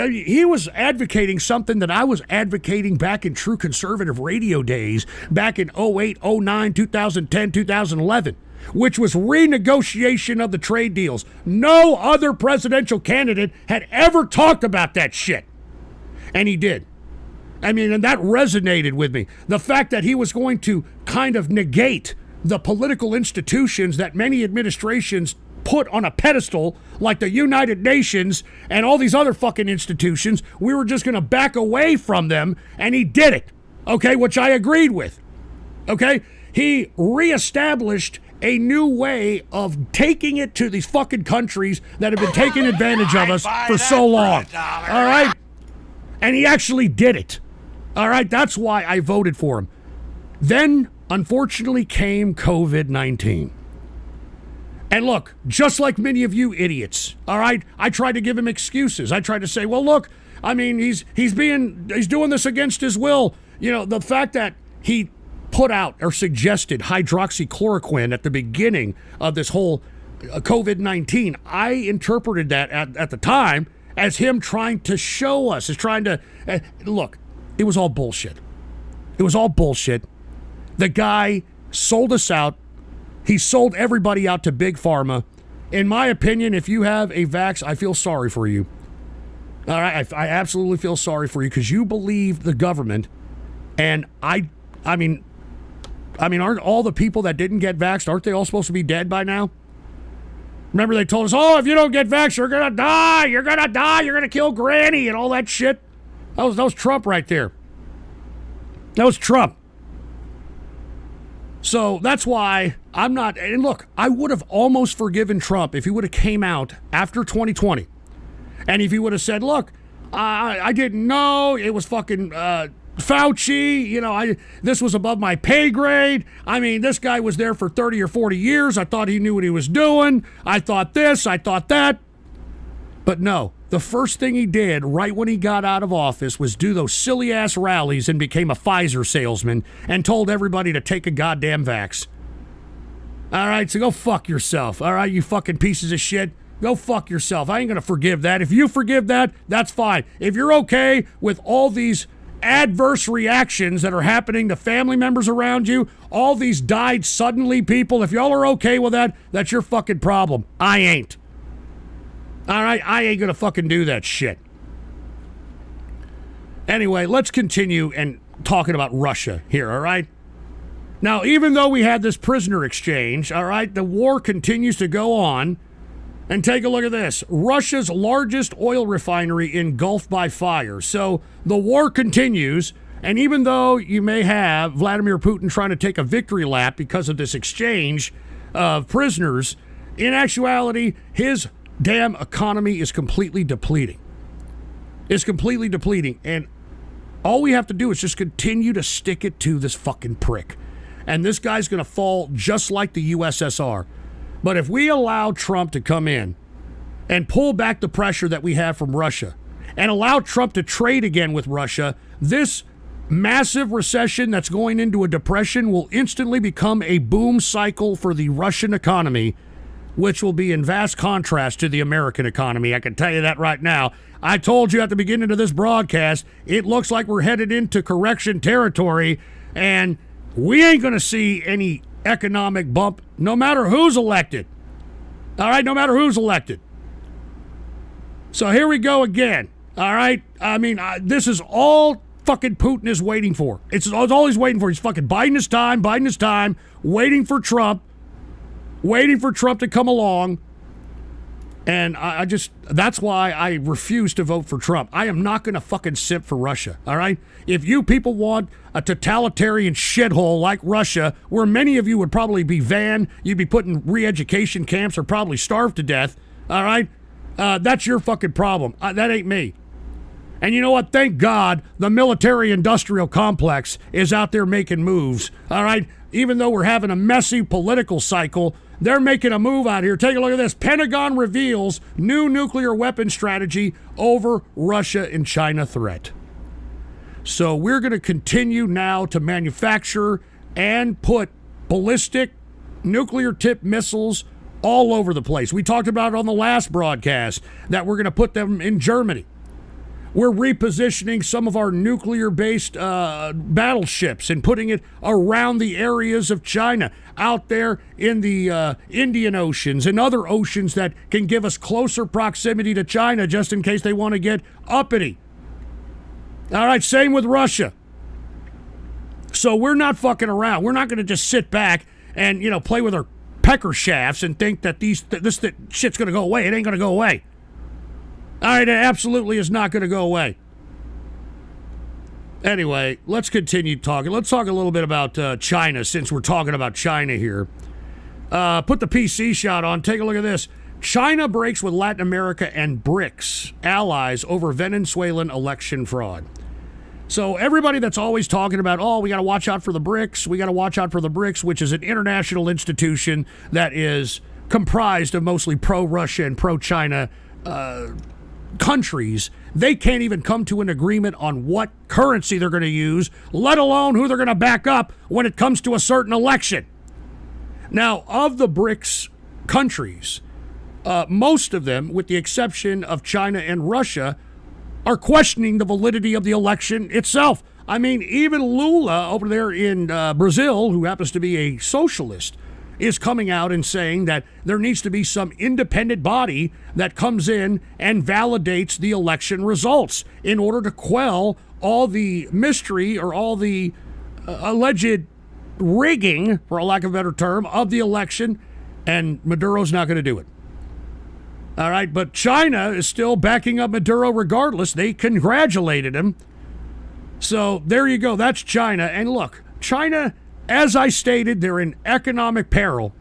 He was advocating something that I was advocating back in true conservative radio days, back in 08, 09, 2010, 2011, which was renegotiation of the trade deals. No other presidential candidate had ever talked about that shit. And he did. I mean, and that resonated with me. The fact that he was going to kind of negate the political institutions that many administrations put on a pedestal, like the United Nations and all these other fucking institutions. We were just going to back away from them, and he did it, okay, which I agreed with, okay? He reestablished a new way of taking it to these fucking countries that have been taking advantage of us for so long, all right? And he actually did it. All right, that's why I voted for him. Then, unfortunately, came COVID-19. And look, just like many of you idiots, all right, I tried to give him excuses. I tried to say, well, look, I mean, he's doing this against his will. You know, the fact that he put out or suggested hydroxychloroquine at the beginning of this whole COVID-19, I interpreted that at the time as him trying to show us, as trying to, look, it was all bullshit. It was all bullshit. The guy sold us out. He sold everybody out to Big Pharma. In my opinion, if you have a vax, I feel sorry for you. All right, I absolutely feel sorry for you because you believe the government. And I mean, aren't all the people that didn't get vaxxed, aren't they all supposed to be dead by now? Remember they told us, oh, if you don't get vaxxed, you're going to die. You're going to die. You're going to kill Granny and all that shit. That was Trump right there. That was Trump. So that's why I'm not, and look, I would have almost forgiven Trump if he would have came out after 2020. And if he would have said, look, I didn't know, it was fucking Fauci, you know, this was above my pay grade. I mean, this guy was there for 30 or 40 years. I thought he knew what he was doing. I thought this, I thought that. But no, the first thing he did right when he got out of office was do those silly-ass rallies and became a Pfizer salesman and told everybody to take a goddamn vax. All right, so go fuck yourself, all right, you fucking pieces of shit. Go fuck yourself. I ain't going to forgive that. If you forgive that, that's fine. If you're okay with all these adverse reactions that are happening to family members around you, all these died suddenly people, if y'all are okay with that, that's your fucking problem. I ain't. All right, I ain't gonna fucking do that shit. Anyway, let's continue and talking about Russia here, all right? Now, even though we had this prisoner exchange, all right, the war continues to go on. And take a look at this. Russia's largest oil refinery engulfed by fire. So the war continues, and even though you may have Vladimir Putin trying to take a victory lap because of this exchange of prisoners, in actuality, his damn economy is completely depleting. It's completely depleting, and all we have to do is just continue to stick it to this fucking prick. And this guy's going to fall just like the USSR. But if we allow Trump to come in and pull back the pressure that we have from Russia and allow Trump to trade again with Russia, this massive recession that's going into a depression will instantly become a boom cycle for the Russian economy, which will be in vast contrast to the American economy. I can tell you that right now. I told you at the beginning of this broadcast, it looks like we're headed into correction territory, and we ain't going to see any economic bump no matter who's elected. All right, no matter who's elected. So here we go again. All right, I mean, this is all fucking Putin is waiting for. It's all he's waiting for. He's fucking biding his time, waiting for Trump to come along. And I just, that's why I refuse to vote for Trump. I am not going to fucking simp for Russia, all right? If you people want a totalitarian shithole like Russia, where many of you would probably be banned, you'd be put in re-education camps or probably starve to death, all right? That's your fucking problem. That ain't me. And you know what? Thank God the military-industrial complex is out there making moves, all right? Even though we're having a messy political cycle, they're making a move out here. Take a look at this. Pentagon reveals new nuclear weapon strategy over Russia and China threat. So we're going to continue now to manufacture and put ballistic nuclear-tipped missiles all over the place. We talked about it on the last broadcast that we're going to put them in Germany. We're repositioning some of our nuclear-based battleships and putting it around the areas of China, out there in the Indian Oceans and other oceans that can give us closer proximity to China just in case they want to get uppity. All right, same with Russia. So we're not fucking around. We're not going to just sit back and, play with our pecker shafts and think that this shit's going to go away. It ain't going to go away. All right, it absolutely is not going to go away. Anyway, let's continue talking. Let's talk a little bit about China, since we're talking about China here. Put the PC shot on. Take a look at this. China breaks with Latin America and BRICS allies over Venezuelan election fraud. So everybody that's always talking about, we got to watch out for the BRICS, which is an international institution that is comprised of mostly pro-Russia and pro-China countries. They can't even come to an agreement on what currency they're going to use, let alone who they're going to back up when it comes to a certain election. Now, of the BRICS countries, most of them, with the exception of China and Russia, are questioning the validity of the election itself. I mean, even Lula over there in Brazil, who happens to be a socialist, is coming out and saying that there needs to be some independent body that comes in and validates the election results in order to quell all the mystery or all the alleged rigging, for a lack of a better term, of the election, and Maduro's not going to do it. All right, but China is still backing up Maduro regardless. They congratulated him. So there you go. That's China. And look, China, as I stated, they're in economic peril.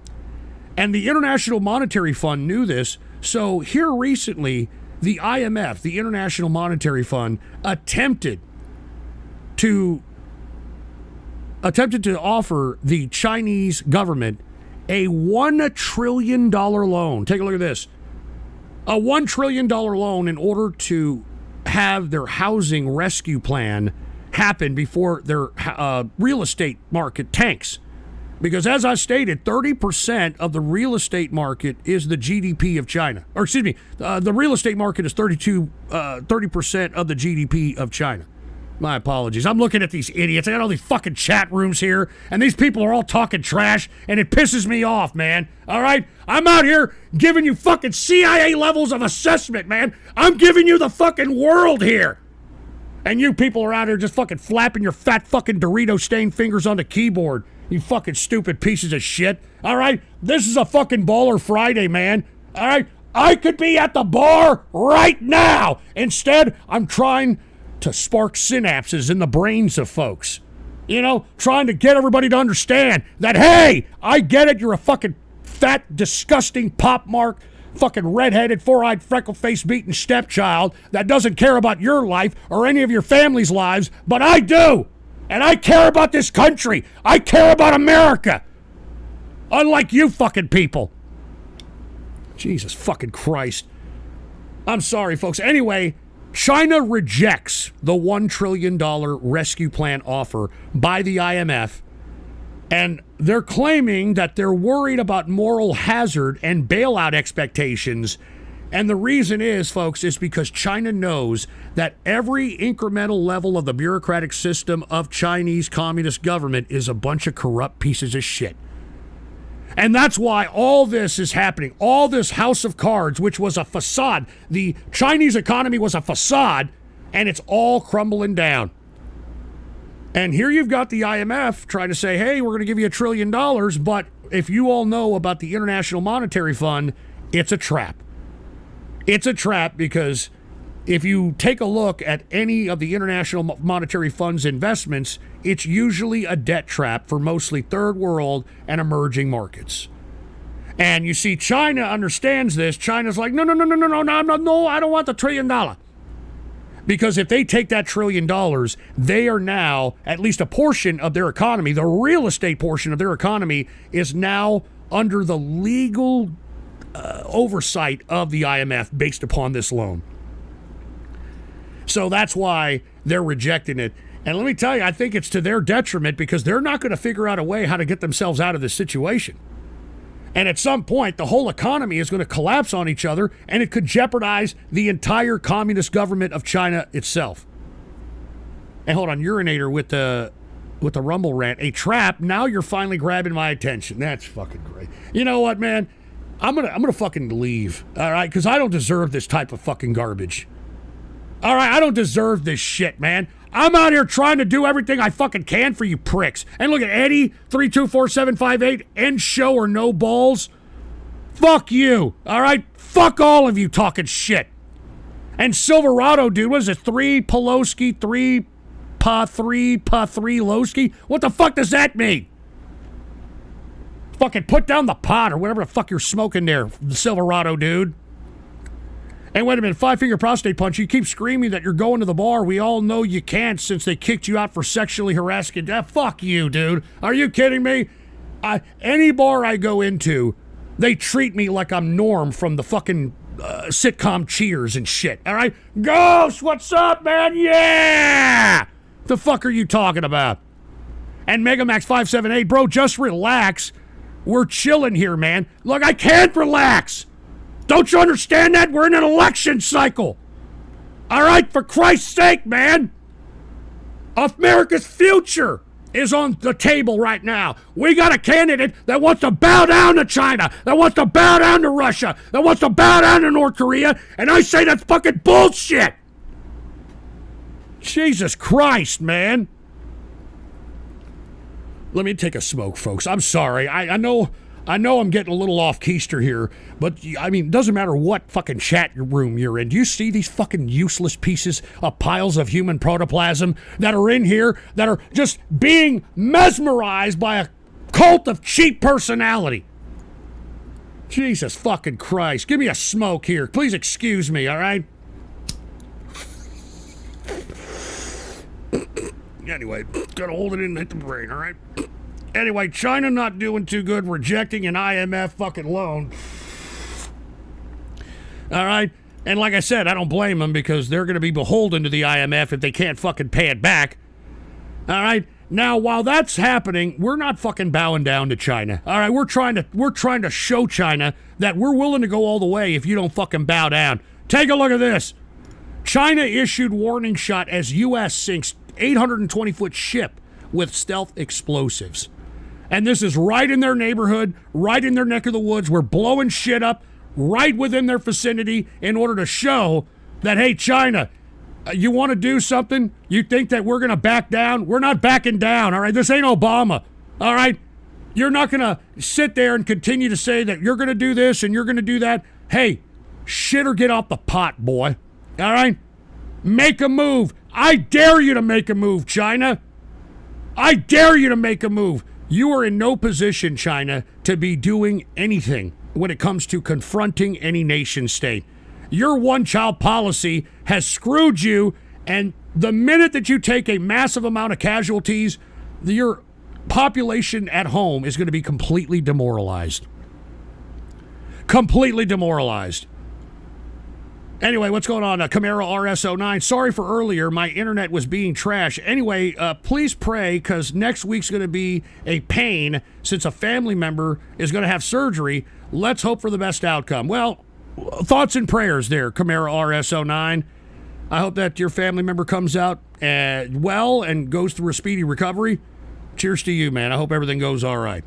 And the International Monetary Fund knew this. So here recently, the IMF, the International Monetary Fund, attempted to offer the Chinese government a $1 trillion loan. Take a look at this. A $1 trillion loan in order to have their housing rescue plan happen before their real estate market tanks. Because as I stated, 30% of the real estate market is the GDP of China. Or excuse me, the real estate market is 30% of the GDP of China. My apologies. I'm looking at these idiots. I got all these fucking chat rooms here, and these people are all talking trash, and it pisses me off, man. All right? I'm out here giving you fucking CIA levels of assessment, man. I'm giving you the fucking world here. And you people are out here just fucking flapping your fat fucking Dorito-stained fingers on the keyboard. You fucking stupid pieces of shit. All right? This is a fucking Baller Friday, man. All right? I could be at the bar right now. Instead, I'm trying to spark synapses in the brains of folks. Trying to get everybody to understand that, hey, I get it, you're a fucking fat, disgusting, pockmarked, fucking redheaded, four-eyed, freckle-faced, beaten stepchild that doesn't care about your life or any of your family's lives, but I do. And I care about this country. I care about America. Unlike you fucking people. Jesus fucking Christ. I'm sorry, folks. Anyway, China rejects the $1 trillion rescue plan offer by the IMF, and they're claiming that they're worried about moral hazard and bailout expectations. And the reason is, folks, is because China knows that every incremental level of the bureaucratic system of Chinese communist government is a bunch of corrupt pieces of shit. And that's why all this is happening. All this house of cards, which was a facade. The Chinese economy was a facade, and it's all crumbling down. And here you've got the IMF trying to say, hey, we're going to give you $1 trillion, but if you all know about the International Monetary Fund, it's a trap. It's a trap because if you take a look at any of the International Monetary Fund's investments, it's usually a debt trap for mostly third world and emerging markets. And you see, China understands this. China's like, no, I don't want the $1 trillion. Because if they take that $1 trillion, they are now, at least a portion of their economy, the real estate portion of their economy, is now under the legal oversight of the IMF based upon this loan. So that's why they're rejecting it. And let me tell you, I think it's to their detriment because they're not going to figure out a way how to get themselves out of this situation. And at some point, the whole economy is going to collapse on each other, and it could jeopardize the entire communist government of China itself. And hold on, urinator with the Rumble rant. A trap. Now you're finally grabbing my attention. That's fucking great. You know what, man? I'm gonna fucking leave. All right, because I don't deserve this type of fucking garbage. All right, I don't deserve this shit, man. I'm out here trying to do everything I fucking can for you pricks. And look at Eddie, 324758, end show or no balls. Fuck you, all right? Fuck all of you talking shit. And Silverado, dude, what is it? 3 Pelosi, 3 Lowski? What the fuck does that mean? Fucking put down the pot or whatever the fuck you're smoking there, the Silverado, dude. And wait a minute, 5-finger prostate punch. You keep screaming that you're going to the bar. We all know you can't since they kicked you out for sexually harassing. Fuck you, dude. Are you kidding me? Any bar I go into, they treat me like I'm Norm from the fucking sitcom Cheers and shit. All right? Ghost, what's up, man? Yeah! The fuck are you talking about? And Megamax578, bro, just relax. We're chilling here, man. Look, I can't relax. Don't you understand that? We're in an election cycle. All right, for Christ's sake, man. America's future is on the table right now. We got a candidate that wants to bow down to China, that wants to bow down to Russia, that wants to bow down to North Korea, and I say that's fucking bullshit. Jesus Christ, man. Let me take a smoke, folks. I'm sorry. I know I'm getting a little off keister here, but I mean, it doesn't matter what fucking chat room you're in. Do you see these fucking useless pieces of piles of human protoplasm that are in here that are just being mesmerized by a cult of cheap personality? Jesus fucking Christ. Give me a smoke here. Please excuse me, all right? Anyway, gotta hold it in and hit the brain, all right? Anyway, China not doing too good, rejecting an IMF fucking loan. All right? And like I said, I don't blame them because they're going to be beholden to the IMF if they can't fucking pay it back. All right? Now, while that's happening, we're not fucking bowing down to China. All right? We're trying to show China that we're willing to go all the way if you don't fucking bow down. Take a look at this. China issued warning shot as U.S. sinks 820-foot ship with stealth explosives. And this is right in their neighborhood, right in their neck of the woods. We're blowing shit up right within their vicinity in order to show that, hey, China, you want to do something? You think that we're going to back down? We're not backing down, all right? This ain't Obama, all right? You're not going to sit there and continue to say that you're going to do this and you're going to do that. Hey, shit or get off the pot, boy, all right? Make a move. I dare you to make a move, China. I dare you to make a move. You are in no position, China, to be doing anything when it comes to confronting any nation state. Your one-child policy has screwed you, and the minute that you take a massive amount of casualties, your population at home is going to be completely demoralized. Completely demoralized. Anyway, what's going on? Camaro RS09. Sorry for earlier. My internet was being trash. Anyway, please pray because next week's going to be a pain since a family member is going to have surgery. Let's hope for the best outcome. Well, thoughts and prayers there, Camaro RS09. I hope that your family member comes out well and goes through a speedy recovery. Cheers to you, man. I hope everything goes all right.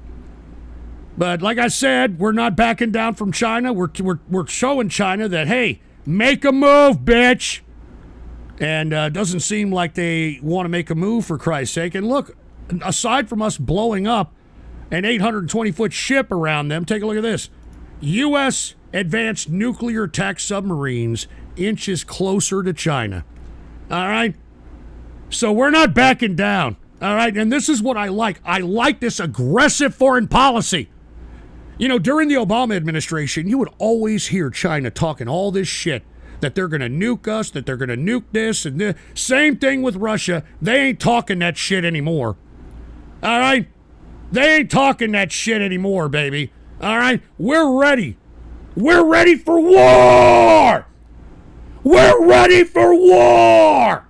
But like I said, we're not backing down from China. We're showing China that, hey, make a move, bitch. And doesn't seem like they want to make a move, for Christ's sake. And look, aside from us blowing up an 820-foot ship around them, take a look at this. U.S. advanced nuclear attack submarines inches closer to China. All right? So we're not backing down. All right? And this is what I like. I like this aggressive foreign policy. You know, during the Obama administration, you would always hear China talking all this shit, that they're going to nuke us, that they're going to nuke this and this. Same thing with Russia. They ain't talking that shit anymore. All right? They ain't talking that shit anymore, baby. All right? We're ready. We're ready for war. We're ready for war.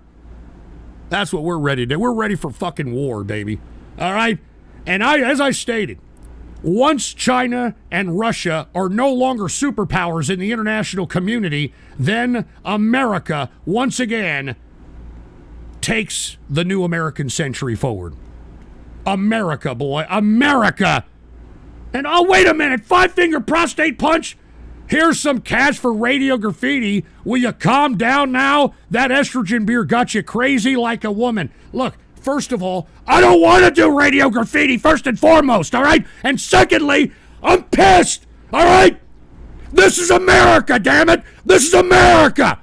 That's what we're ready to do. We're ready for fucking war, baby. All right? And as I stated, once China and Russia are no longer superpowers in the international community, then America, once again, takes the new American century forward. America, boy. America. And oh, wait a minute. 5-finger prostate punch? Here's some cash for radio graffiti. Will you calm down now? That estrogen beer got you crazy like a woman. Look, first of all, I don't want to do radio graffiti, first and foremost, all right? And secondly, I'm pissed, all right? This is America, damn it. This is America.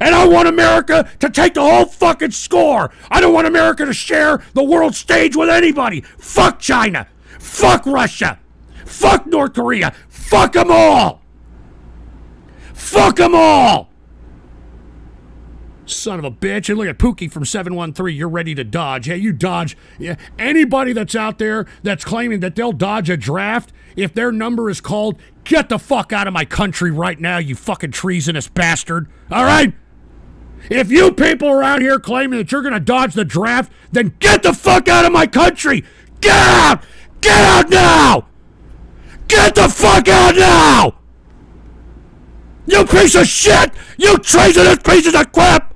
And I want America to take the whole fucking score. I don't want America to share the world stage with anybody. Fuck China. Fuck Russia. Fuck North Korea. Fuck them all. Fuck them all. Son of a bitch. And look at Pookie from 713. You're ready to dodge. Hey, you dodge. Yeah. Anybody that's out there that's claiming that they'll dodge a draft, if their number is called, get the fuck out of my country right now, you fucking treasonous bastard. All right? If you people are out here claiming that you're going to dodge the draft, then get the fuck out of my country. Get out. Get out now. Get the fuck out now. You piece of shit. You treasonous pieces of crap.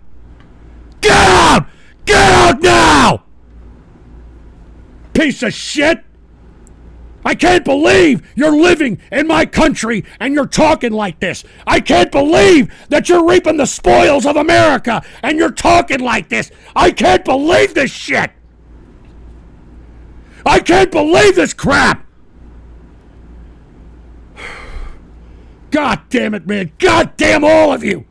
Get out! Get out now! Piece of shit! I can't believe you're living in my country and you're talking like this. I can't believe that you're reaping the spoils of America and you're talking like this. I can't believe this shit! I can't believe this crap! God damn it, man. God damn all of you!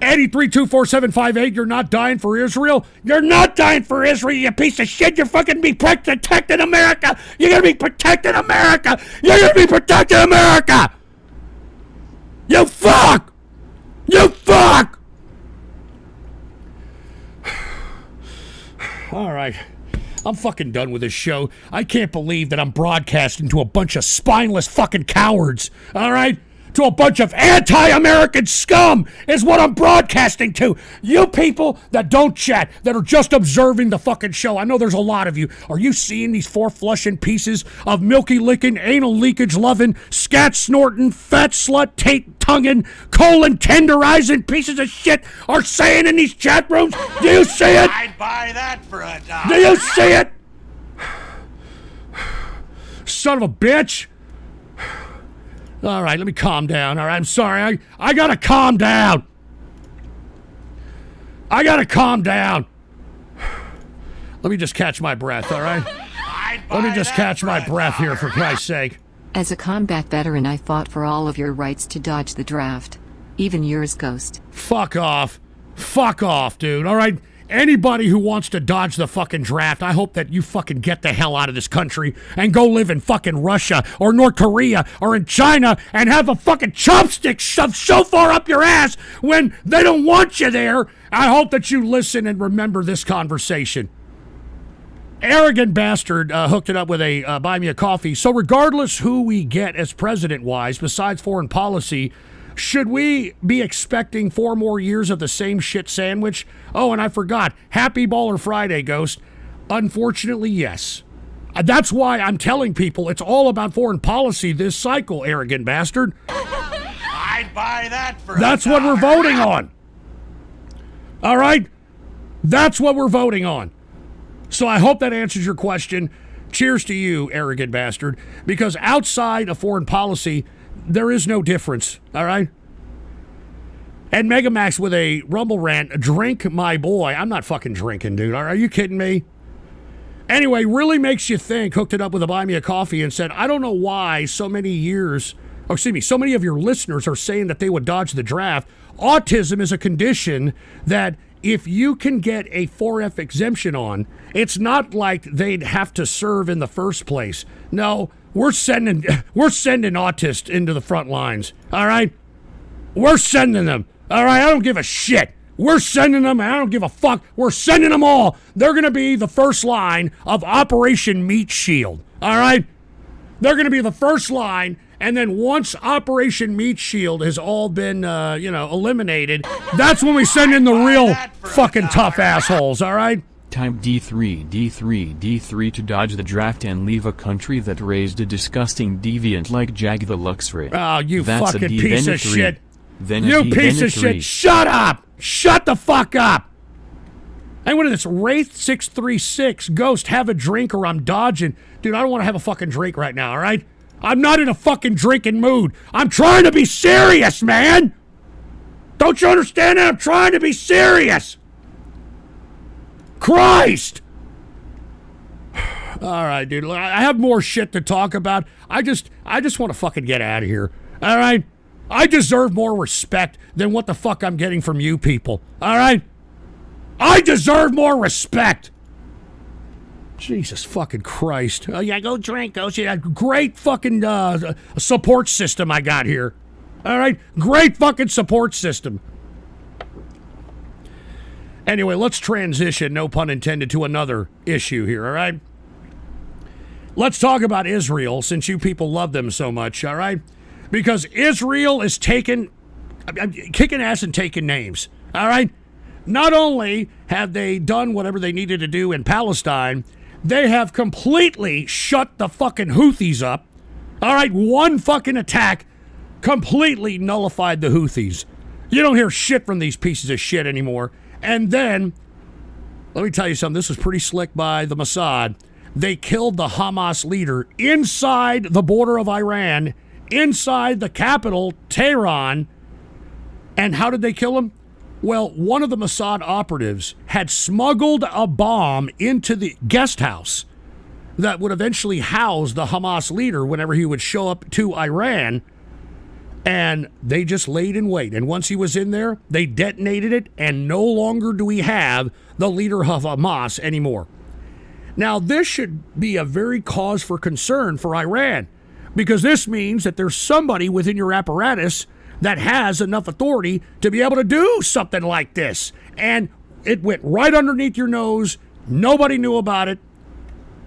832478, you're not dying for Israel? You're not dying for Israel, you piece of shit. You're fucking be protecting America. You're gonna be protecting America. You're gonna be protecting America. You fuck. You fuck. All right. I'm fucking done with this show. I can't believe that I'm broadcasting to a bunch of spineless fucking cowards. All right? To a bunch of anti-American scum is what I'm broadcasting to. You people that don't chat, that are just observing the fucking show. I know there's a lot of you. Are you seeing these four-flushing pieces of milky-licking, anal-leakage-loving, scat-snorting, fat slut, taint-tonguing, colon-tenderizing pieces of shit are saying in these chat rooms? Do you see it? I'd buy that for $1. Do you see it? Son of a bitch. All right, let me calm down. All right, I'm sorry. I gotta calm down. I gotta calm down. Let me just catch my breath, all right? Let me just catch my breath here, for Christ's sake. As a combat veteran, I fought for all of your rights to dodge the draft. Even yours, Ghost. Fuck off. Fuck off, dude, all right? Anybody who wants to dodge the fucking draft, I hope that you fucking get the hell out of this country and go live in fucking Russia or North Korea or in China and have a fucking chopstick shoved so far up your ass when they don't want you there. I hope that you listen and remember this conversation. Arrogant bastard hooked it up with a buy me a coffee. So regardless who we get as president-wise, besides foreign policy, should we be expecting 4 more years of the same shit sandwich? Oh, and I forgot. Happy Baller Friday, Ghost. Unfortunately, yes. That's why I'm telling people it's all about foreign policy this cycle, arrogant bastard. I'd buy that for That's what we're voting on. All right? That's what we're voting on. So I hope that answers your question. Cheers to you, arrogant bastard. Because outside of foreign policy, there is no difference, all right? And Megamax with a Rumble rant, drink my boy. I'm not fucking drinking, dude. Are you kidding me? Anyway, really makes you think, hooked it up with a buy me a coffee and said, I don't know why so many of your listeners are saying that they would dodge the draft. Autism is a condition that if you can get a 4F exemption on, it's not like they'd have to serve in the first place. No, we're sending autists into the front lines, all right? We're sending them, all right? I don't give a shit. We're sending them, and I don't give a fuck. We're sending them all. They're going to be the first line of Operation Meat Shield, all right? They're going to be the first line, And then once Operation Meat Shield has all been, eliminated, that's when we send in the real fucking tough assholes, all right? Type D3 to dodge the draft and leave a country that raised a disgusting deviant like Jag the Luxray. Oh, you That's fucking a D, piece then a of 3. shit. Then a You D, piece then a of 3. shit. Shut up. Shut the fuck up. Hey, what is this? Wraith636. Ghost, have a drink or I'm dodging. Dude, I don't want to have a fucking drink right now, all right? I'm not in a fucking drinking mood. I'm trying to be serious, man. Don't you understand that? I'm trying to be serious. Christ. All right, dude. I have more shit to talk about. I just want to fucking get out of here. All right? I deserve more respect than what the fuck I'm getting from you people. All right? I deserve more respect. Jesus fucking Christ. Oh, yeah, go drink. Go see that great fucking support system I got here. All right? Great fucking support system. Anyway, let's transition, no pun intended, to another issue here, all right? Let's talk about Israel, since you people love them so much, all right? Because Israel is kicking ass and taking names, all right? Not only have they done whatever they needed to do in Palestine, they have completely shut the fucking Houthis up, all right? One fucking attack completely nullified the Houthis. You don't hear shit from these pieces of shit anymore. And then, let me tell you something, this was pretty slick by the Mossad. They killed the Hamas leader inside the border of Iran, inside the capital, Tehran. And how did they kill him? Well, one of the Mossad operatives had smuggled a bomb into the guest house that would eventually house the Hamas leader whenever he would show up to Iran. And they just laid in wait. And once he was in there, they detonated it, and no longer do we have the leader of Hamas anymore. Now, this should be a very cause for concern for Iran, because this means that there's somebody within your apparatus that has enough authority to be able to do something like this. And it went right underneath your nose. Nobody knew about it.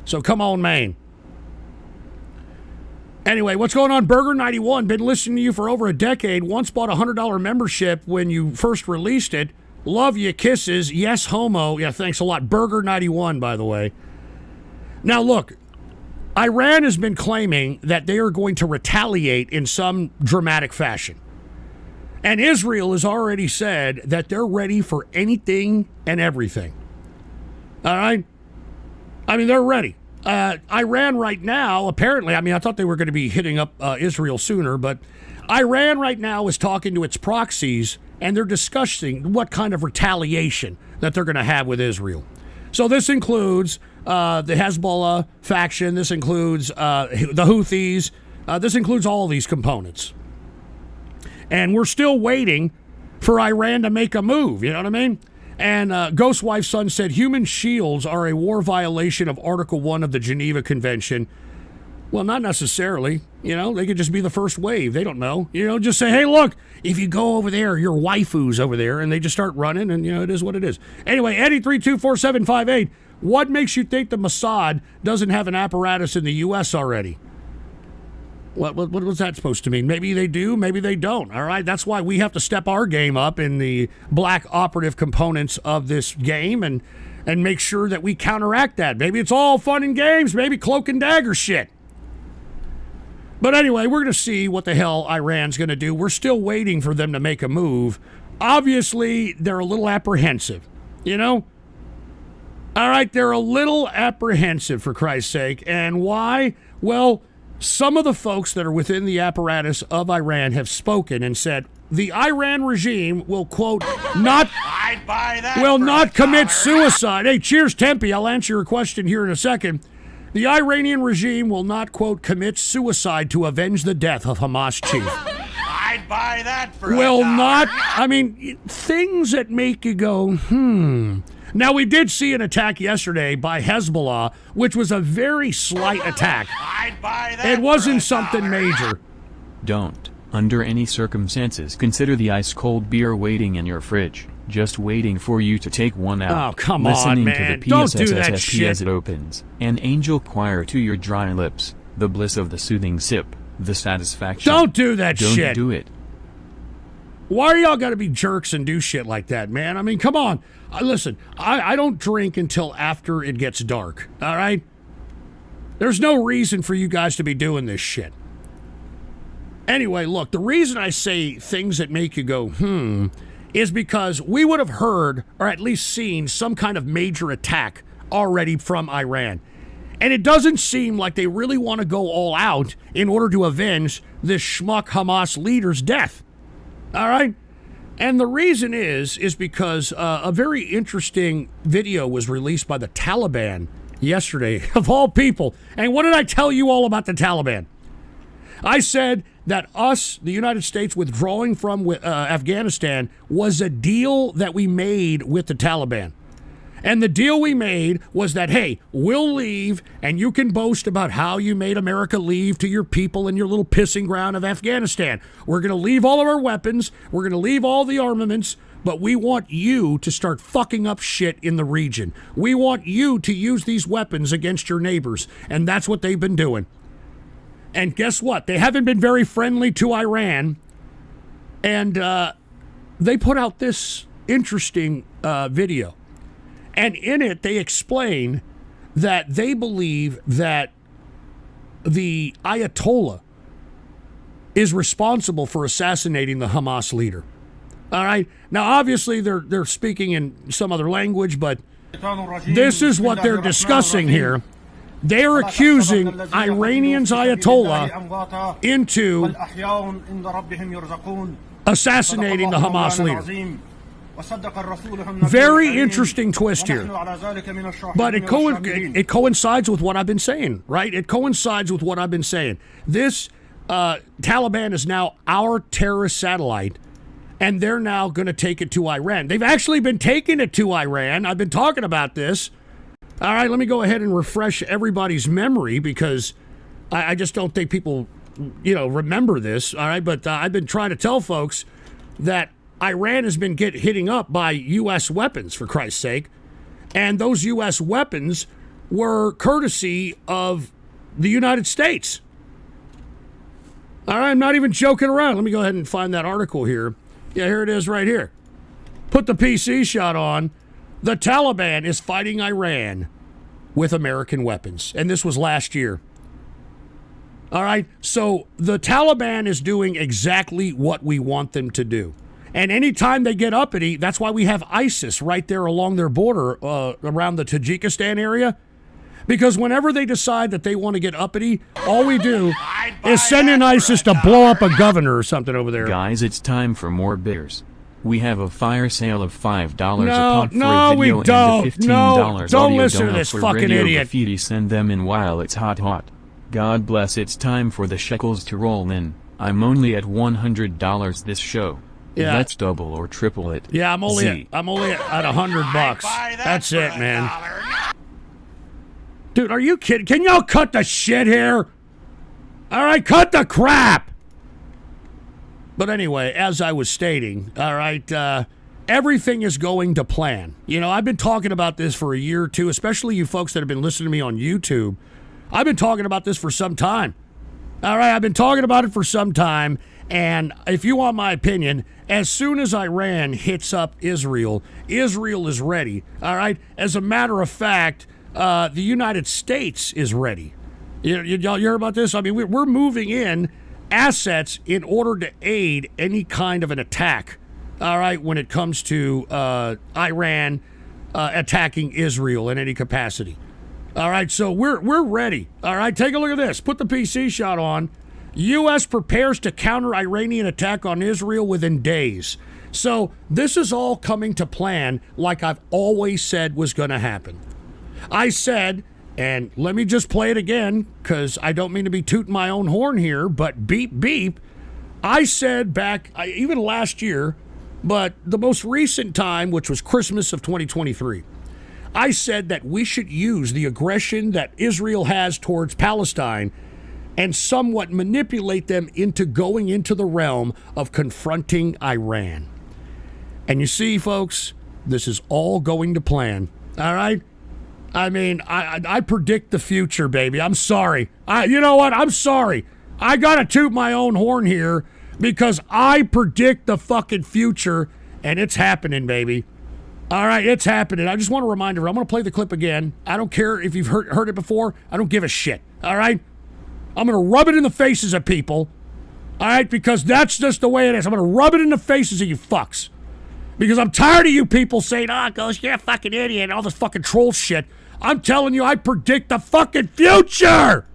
So come on, man. Anyway, what's going on? Burger91, been listening to you for over a decade. Once bought a $100 membership when you first released it. Love you, kisses. Yes, homo. Yeah, thanks a lot. Burger91, by the way. Now, look, Iran has been claiming that they are going to retaliate in some dramatic fashion. And Israel has already said that they're ready for anything and everything. All right? I mean, they're ready. Iran right now, apparently, I thought they were going to be hitting up Israel sooner, but Iran right now is talking to its proxies, and they're discussing what kind of retaliation that they're going to have with Israel. So this includes the Hezbollah faction, this includes the Houthis, this includes all these components. And we're still waiting for Iran to make a move, you know what I mean? And Ghostwife's son said human shields are a war violation of Article 1 of the Geneva Convention. Well, not necessarily. You know, they could just be the first wave. They don't know. You know, just say, hey, look, if you go over there, your waifu's over there, and they just start running, and, you know, it is what it is. Anyway, Eddie 324-758, what makes you think the Mossad doesn't have an apparatus in the U.S. already? What was that supposed to mean? Maybe they do, maybe they don't, all right? That's why we have to step our game up in the black operative components of this game and make sure that we counteract that. Maybe it's all fun and games, maybe cloak and dagger shit. But anyway, we're going to see what the hell Iran's going to do. We're still waiting for them to make a move. Obviously, they're a little apprehensive, you know? All right, they're a little apprehensive, for Christ's sake. And why? Well, some of the folks that are within the apparatus of Iran have spoken and said the Iran regime will, quote, not commit suicide. Hey, cheers, Tempe. I'll answer your question here in a second. The Iranian regime will not, quote, commit suicide to avenge the death of Hamas chief. I'd buy that for Will not, I mean, things that make you go, Now, we did see an attack yesterday by Hezbollah, which was a very slight attack. I'd buy that. It wasn't something major. Don't, under any circumstances, consider the ice-cold beer waiting in your fridge, just waiting for you to take one out. Oh, come Listening on, man. to the Don't do that PSSSP shit. as it opens. An angel choir to your dry lips, the bliss of the soothing sip. The satisfaction. Don't do that Don't shit. do it. Why are y'all got to be jerks and do shit like that, man? I mean, come on. Listen, I don't drink until after it gets dark, all right? There's no reason for you guys to be doing this shit. Anyway, look, the reason I say things that make you go, is because we would have heard, or at least seen, some kind of major attack already from Iran. And it doesn't seem like they really want to go all out in order to avenge this schmuck Hamas leader's death. All right? And the reason is because a very interesting video was released by the Taliban yesterday, of all people. And what did I tell you all about the Taliban? I said that us, the United States, withdrawing from Afghanistan was a deal that we made with the Taliban. And the deal we made was that, hey, we'll leave, and you can boast about how you made America leave to your people in your little pissing ground of Afghanistan. We're going to leave all of our weapons. We're going to leave all the armaments. But we want you to start fucking up shit in the region. We want you to use these weapons against your neighbors. And that's what they've been doing. And guess what? They haven't been very friendly to Iran. And they put out this interesting video. And in it, they explain that they believe that the Ayatollah is responsible for assassinating the Hamas leader. All right? Now, obviously, they're speaking in some other language, but this is what they're discussing here. They're accusing Iranian's Ayatollah into assassinating the Hamas leader. Very interesting twist here. But it coincides with what I've been saying, right? It coincides with what I've been saying. This Taliban is now our terrorist satellite, and they're now going to take it to Iran. They've actually been taking it to Iran. I've been talking about this. All right, let me go ahead and refresh everybody's memory because I just don't think people, remember this. All right, but I've been trying to tell folks that Iran has been hitting up by U.S. weapons, for Christ's sake. And those U.S. weapons were courtesy of the United States. All right, I'm not even joking around. Let me go ahead and find that article here. Yeah, here it is right here. Put the PC shot on. The Taliban is fighting Iran with American weapons. And this was last year. All right, so the Taliban is doing exactly what we want them to do. And anytime they get uppity, that's why we have ISIS right there along their border around the Tajikistan area. Because whenever they decide that they want to get uppity, all we do is send in ISIS to blow up a governor or something over there. Guys, it's time for more beers. We have a fire sale of $5 a pop for no, a video we don't. and a $15 No, don't audio listen to donut this for fucking radio idiot. graffiti. Send them in while it's hot. God bless. It's time for the shekels to roll in. I'm only at $100 this show. Yeah. Let's double or triple it. Yeah, I'm only at $100. That's it, man. Dude, are you kidding? Can y'all cut the shit here? All right, cut the crap. But anyway, as I was stating, all right, everything is going to plan. I've been talking about this for a year or two, especially you folks that have been listening to me on YouTube. I've been talking about this for some time. All right, I've been talking about it for some time. And if you want my opinion, as soon as Iran hits up Israel, Israel is ready. All right. As a matter of fact, the United States is ready. Y'all hear about this? I mean, we're moving in assets in order to aid any kind of an attack. All right. When it comes to Iran attacking Israel in any capacity. All right. So we're ready. All right. Take a look at this. Put the PC shot on. U.S. prepares to counter Iranian attack on Israel within days. So this is all coming to plan like I've always said was going to happen. I said, and let me just play it again because I don't mean to be tooting my own horn here, but beep, beep. I said back, even last year, but the most recent time, which was Christmas of 2023, I said that we should use the aggression that Israel has towards Palestine and somewhat manipulate them into going into the realm of confronting Iran. And you see, folks, this is all going to plan. All right? I mean, I predict the future, baby. I'm sorry. You know what? I'm sorry. I got to toot my own horn here because I predict the fucking future, and it's happening, baby. All right, it's happening. I just want to remind everyone, I'm going to play the clip again. I don't care if you've heard it before. I don't give a shit, all right? I'm going to rub it in the faces of people, all right, because that's just the way it is. I'm going to rub it in the faces of you fucks because I'm tired of you people saying, Ghost, you're a fucking idiot and all this fucking troll shit. I'm telling you, I predict the fucking future.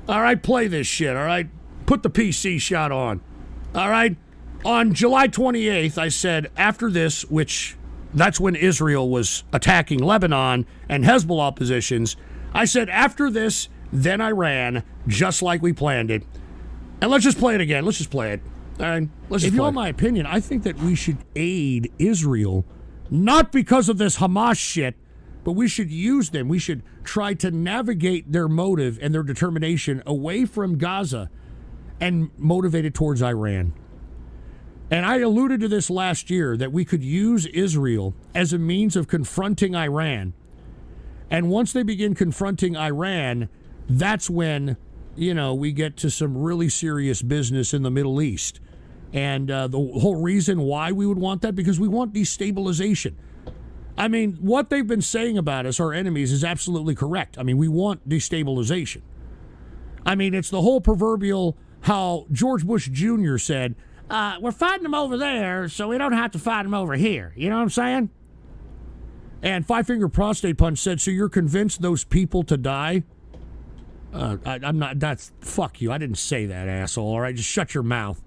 All right, play this shit, all right? Put the PC shot on, all right? On July 28th, I said, after this, which that's when Israel was attacking Lebanon and Hezbollah positions, I said, after this, then Iran, just like we planned it. And let's just play it again. Let's just play it. All right? If you want my opinion, I think that we should aid Israel, not because of this Hamas shit, but we should use them. We should try to navigate their motive and their determination away from Gaza and motivate it towards Iran. And I alluded to this last year, that we could use Israel as a means of confronting Iran. And once they begin confronting Iran, that's when, we get to some really serious business in the Middle East. And the whole reason why we would want that, because we want destabilization. I mean, what they've been saying about us, our enemies, is absolutely correct. I mean, we want destabilization. I mean, it's the whole proverbial how George Bush Jr. said, we're fighting them over there, so we don't have to fight them over here. You know what I'm saying? And Five Finger Prostate Punch said, so you're convinced those people to die? I'm not, fuck you. I didn't say that, asshole. All right, just shut your mouth.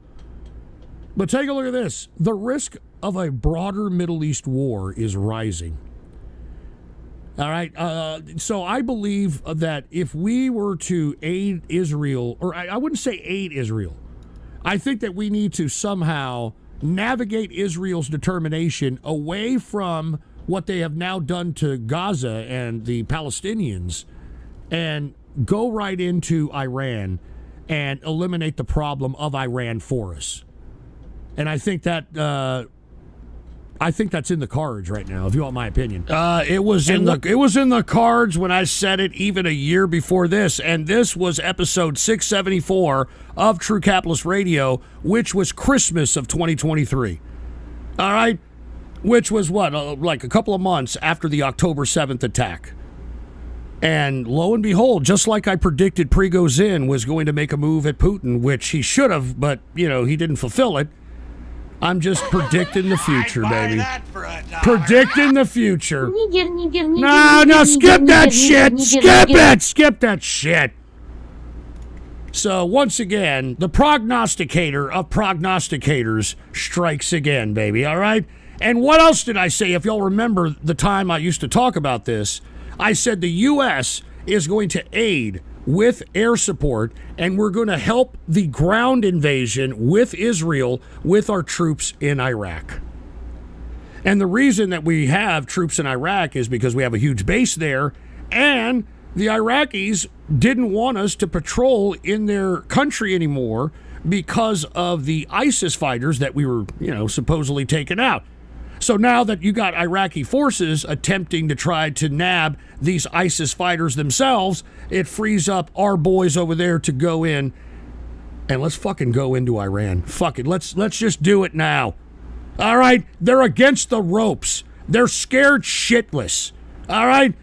But take a look at this. The risk of a broader Middle East war is rising. All right, so I believe that if we were to aid Israel, or I wouldn't say aid Israel, I think that we need to somehow navigate Israel's determination away from what they have now done to Gaza and the Palestinians and go right into Iran and eliminate the problem of Iran for us. And I think that that's in the cards right now, if you want my opinion. It was in the cards when I said it even a year before this, and this was episode 674 of True Capitalist Radio, which was Christmas of 2023. All right? Which was like a couple of months after the October 7th attack. And lo and behold, just like I predicted, Prigozhin was going to make a move at Putin, which he should have, but, he didn't fulfill it. I'm just predicting the future, baby. Predicting the future. No, skip that shit. Skip that shit. So, once again, the prognosticator of prognosticators strikes again, baby, all right? And what else did I say? If y'all remember the time I used to talk about this, I said the U.S. is going to aid with air support, and we're going to help the ground invasion with Israel with our troops in Iraq. And the reason that we have troops in Iraq is because we have a huge base there, and the Iraqis didn't want us to patrol in their country anymore because of the ISIS fighters that we were, supposedly taking out. So now that you got Iraqi forces attempting to try to nab these ISIS fighters themselves, it frees up our boys over there to go in, and let's fucking go into Iran. Fuck it, let's just do it now. All right, they're against the ropes. They're scared shitless. All right,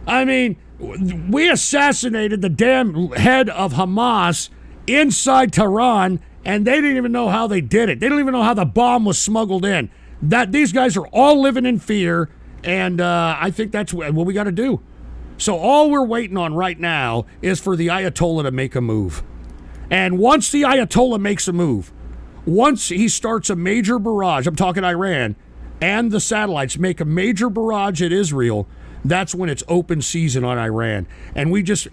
I mean, we assassinated the damn head of Hamas inside Tehran, and they didn't even know how they did it. They don't even know how the bomb was smuggled in. That these guys are all living in fear, and I think that's what we got to do. So all we're waiting on right now is for the Ayatollah to make a move. And once the Ayatollah makes a move, once he starts a major barrage, I'm talking Iran, and the satellites make a major barrage at Israel, that's when it's open season on Iran. And we just,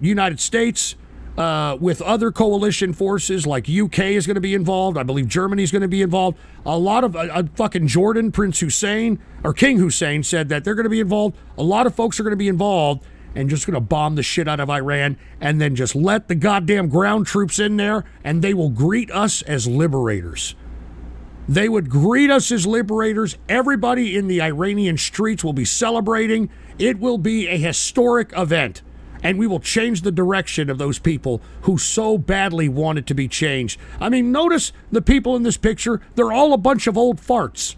United States, with other coalition forces like UK is going to be involved. I believe Germany's going to be involved. A lot of fucking Jordan, Prince Hussein, or King Hussein said that they're going to be involved. A lot of folks are going to be involved and just going to bomb the shit out of Iran and then just let the goddamn ground troops in there and they will greet us as liberators. They would greet us as liberators. Everybody in the Iranian streets will be celebrating. It will be a historic event. and we will change the direction of those people who so badly want it to be changed. I mean, notice the people in this picture, they're all a bunch of old farts.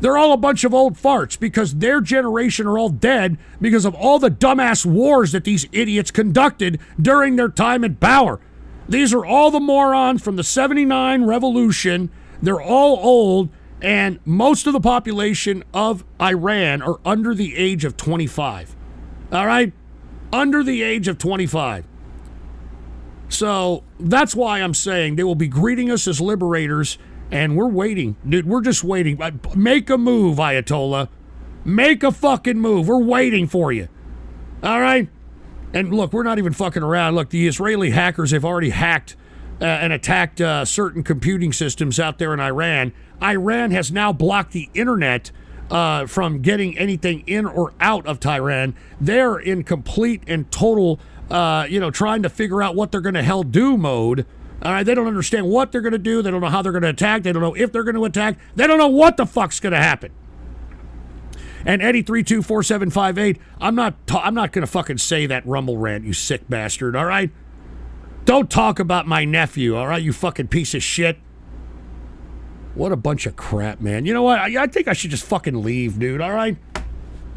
They're all a bunch of old farts because their generation are all dead because of all the dumbass wars that these idiots conducted during their time in power. These are all the morons from the 79 revolution. They're all old, and most of the population of Iran are under the age of 25. All right? Under the age of 25. So that's why I'm saying they will be greeting us as liberators. And we're waiting. Dude, we're just waiting. Make a move, Ayatollah. Make a fucking move. We're waiting for you. All right? And look, we're not even fucking around. Look, the Israeli hackers have already hacked and attacked certain computing systems out there in Iran. Iran has now blocked the internet from getting anything in or out of Tehran. They're in complete and total, trying to figure out what they're going to hell do mode. All right, they don't understand what they're going to do. They don't know how they're going to attack. They don't know if they're going to attack. They don't know what the fuck's going to happen. And Eddie 324758, I'm not going to fucking say that Rumble rant, you sick bastard. All right, don't talk about my nephew. All right, you fucking piece of shit. What a bunch of crap, man. You know what? I think I should just fucking leave, dude. All right,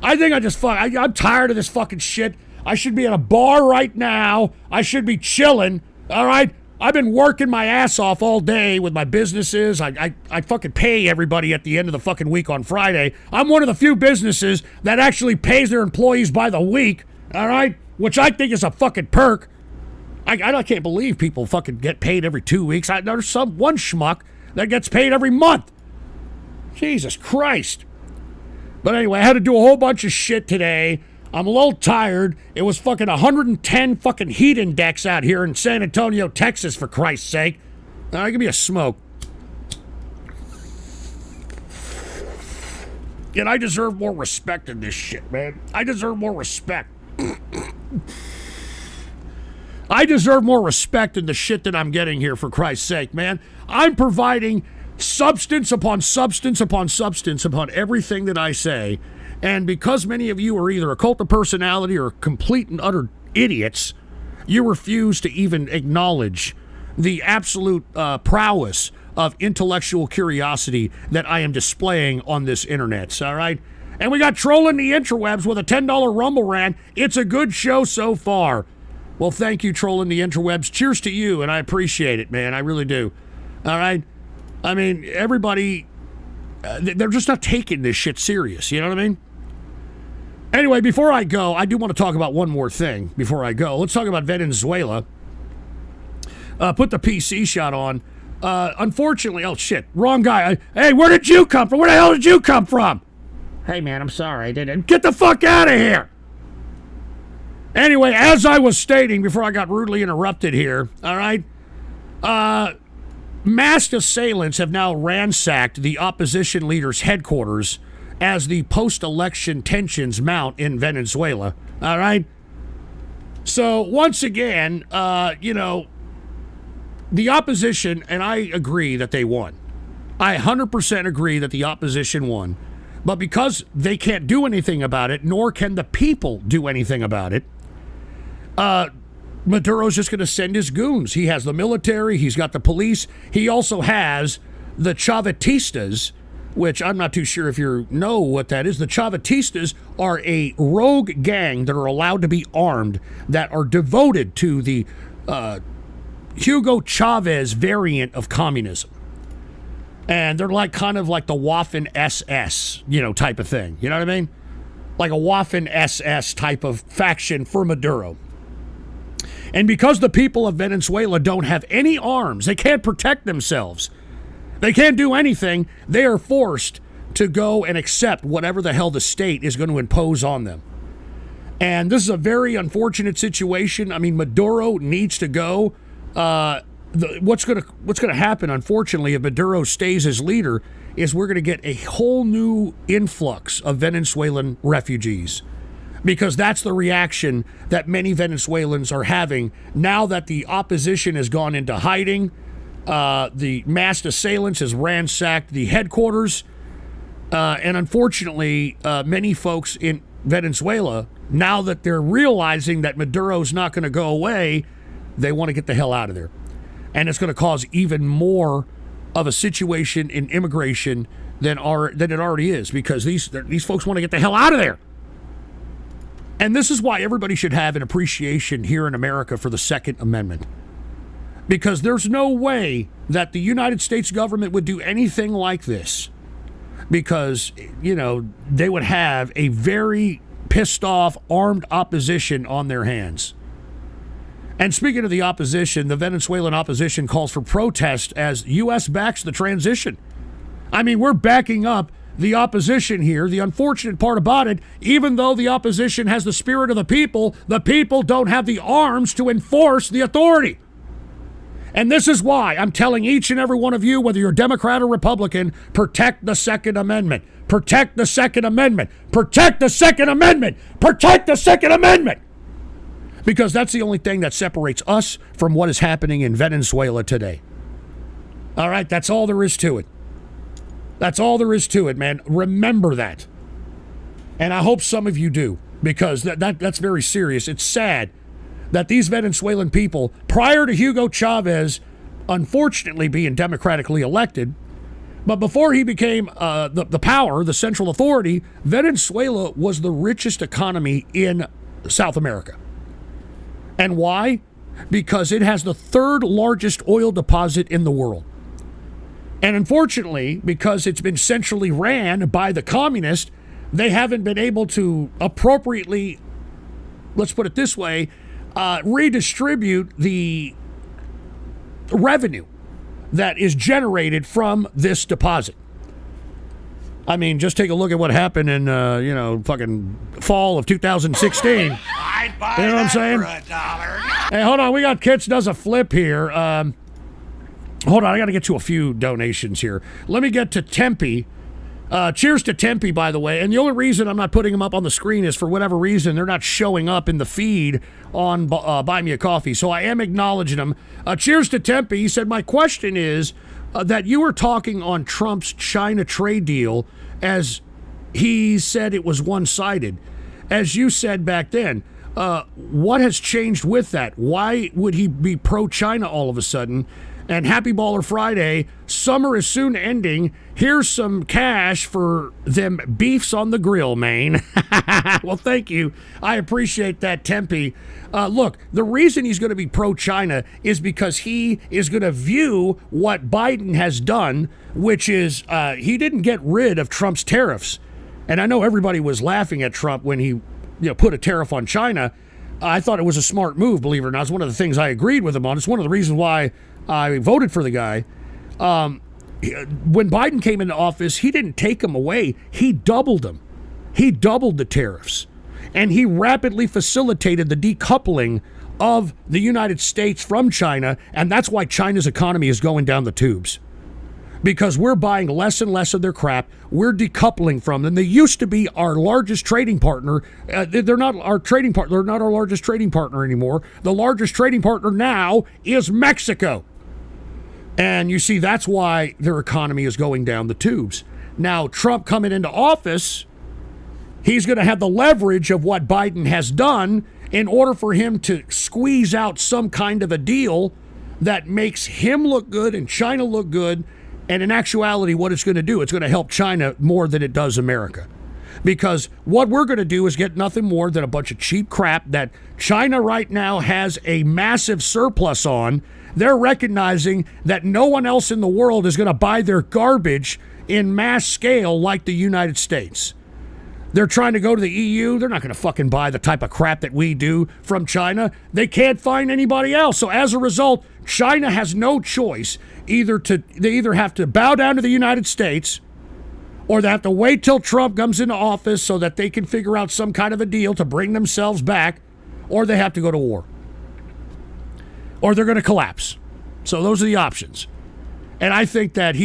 I think I'm tired of this fucking shit. I should be at a bar right now. I should be chilling. All right. I've been working my ass off all day with my businesses. I fucking pay everybody at the end of the fucking week on Friday. I'm one of the few businesses that actually pays their employees by the week, all right? Which I think is a fucking perk. I can't believe people fucking get paid every 2 weeks. There's one schmuck that gets paid every month. Jesus Christ. But anyway, I had to do a whole bunch of shit today. I'm a little tired. It was fucking 110 fucking heat index out here in San Antonio, Texas, for Christ's sake. All right, give me a smoke. And I deserve more respect in this shit, man. I deserve more respect. I deserve more respect in the shit that I'm getting here, for Christ's sake, man. I'm providing substance upon substance upon substance upon everything that I say. And because many of you are either a cult of personality or complete and utter idiots, you refuse to even acknowledge the absolute prowess of intellectual curiosity that I am displaying on this internet, all right? And we got trolling the interwebs with a $10 Rumble rant. It's a good show so far. Well, thank you, trolling the interwebs. Cheers to you, and I appreciate it, man. I really do. All right? I mean, everybody, they're just not taking this shit serious. You know what I mean? Anyway, before I go, I do want to talk about one more thing before I go. Let's talk about Venezuela. Put the PC shot on. Unfortunately, oh shit, wrong guy. Hey, where did you come from? Where the hell did you come from? Hey man, I'm sorry, I didn't. Get the fuck out of here! Anyway, as I was stating before I got rudely interrupted here, all right? Masked assailants have now ransacked the opposition leader's headquarters as the post-election tensions mount in Venezuela, all right? So, once again, the opposition, and I agree that they won. I 100% agree that the opposition won. But because they can't do anything about it, nor can the people do anything about it, Maduro's just going to send his goons. He has the military, he's got the police, he also has the Chavistas, which I'm not too sure if you know what that is. The Chavistas are a rogue gang that are allowed to be armed, that are devoted to the Hugo Chavez variant of communism. And they're like kind of like the Waffen SS, type of thing. You know what I mean? Like a Waffen SS type of faction for Maduro. And because the people of Venezuela don't have any arms, they can't protect themselves, they can't do anything, they are forced to go and accept whatever the hell the state is going to impose on them. And this is a very unfortunate situation. I mean, Maduro needs to go. What's going to happen, unfortunately, if Maduro stays as leader, is we're going to get a whole new influx of Venezuelan refugees. Because that's the reaction that many Venezuelans are having now that the opposition has gone into hiding. The masked assailants has ransacked the headquarters. And unfortunately, many folks in Venezuela now that they're realizing that Maduro's not going to go away, they want to get the hell out of there. And it's going to cause even more of a situation in immigration than it already is, because these folks want to get the hell out of there. And this is why everybody should have an appreciation here in America for the Second Amendment. Because there's no way that the United States government would do anything like this. Because, they would have a very pissed off, armed opposition on their hands. And speaking of the opposition, the Venezuelan opposition calls for protest as U.S. backs the transition. I mean, we're backing up the opposition here. The unfortunate part about it, even though the opposition has the spirit of the people don't have the arms to enforce the authority. And this is why I'm telling each and every one of you, whether you're Democrat or Republican, protect the Second Amendment. Protect the Second Amendment. Protect the Second Amendment. Protect the Second Amendment. Because that's the only thing that separates us from what is happening in Venezuela today. All right, that's all there is to it. That's all there is to it, man. Remember that. And I hope some of you do, because that's very serious. It's sad that these Venezuelan people, prior to Hugo Chavez unfortunately being democratically elected, but before he became the power, the central authority, Venezuela was the richest economy in South America. And why? Because it has the third largest oil deposit in the world. And unfortunately, because it's been centrally ran by the communists, they haven't been able to appropriately, let's put it this way, redistribute the revenue that is generated from this deposit. I mean, just take a look at what happened in, fucking fall of 2016. I'd buy you know what I'm saying? for $1. Hey, hold on. We got Kits does a flip here. Hold on. I got to get to a few donations here. Let me get to Tempe. Cheers to Tempe, by the way. And the only reason I'm not putting them up on the screen is for whatever reason they're not showing up in the feed on Buy Me a Coffee. So I am acknowledging them. Cheers to Tempe. He said, my question is that you were talking on Trump's China trade deal as he said it was one-sided. As you said back then, what has changed with that? Why would he be pro-China all of a sudden? And Happy Baller Friday, summer is soon ending. Here's some cash for them beefs on the grill, man. Well, thank you. I appreciate that, Tempe. Look, the reason he's going to be pro-China is because he is going to view what Biden has done, which is he didn't get rid of Trump's tariffs. And I know everybody was laughing at Trump when he put a tariff on China. I thought it was a smart move, believe it or not. It's one of the things I agreed with him on. It's one of the reasons why I voted for the guy. When Biden came into office, he didn't take them away. He doubled them. He doubled the tariffs. And he rapidly facilitated the decoupling of the United States from China. And that's why China's economy is going down the tubes. Because we're buying less and less of their crap. We're decoupling from them. They used to be our largest trading partner. They're not our trading partner. They're not our largest trading partner anymore. The largest trading partner now is Mexico. And you see, that's why their economy is going down the tubes. Now, Trump coming into office, he's going to have the leverage of what Biden has done in order for him to squeeze out some kind of a deal that makes him look good and China look good. And in actuality, what it's going to do, it's going to help China more than it does America. Because what we're going to do is get nothing more than a bunch of cheap crap that China right now has a massive surplus on. They're recognizing that no one else in the world is going to buy their garbage in mass scale like the United States. They're trying to go to the EU. They're not going to fucking buy the type of crap that we do from China. They can't find anybody else. So as a result, China has no choice. They either have to bow down to the United States, or they have to wait till Trump comes into office so that they can figure out some kind of a deal to bring themselves back, or they have to go to war. Or they're going to collapse. So those are the options. And I think that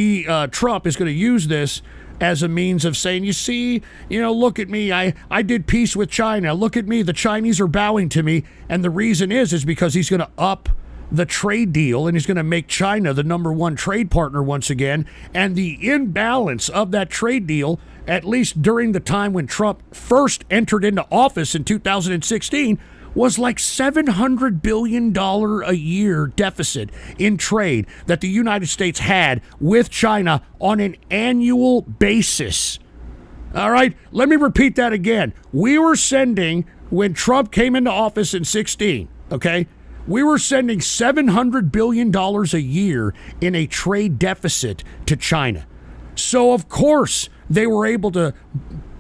Trump is going to use this as a means of saying, you see, look at me. I did peace with China. Look at me. The Chinese are bowing to me. And the reason is because he's going to up the trade deal, and he's going to make China the number one trade partner once again. And the imbalance of that trade deal, at least during the time when Trump first entered into office in 2016, was like $700 billion a year deficit in trade that the United States had with China on an annual basis. All right, let me repeat that again. We were sending, when Trump came into office in 16, okay, we were sending $700 billion a year in a trade deficit to China. So, of course, they were able to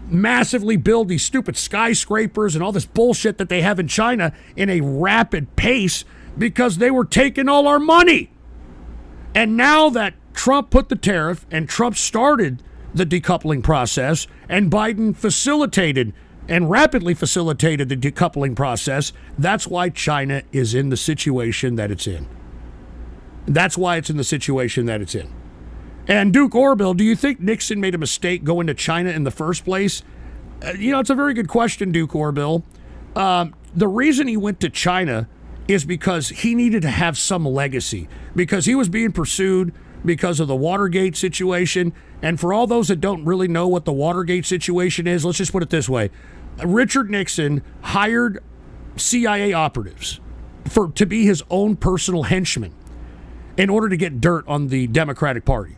massively build these stupid skyscrapers and all this bullshit that they have in China in a rapid pace because they were taking all our money. And now that Trump put the tariff and Trump started the decoupling process and Biden facilitated and rapidly facilitated the decoupling process, that's why China is in the situation that it's in. That's why it's in the situation that it's in. And Duke Orville, do you think Nixon made a mistake going to China in the first place? It's a very good question, Duke Orville. The reason he went to China is because he needed to have some legacy, because he was being pursued because of the Watergate situation. And for all those that don't really know what the Watergate situation is, let's just put it this way. Richard Nixon hired CIA operatives to be his own personal henchmen in order to get dirt on the Democratic Party.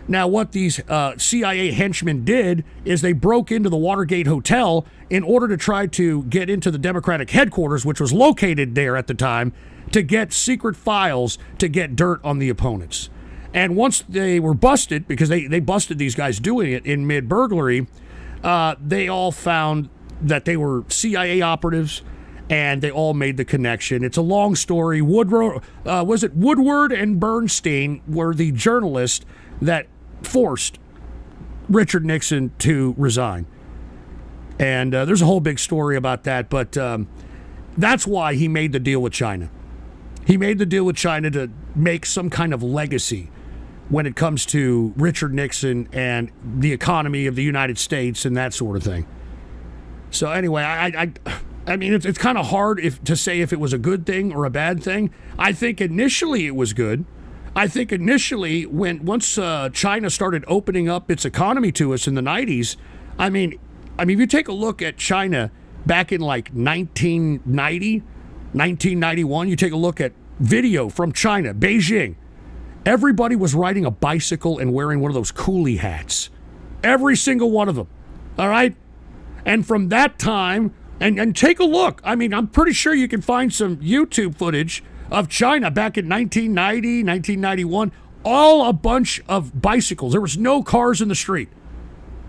Now, what these CIA henchmen did is they broke into the Watergate Hotel in order to try to get into the Democratic headquarters, which was located there at the time, to get secret files to get dirt on the opponents. And once they were busted, because they busted these guys doing it in mid-burglary, they all found that they were CIA operatives, and they all made the connection. It's a long story. Woodward and Bernstein were the journalists that forced Richard Nixon to resign. And there's a whole big story about that, but that's why he made the deal with China. He made the deal with China to make some kind of legacy when it comes to Richard Nixon and the economy of the United States and that sort of thing. So anyway, I mean, it's kind of hard to say if it was a good thing or a bad thing. I think initially it was good. I think initially, once China started opening up its economy to us in the 90s, I mean, if you take a look at China back in like 1990, 1991, you take a look at video from China, Beijing, everybody was riding a bicycle and wearing one of those coolie hats. Every single one of them. All right? And from that time, and take a look. I mean, I'm pretty sure you can find some YouTube footage of China back in 1990, 1991, all a bunch of bicycles. There was no cars in the street.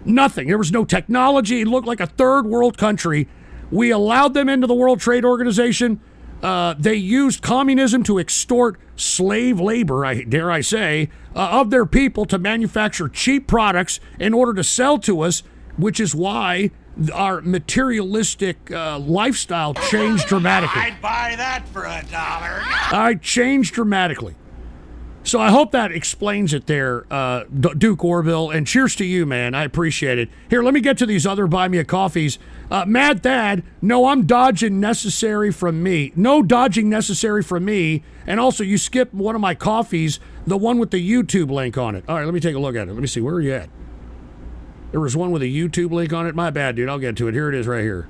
Nothing. There was no technology. It looked like a third world country. We allowed them into the World Trade Organization. They used communism to extort slave labor, dare I say, of their people to manufacture cheap products in order to sell to us, which is why our materialistic lifestyle changed dramatically. I'd buy that for $1. All right, changed dramatically. So I hope that explains it there, Duke Orville. And cheers to you, man. I appreciate it. Here, let me get to these other Buy Me a Coffees. Mad Thad, no, I'm dodging necessary from me. No dodging necessary from me. And also, you skipped one of my coffees, the one with the YouTube link on it. All right, let me take a look at it. Let me see. Where are you at? There was one with a YouTube link on it. My bad, dude. I'll get to it. Here it is right here.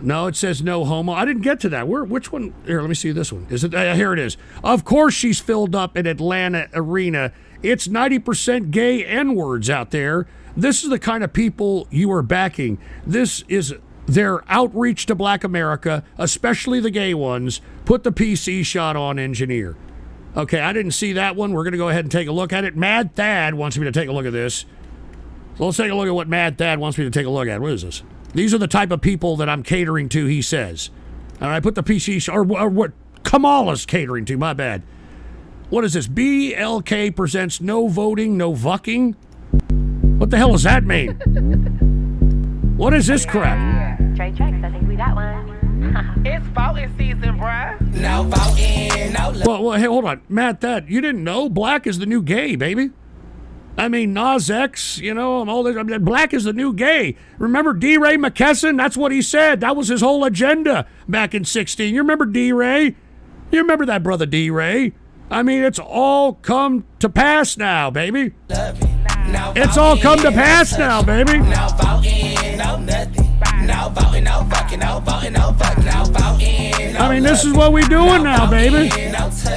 No, it says no homo. I didn't get to that. Which one? Here, let me see this one. Is it? Here it is. Of course she's filled up in Atlanta Arena. It's 90% gay N-words out there. This is the kind of people you are backing. This is their outreach to black America, especially the gay ones. Put the PC shot on, engineer. Okay, I didn't see that one. We're going to go ahead and take a look at it. Mad Thad wants me to take a look at this. So let's take a look at what Mad Thad wants me to take a look at. What is this? These are the type of people that I'm catering to, he says. All right, put the PC, or what Kamala's catering to, my bad. What is this? BLK presents no voting, no vucking? What the hell does that mean? What is this crap? Trade checks, I think we got one. It's voting season, bruh. No voting, no love. Well, hey, hold on. Matt, you didn't know? Black is the new gay, baby. I mean, Nas X, and all this. I mean, black is the new gay. Remember D-Ray McKesson? That's what he said. That was his whole agenda back in 16. You remember D-Ray? You remember that, Brother D-Ray? I mean, it's all come to pass now, baby. It's all come to pass now, baby. No voting, no nothing. No voting, no fucking, no voting, no fucking, no voting. I mean, this is what we doing now, baby.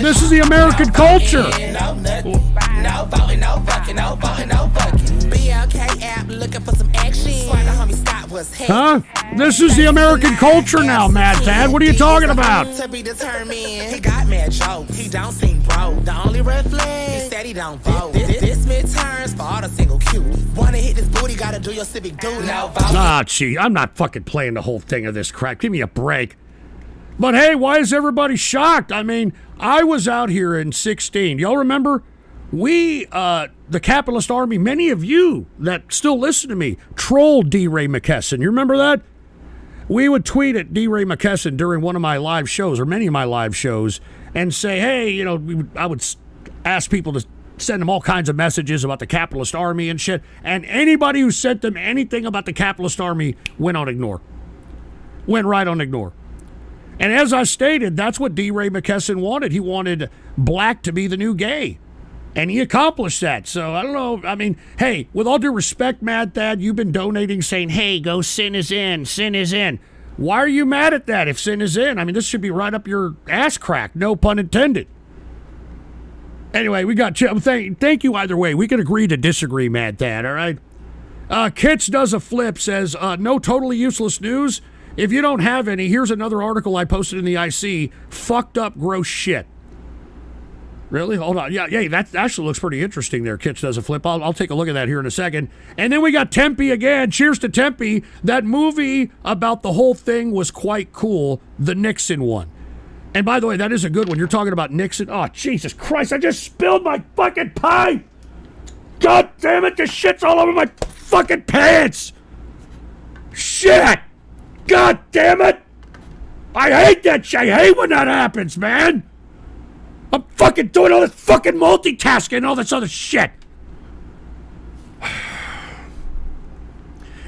This is the American culture. No nothing. No voting, no fucking, no voting, no fucking. BLK app looking for some action. Swagger homie stop what's Huh? This is the American culture now, Mad Dad. What are you talking about? To be determined. He got mad jokes. He don't seem broke. The only red flag, he said he don't vote. This midterms for all the single cute. Wanna hit this booty, gotta do your civic duty. No vote. Ah, gee, I'm not fucking playing the whole thing of this crap. Give me a break. But hey, why is everybody shocked? I mean, I was out here in 16. Y'all remember? We, the capitalist army, many of you that still listen to me, trolled D-Ray McKesson. You remember that? We would tweet at D-Ray McKesson during one of my live shows, or many of my live shows, and say, hey, you know, I would ask people to send them all kinds of messages about the capitalist army and shit, and anybody who sent them anything about the capitalist army went on ignore. Went right on ignore. And as I stated, that's what D-Ray McKesson wanted. He wanted black to be the new gay. And he accomplished that. So, I don't know. I mean, hey, with all due respect, Mad Thad, you've been donating saying, hey, go sin is in, sin is in. Why are you mad at that if sin is in? I mean, this should be right up your ass crack. No pun intended. Anyway, we got... Thank you either way. We can agree to disagree, Mad Thad, all right? Kits does a flip, says, no totally useless news. If you don't have any, here's another article I posted in the IC. Fucked up gross shit. Really? Hold on. Yeah, that actually looks pretty interesting there. Kits does a flip. I'll take a look at that here in a second. And then we got Tempe again. Cheers to Tempe. That movie about the whole thing was quite cool. The Nixon one. And by the way, that is a good one. You're talking about Nixon. Oh, Jesus Christ. I just spilled my fucking pie. God damn it. This shit's all over my fucking pants. Shit. God damn it. I hate that shit. I hate when that happens, man. I'm fucking doing all this fucking multitasking and all this other shit.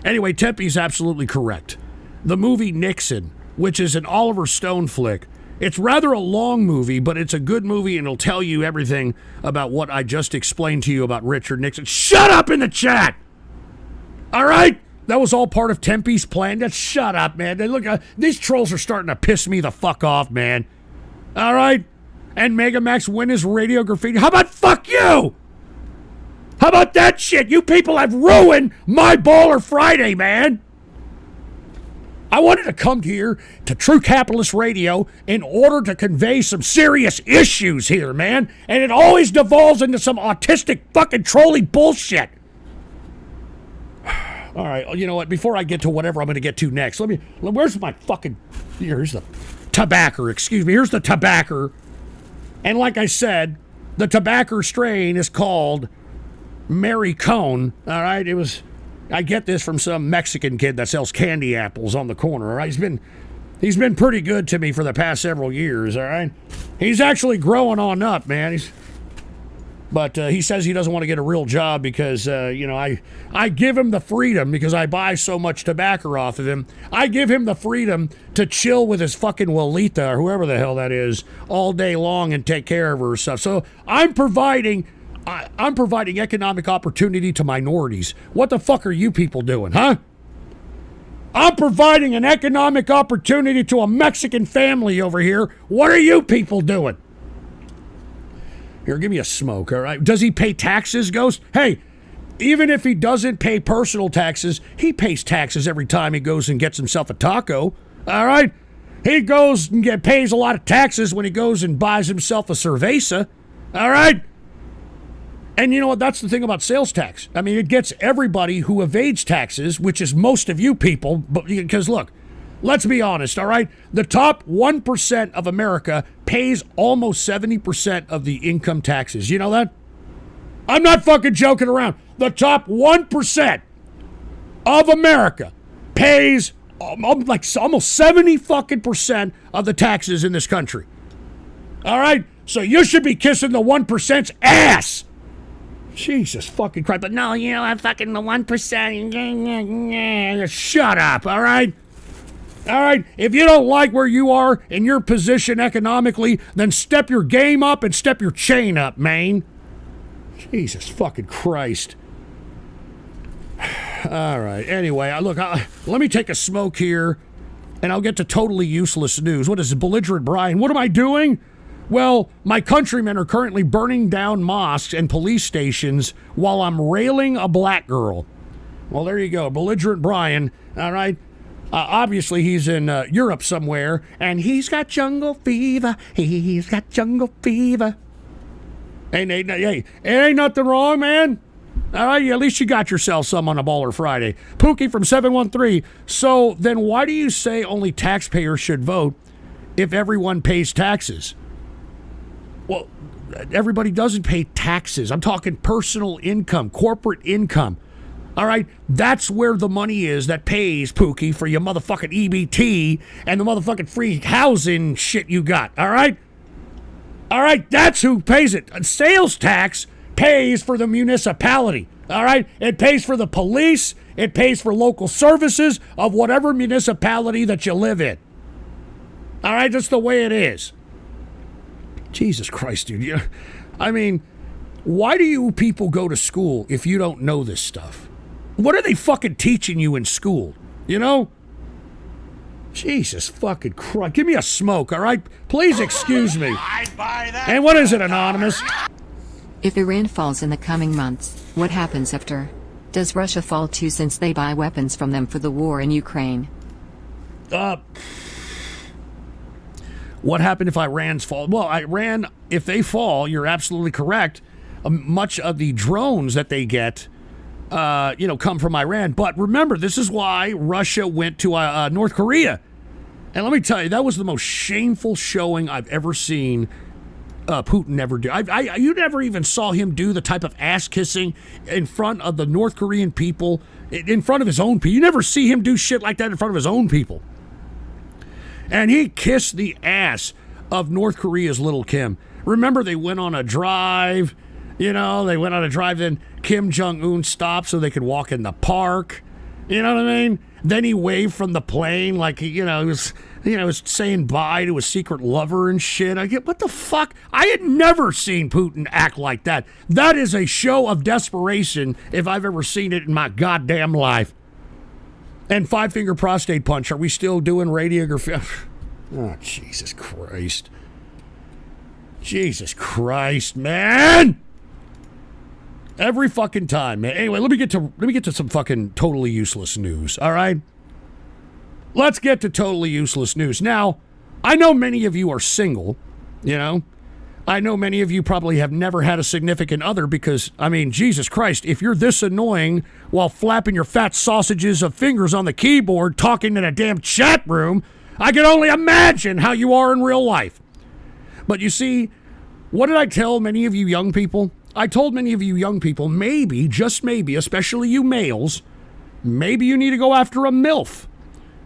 Anyway, Tempe's absolutely correct. The movie Nixon, which is an Oliver Stone flick, it's rather a long movie, but it's a good movie and it'll tell you everything about what I just explained to you about Richard Nixon. Shut up in the chat! All right? That was all part of Tempe's plan. Just shut up, man. Look, these trolls are starting to piss me the fuck off, man. All right? And Mega Max win his radio graffiti. How about fuck you? How about that shit? You people have ruined my Baller Friday, man. I wanted to come here to True Capitalist Radio in order to convey some serious issues here, man. And it always devolves into some autistic fucking trolly bullshit. All right, you know what? Before I get to whatever I'm going to get to next, where's my fucking... Here's the tobacco, excuse me. Here's the tobacco. And like I said, the tobacco strain is called Mary Cone. All right, I get this from some Mexican kid that sells candy apples on the corner. All right, he's been pretty good to me for the past several years. All right, he's actually growing on up, man. But he says he doesn't want to get a real job because, I give him the freedom because I buy so much tobacco off of him. I give him the freedom to chill with his fucking Walita or whoever the hell that is all day long and take care of her stuff. So I'm providing economic opportunity to minorities. What the fuck are you people doing, huh? I'm providing an economic opportunity to a Mexican family over here. What are you people doing? Here, give me a smoke, all right? Does he pay taxes, Ghost? Hey, even if he doesn't pay personal taxes, he pays taxes every time he goes and gets himself a taco, all right? He goes and pays a lot of taxes when he goes and buys himself a cerveza, all right? And you know what? That's the thing about sales tax. I mean, it gets everybody who evades taxes, which is most of you people, because look, let's be honest, all right? The top 1% of America pays almost 70% of the income taxes. You know that? I'm not fucking joking around. The top 1% of America pays like almost 70 fucking percent of the taxes in this country. All right? So you should be kissing the 1%'s ass. Jesus fucking Christ. But no, I'm fucking the 1%. Shut up, all right? All right? If you don't like where you are in your position economically, then step your game up and step your chain up, man. Jesus fucking Christ. All right. Anyway, look, let me take a smoke here, and I'll get to totally useless news. What is it, belligerent Brian? What am I doing? Well, my countrymen are currently burning down mosques and police stations while I'm railing a black girl. Well, there you go. Belligerent Brian. All right. Obviously, he's in Europe somewhere, and he's got jungle fever. He's got jungle fever. Hey, ain't nothing wrong, man. All right, at least you got yourself some on a Baller Friday. Pookie from 713. So then why do you say only taxpayers should vote if everyone pays taxes? Well, everybody doesn't pay taxes. I'm talking personal income, corporate income. All right, that's where the money is that pays, Pookie, for your motherfucking EBT and the motherfucking free housing shit you got. All right? All right, that's who pays it. Sales tax pays for the municipality, all right? It pays for the police. It pays for local services of whatever municipality that you live in. All right, that's the way it is. Jesus Christ, dude. I mean, why do you people go to school if you don't know this stuff? What are they fucking teaching you in school, you know? Jesus fucking Christ. Give me a smoke, all right? Please excuse me. And what is it, Anonymous? If Iran falls in the coming months, what happens after? Does Russia fall too since they buy weapons from them for the war in Ukraine? What happened if Iran's fall? Well, Iran, if they fall, you're absolutely correct. Much of the drones that they get, come from Iran. But remember, this is why Russia went to North Korea. And let me tell you, that was the most shameful showing I've ever seen Putin ever do. You never even saw him do the type of ass kissing in front of the North Korean people, in front of his own people. You never see him do shit like that in front of his own people. And he kissed the ass of North Korea's little Kim. Remember, they went on a drive. Then Kim Jong-un stopped so they could walk in the park. You know what I mean? Then he waved from the plane like he was saying bye to a secret lover and shit. What the fuck? I had never seen Putin act like that. That is a show of desperation if I've ever seen it in my goddamn life. And five-finger prostate punch. Are we still doing radiography? Oh, Jesus Christ. Jesus Christ, man! Every fucking time, man. Anyway, let me get to some fucking totally useless news, all right? Let's get to totally useless news. Now, I know many of you are single, I know many of you probably have never had a significant other because, Jesus Christ, if you're this annoying while flapping your fat sausages of fingers on the keyboard talking in a damn chat room, I can only imagine how you are in real life. But you see, what did I tell many of you young people? I told many of you young people, maybe, just maybe, especially you males, maybe you need to go after a MILF.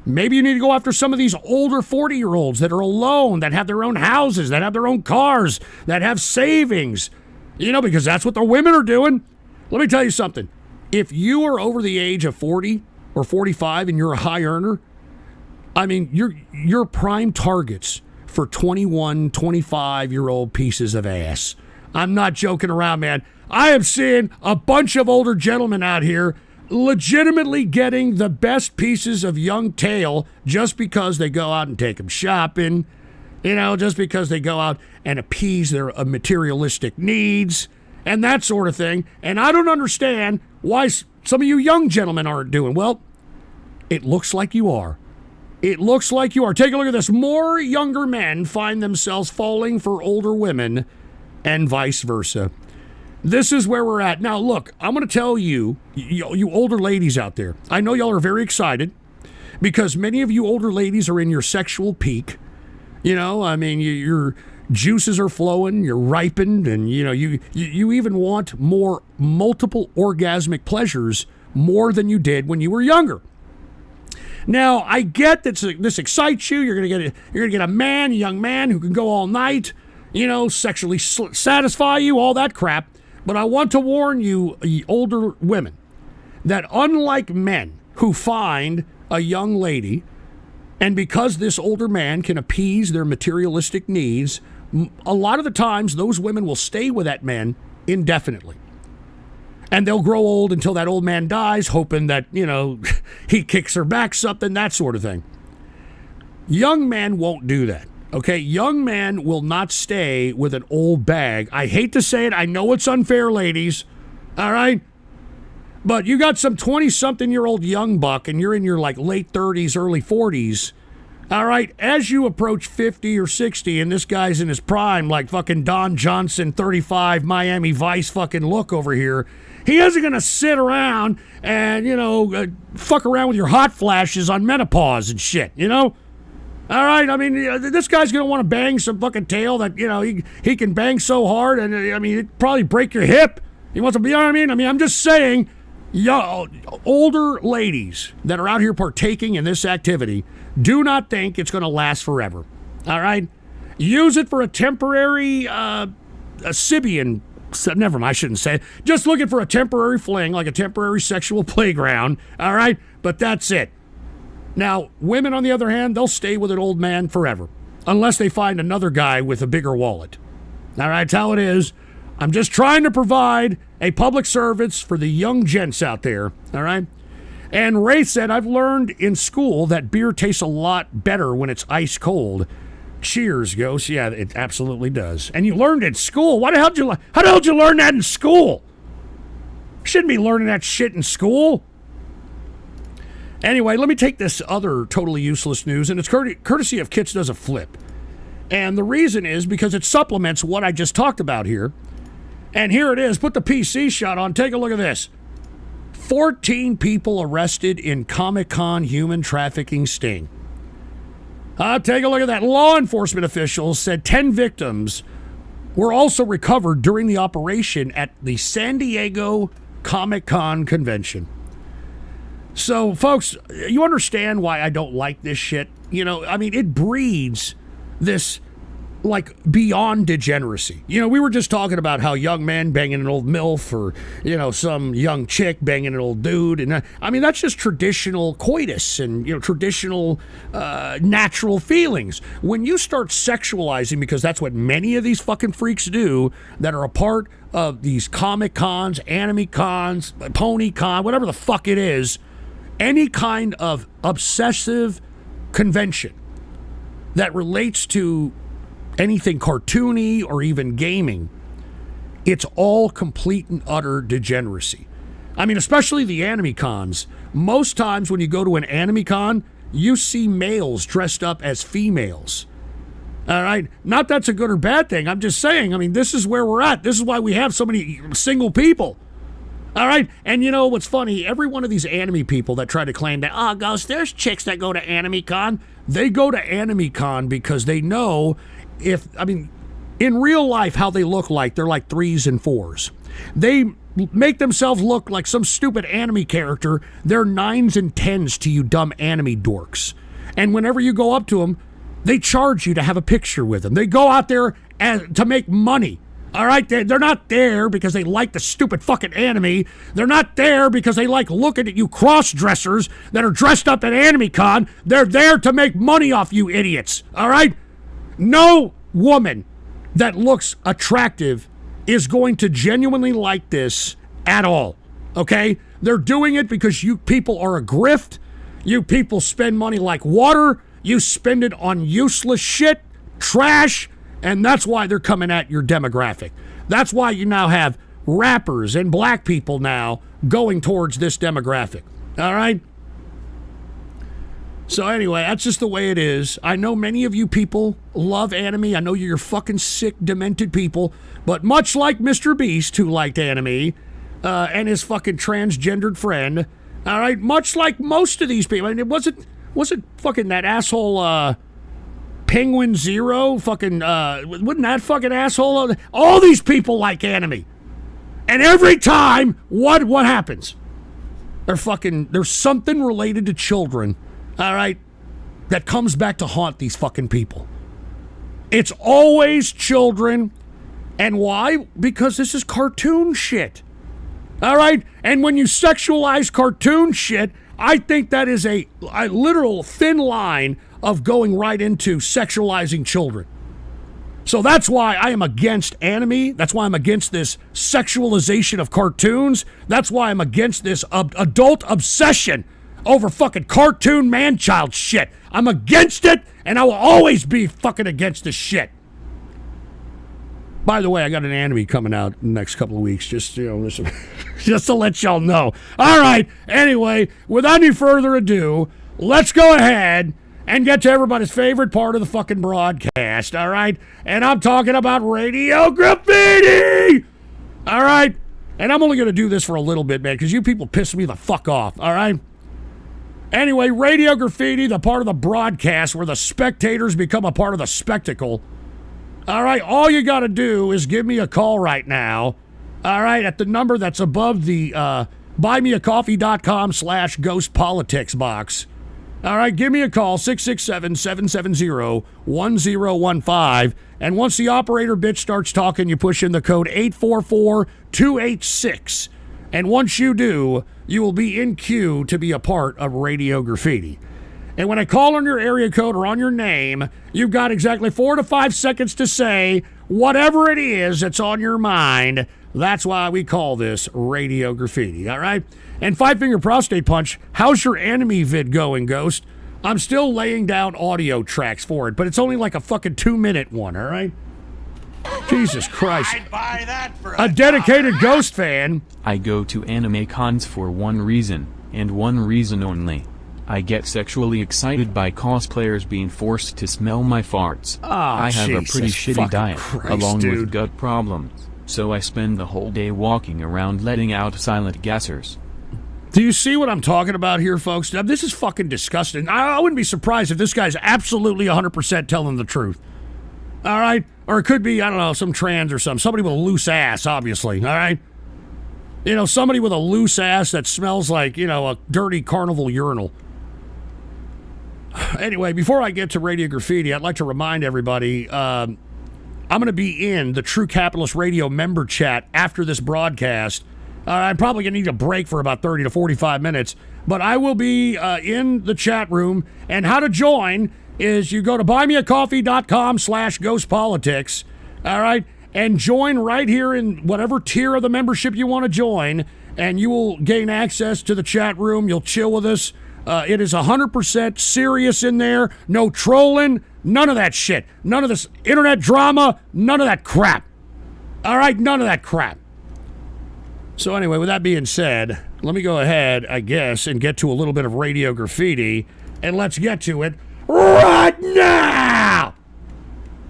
Maybe you need to go after some of these older 40-year-olds that are alone, that have their own houses, that have their own cars, that have savings, because that's what the women are doing. Let me tell you something. If you are over the age of 40 or 45 and you're a high earner, you're prime targets for 21, 25-year-old pieces of ass. I'm not joking around, man. I am seeing a bunch of older gentlemen out here legitimately getting the best pieces of young tail just because they go out and take them shopping, just because they go out and appease their materialistic needs and that sort of thing. And I don't understand why some of you young gentlemen aren't doing well. It looks like you are. It looks like you are. Take a look at this. More younger men find themselves falling for older women and vice versa. This is where we're at. Now, look, I'm going to tell you older ladies out there, I know y'all are very excited because many of you older ladies are in your sexual peak. Your juices are flowing, you're ripened, and, you even want more multiple orgasmic pleasures more than you did when you were younger. Now, I get that this excites you. You're going to get a young man who can go all night, sexually satisfy you, all that crap. But I want to warn you, older women, that unlike men who find a young lady And because this older man can appease their materialistic needs, a lot of the times those women will stay with that man indefinitely. And they'll grow old until that old man dies, hoping that, he kicks her back something, that sort of thing. Young men won't do that, okay? Young men will not stay with an old bag. I hate to say it. I know it's unfair, ladies, all right? But you got some 20-something-year-old young buck, and you're in your, late 30s, early 40s, all right? As you approach 50 or 60, and this guy's in his prime, like fucking Don Johnson, 35, Miami Vice fucking look over here, he isn't going to sit around and, fuck around with your hot flashes on menopause and shit, All right? I mean, this guy's going to want to bang some fucking tail that, he can bang so hard, and, it'd probably break your hip. He wants to be, I mean, I'm just saying, older ladies that are out here partaking in this activity, do not think it's going to last forever, all right? Use it for a temporary Sibian. Never mind, I shouldn't say it. Just looking for a temporary fling, like a temporary sexual playground, all right? But that's it. Now, women, on the other hand, they'll stay with an old man forever, unless they find another guy with a bigger wallet. All right, that's how it is. I'm just trying to provide a public service for the young gents out there, all right? And Ray said, I've learned in school that beer tastes a lot better when it's ice cold. Cheers, Ghost. Yeah, it absolutely does. And you learned in school. How the hell did you learn that in school? Shouldn't be learning that shit in school. Anyway, let me take this other totally useless news, and it's courtesy of Kits Does a Flip. And the reason is because it supplements what I just talked about here. And here it is. Put the PC shot on. Take a look at this. 14 people arrested in Comic-Con human trafficking sting. Take a look at that. Law enforcement officials said 10 victims were also recovered during the operation at the San Diego Comic-Con convention. So, folks, you understand why I don't like this shit? It breeds this, beyond degeneracy. We were just talking about how young men banging an old MILF or, some young chick banging an old dude. And, that's just traditional coitus and, traditional natural feelings. When you start sexualizing, because that's what many of these fucking freaks do that are a part of these Comic Cons, Anime Cons, Pony Con, whatever the fuck it is, any kind of obsessive convention that relates to anything cartoony or even gaming, it's all complete and utter degeneracy. Especially the anime cons. Most times when you go to an anime con, you see males dressed up as females. All right? Not that's a good or bad thing. I'm just saying, this is where we're at. This is why we have so many single people. All right? And you know what's funny? Every one of these anime people that try to claim that, Ghost, there's chicks that go to anime con. They go to anime con because they know in real life, how they look like, they're like 3s and 4s. They make themselves look like some stupid anime character. They're 9s and 10s to you dumb anime dorks. And whenever you go up to them, they charge you to have a picture with them. They go out there to make money. All right? They're not there because they like the stupid fucking anime. They're not there because they like looking at you cross-dressers that are dressed up at Anime Con. They're there to make money off you idiots. All right? No woman that looks attractive is going to genuinely like this at all, okay? They're doing it because you people are a grift. You people spend money like water. You spend it on useless shit, trash, and that's why they're coming at your demographic. That's why you now have rappers and black people now going towards this demographic, all right? So anyway, that's just the way it is. I know many of you people love anime. I know you're fucking sick, demented people. But much like Mr. Beast, who liked anime, and his fucking transgendered friend, all right, much like most of these people. It wasn't fucking that asshole Penguin Zero? Fucking, wouldn't that fucking asshole? All these people like anime. And every time, what happens? There's something related to children, all right, that comes back to haunt these fucking people. It's always children. And why? Because this is cartoon shit. All right? And when you sexualize cartoon shit, I think that is a literal thin line of going right into sexualizing children. So that's why I am against anime. That's why I'm against this sexualization of cartoons. That's why I'm against this adult obsession over fucking cartoon man-child shit. I'm against it, and I will always be fucking against this shit. By the way, I got an anime coming out in the next couple of weeks, just to let y'all know. All right, anyway, without any further ado, let's go ahead and get to everybody's favorite part of the fucking broadcast, all right? And I'm talking about Radio Graffiti, all right? And I'm only going to do this for a little bit, man, because you people piss me the fuck off, all right? Anyway, Radio Graffiti, the part of the broadcast where the spectators become a part of the spectacle. All right, all you got to do is give me a call right now, all right, at the number that's above the buymeacoffee.com/GhostPolitics box. All right, give me a call, 667-770-1015. And once the operator bitch starts talking, you push in the code 844-286. And once you do, you will be in queue to be a part of Radio Graffiti. And when I call on your area code or on your name, you've got exactly 4 to 5 seconds to say whatever it is that's on your mind. That's why we call this Radio Graffiti, all right? And Five Finger Prostate Punch, how's your anime vid going, Ghost? I'm still laying down audio tracks for it, but it's only like a fucking 2-minute one, all right? Jesus Christ. I'd buy that for a dedicated Ghost fan. I go to anime cons for one reason, and one reason only. I get sexually excited by cosplayers being forced to smell my farts. I have a pretty shitty diet, along with gut problems, so I spend the whole day walking around letting out silent gassers. Do you see what I'm talking about here, folks? Now, this is fucking disgusting. I wouldn't be surprised if this guy's absolutely 100% telling the truth. All right? Or it could be, I don't know, some trans or somebody with a loose ass, obviously. All right? You know, somebody with a loose ass that smells like, a dirty carnival urinal. Anyway, before I get to Radio Graffiti, I'd like to remind everybody, I'm going to be in the True Capitalist Radio member chat after this broadcast. I'm probably going to need a break for about 30 to 45 minutes, but I will be in the chat room. And how to join is you go to buymeacoffee.com/GhostPolitics, all right, and join right here in whatever tier of the membership you want to join, and you will gain access to the chat room. You'll chill with us. It is 100% serious in there. No trolling, none of that shit. None of this internet drama, none of that crap. All right, none of that crap. So anyway, with that being said, let me go ahead, I guess, and get to a little bit of Radio Graffiti, and let's get to it right now!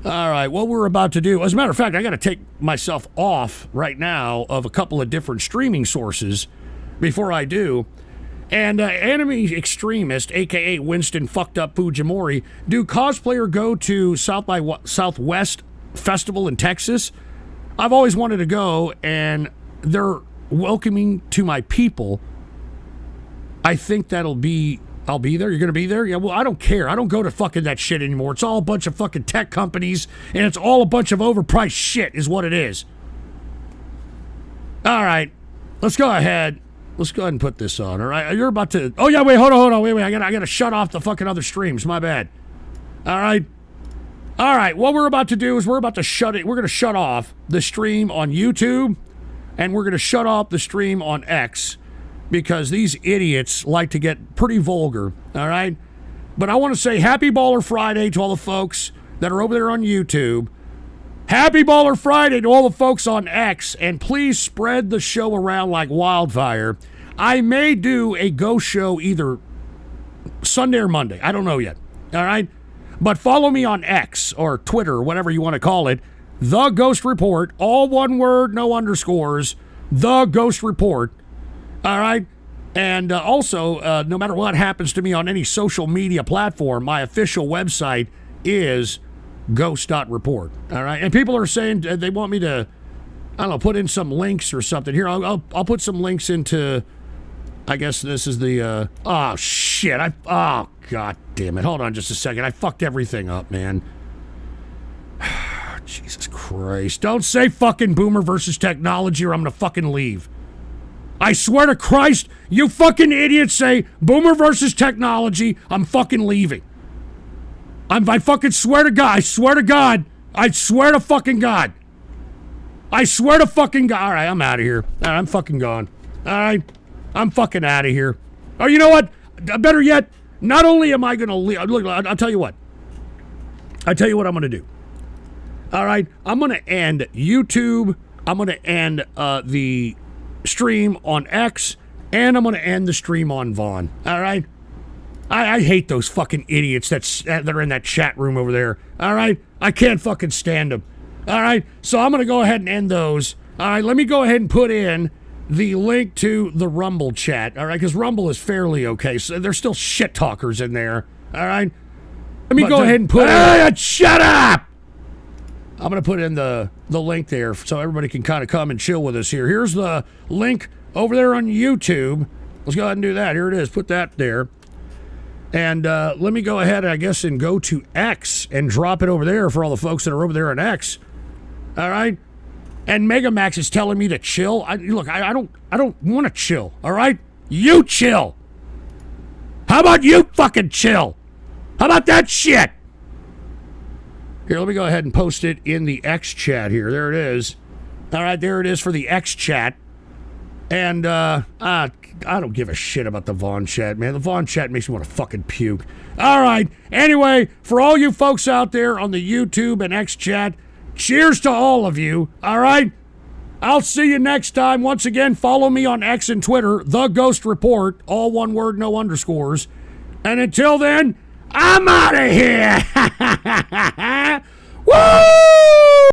All right, what we're about to do, as a matter of fact, I got to take myself off right now of a couple of different streaming sources before I do. And anime extremist, a.k.a. Winston fucked up Fujimori, do cosplayer go to South by Southwest Festival in Texas? I've always wanted to go, and they're welcoming to my people. I think I'll be there. You're going to be there? Yeah, well, I don't care. I don't go to fucking that shit anymore. It's all a bunch of fucking tech companies, and it's all a bunch of overpriced shit is what it is. All right, let's go ahead. Let's go ahead and put this on, all right? You're about to... Oh, yeah, wait, hold on. Wait. I got to shut off the fucking other streams. My bad. All right? All right, what we're about to do is we're going to shut off the stream on YouTube, and we're going to shut off the stream on X, because these idiots like to get pretty vulgar, all right? But I want to say Happy Baller Friday to all the folks that are over there on YouTube. Happy Baller Friday to all the folks on X, and please spread the show around like wildfire. I may do a ghost show either Sunday or Monday. I don't know yet, all right? But follow me on X or Twitter, or whatever you want to call it, The Ghost Report, all one word, no underscores, The Ghost Report, all right? And also, no matter what happens to me on any social media platform, my official website is ghost.report, all right? And people are saying they want me to, I don't know, put in some links or something. Here, I'll put some links into, I guess this is the, oh, shit. Oh, God damn it. Hold on just a second. I fucked everything up, man. Jesus Christ. Don't say fucking boomer versus technology or I'm gonna fucking leave. I swear to Christ, you fucking idiots say boomer versus technology, I'm fucking leaving. I fucking swear to God. I swear to God. I swear to fucking God. I swear to fucking God. All right, I'm out of here. All right, I'm fucking gone. All right, I'm fucking out of here. Oh, you know what? Better yet, not only am I going to leave. Look, I'll tell you what. I'll tell you what I'm going to do. All right, I'm going to end YouTube. I'm going to end the stream on X, and I'm going to end the stream on Vaughn. All right? I hate those fucking idiots that are in that chat room over there. All right? I can't fucking stand them. All right? So I'm going to go ahead and end those. All right, let me go ahead and put in the link to the Rumble chat. All right? Because Rumble is fairly okay. So there's still shit talkers in there. All right? Let me go ahead and put in... Shut up! I'm going to put in the link there so everybody can kind of come and chill with us here. Here's the link over there on YouTube. Let's go ahead and do that. Here it is. Put that there. And let me go ahead, I guess, and go to X and drop it over there for all the folks that are over there on X. All right? And Megamax is telling me to chill. Look, I don't want to chill. All right? You chill. How about you fucking chill? How about that shit? Here, let me go ahead and post it in the X chat here. There it is. All right, there it is for the X chat. And I don't give a shit about the Vaughn chat, man. The Vaughn chat makes me want to fucking puke. All right. Anyway, for all you folks out there on the YouTube and X chat, cheers to all of you. All right? I'll see you next time. Once again, follow me on X and Twitter, The Ghost Report, all one word, no underscores. And until then, I'm out of here. Woo!